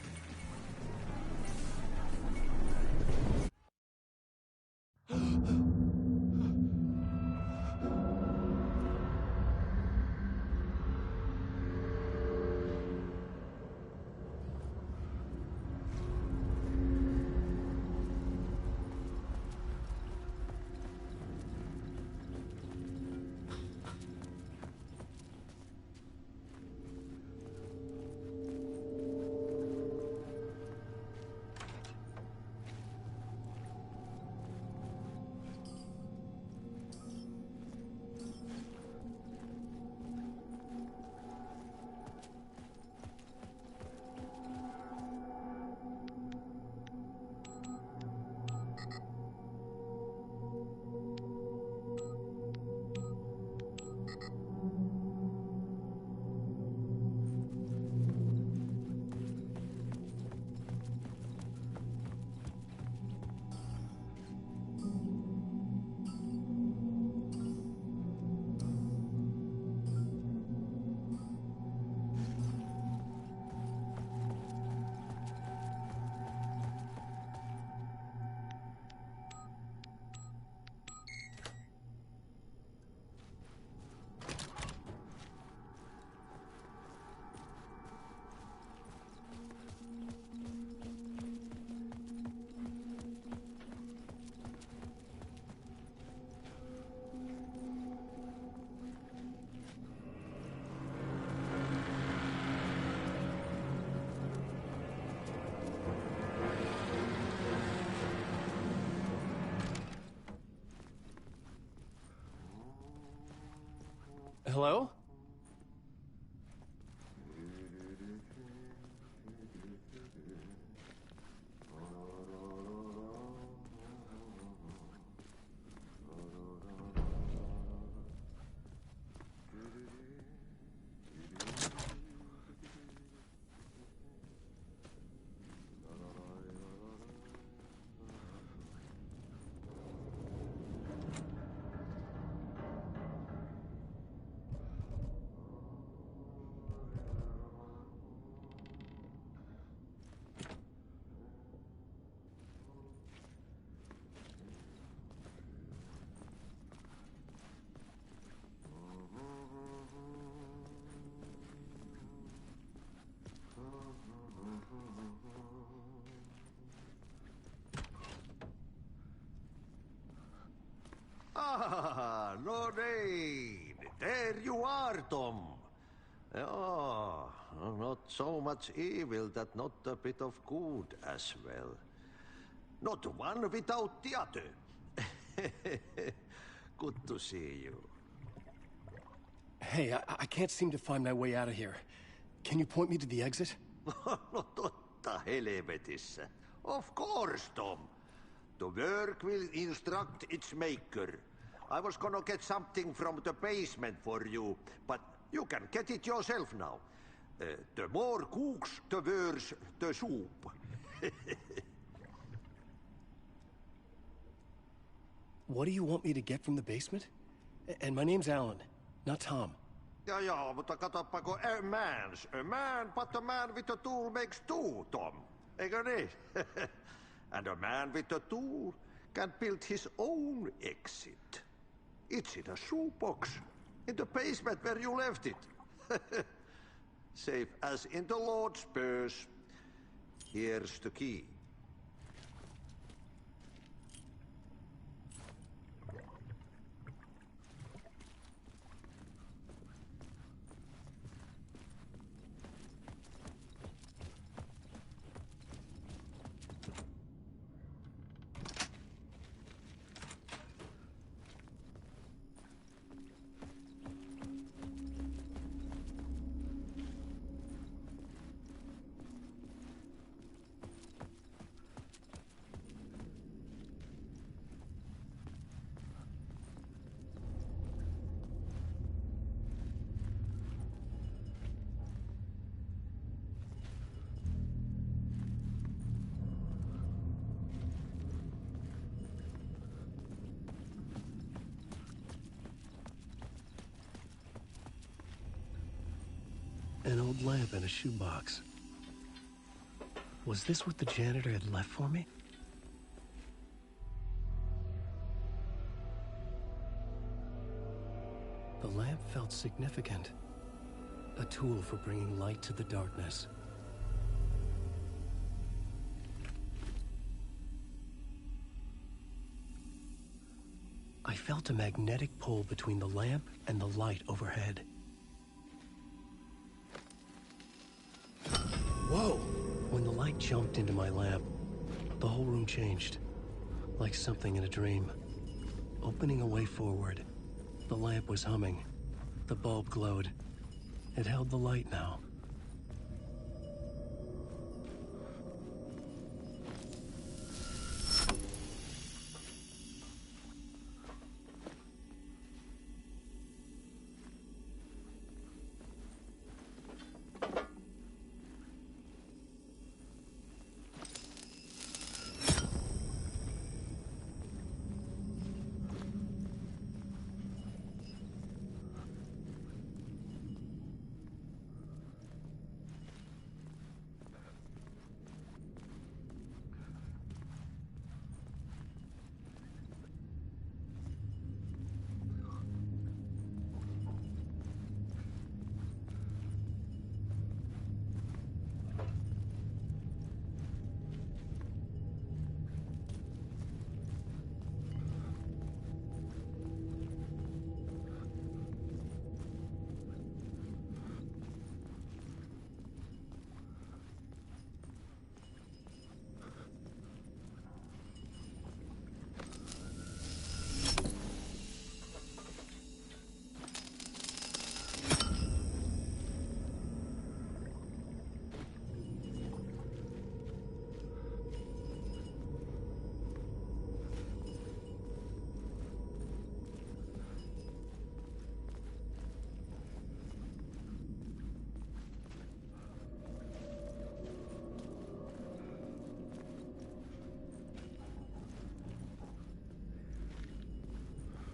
S8: Hello?
S15: Ah, Lorraine! There you are, Tom. Oh, not so much evil that not a bit of good as well. Not one without the other. Good to see you.
S2: Hey, I can't seem to find my way out of here. Can you point me to the exit?
S15: Totta helvetissä. Of course, Tom. The work will instruct its maker. I was gonna get something from the basement for you, but you can get it yourself now. The more cooks, the worse the soup.
S2: What do you want me to get from the basement? And my name's Alan, not Tom.
S15: Ja, mutta katoppa kun a man's a man, but a man with a tool makes two, Tom. Eikö niin? And a man with a tool can build his own exit. It's in a shoebox, in the basement where you left it. Safe as in the Lord's purse. Here's the key.
S2: An old lamp in a shoebox. Was this what the janitor had left for me? The lamp felt significant. A tool for bringing light to the darkness. I felt a magnetic pull between the lamp and the light overhead. Whoa! When the light jumped into my lamp, the whole room changed. Like something in a dream. Opening a way forward, the lamp was humming. The bulb glowed. It held the light now.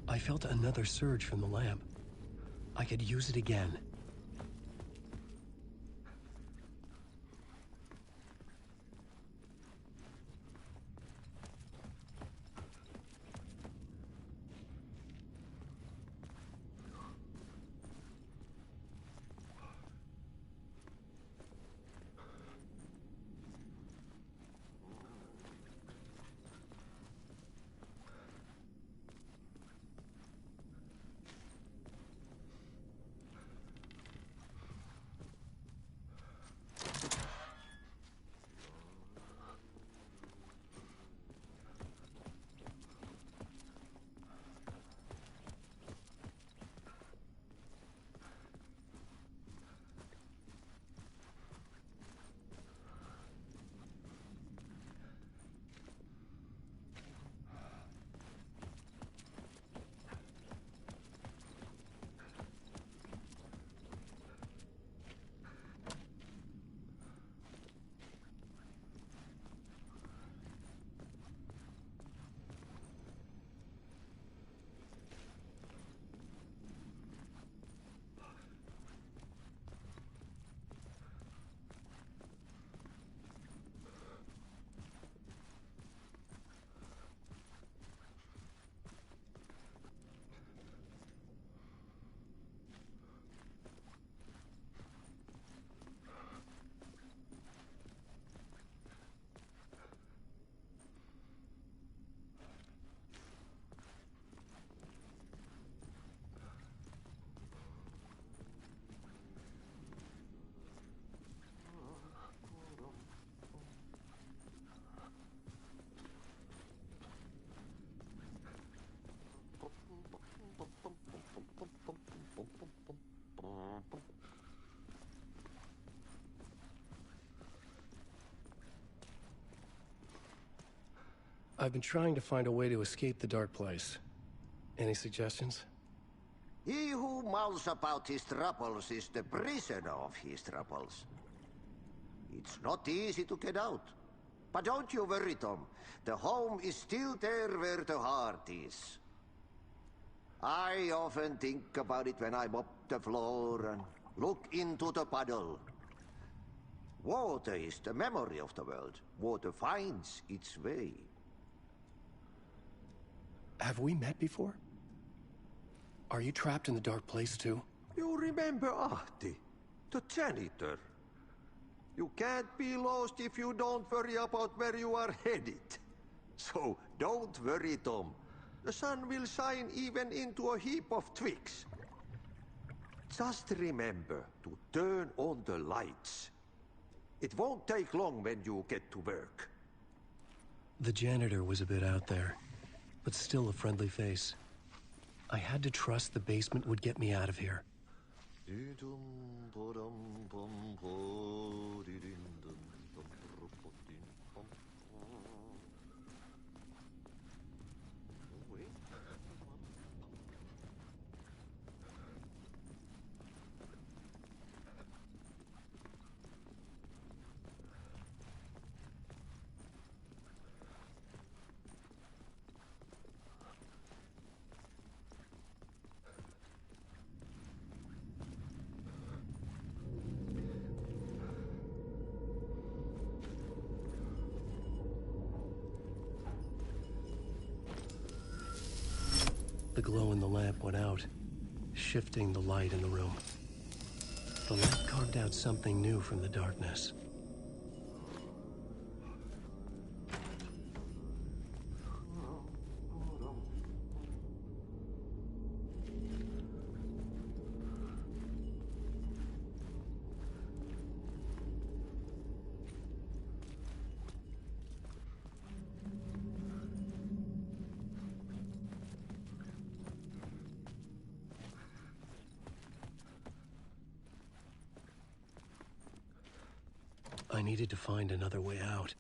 S2: I felt another surge from the lamp. I could use it again. I've been trying to find a way to escape the dark place. Any suggestions?
S15: He who mouths about his troubles is the prisoner of his troubles. It's not easy to get out. But don't you worry, Tom. The home is still there where the heart is. I often think about it when I mop the floor and look into the puddle. Water is the memory of the world. Water finds its way.
S2: Have we met before? Are you trapped in the dark place too?
S15: You remember Ahti, the janitor. You can't be lost if you don't worry about where you are headed. So don't worry, Tom. The sun will shine even into a heap of twigs. Just remember to turn on the lights. It won't take long when you get to work.
S2: The janitor was a bit out there, but still a friendly face. I had to trust the basement would get me out of here. The glow in the lamp went out, shifting the light in the room. The light carved out something new from the darkness. I needed to find another way out.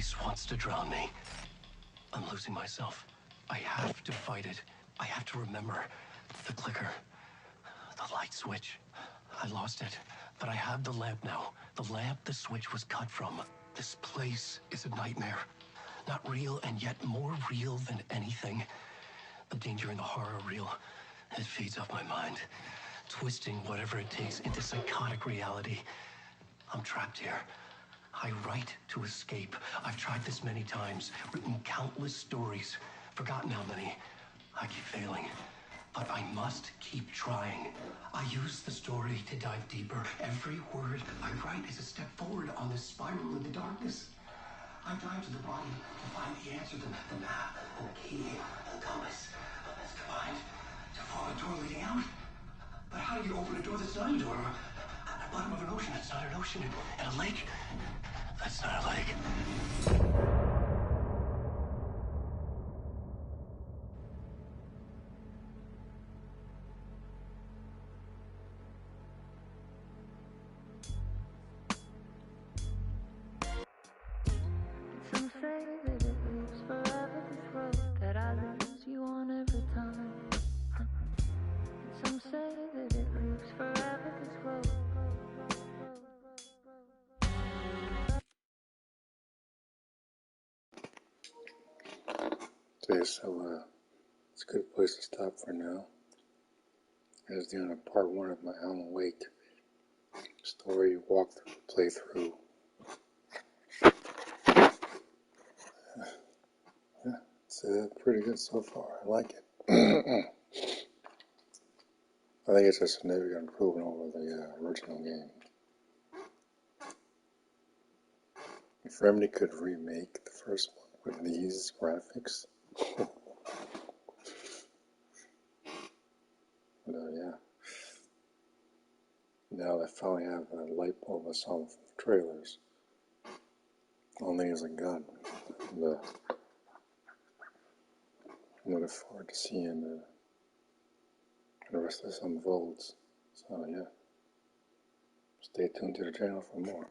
S2: place wants to drown me. I'm losing myself. I have to fight it. I have to remember. The clicker. The light switch. I lost it. But I have the lamp now. The lamp the switch was cut from. This place is a nightmare. Not real, and yet more real than anything. The danger and the horror real. It feeds off my mind. Twisting whatever it takes into psychotic reality. I'm trapped here. I write to escape. I've tried this many times, written countless stories, forgotten how many. I keep failing, but I must keep trying. I use the story to dive deeper. Every word I write is a step forward on this spiral in the darkness. I dive to the body to find the answer, the map, and the key, and the compass. That's combined to form a door leading out. But how do you open a door that's not a door? At the bottom of an ocean that's not an ocean, and a lake that's not a lake.
S16: Some say that it lives forever, this road that I lose you on every time. Some say that it lives forever, this road.
S1: Okay, so it's a good place to stop for now. As the end of part 1 of my Alan Wake story walkthrough playthrough. Yeah, it's pretty good so far. I like it. I think it's a significant improvement over the original game. If Remedy could remake the first one with these graphics, but yeah. Now I finally have a light bulb I saw from the trailers. Only as a gun. And, I'm looking forward to seeing the rest of this unfolds. So yeah, stay tuned to the channel for more.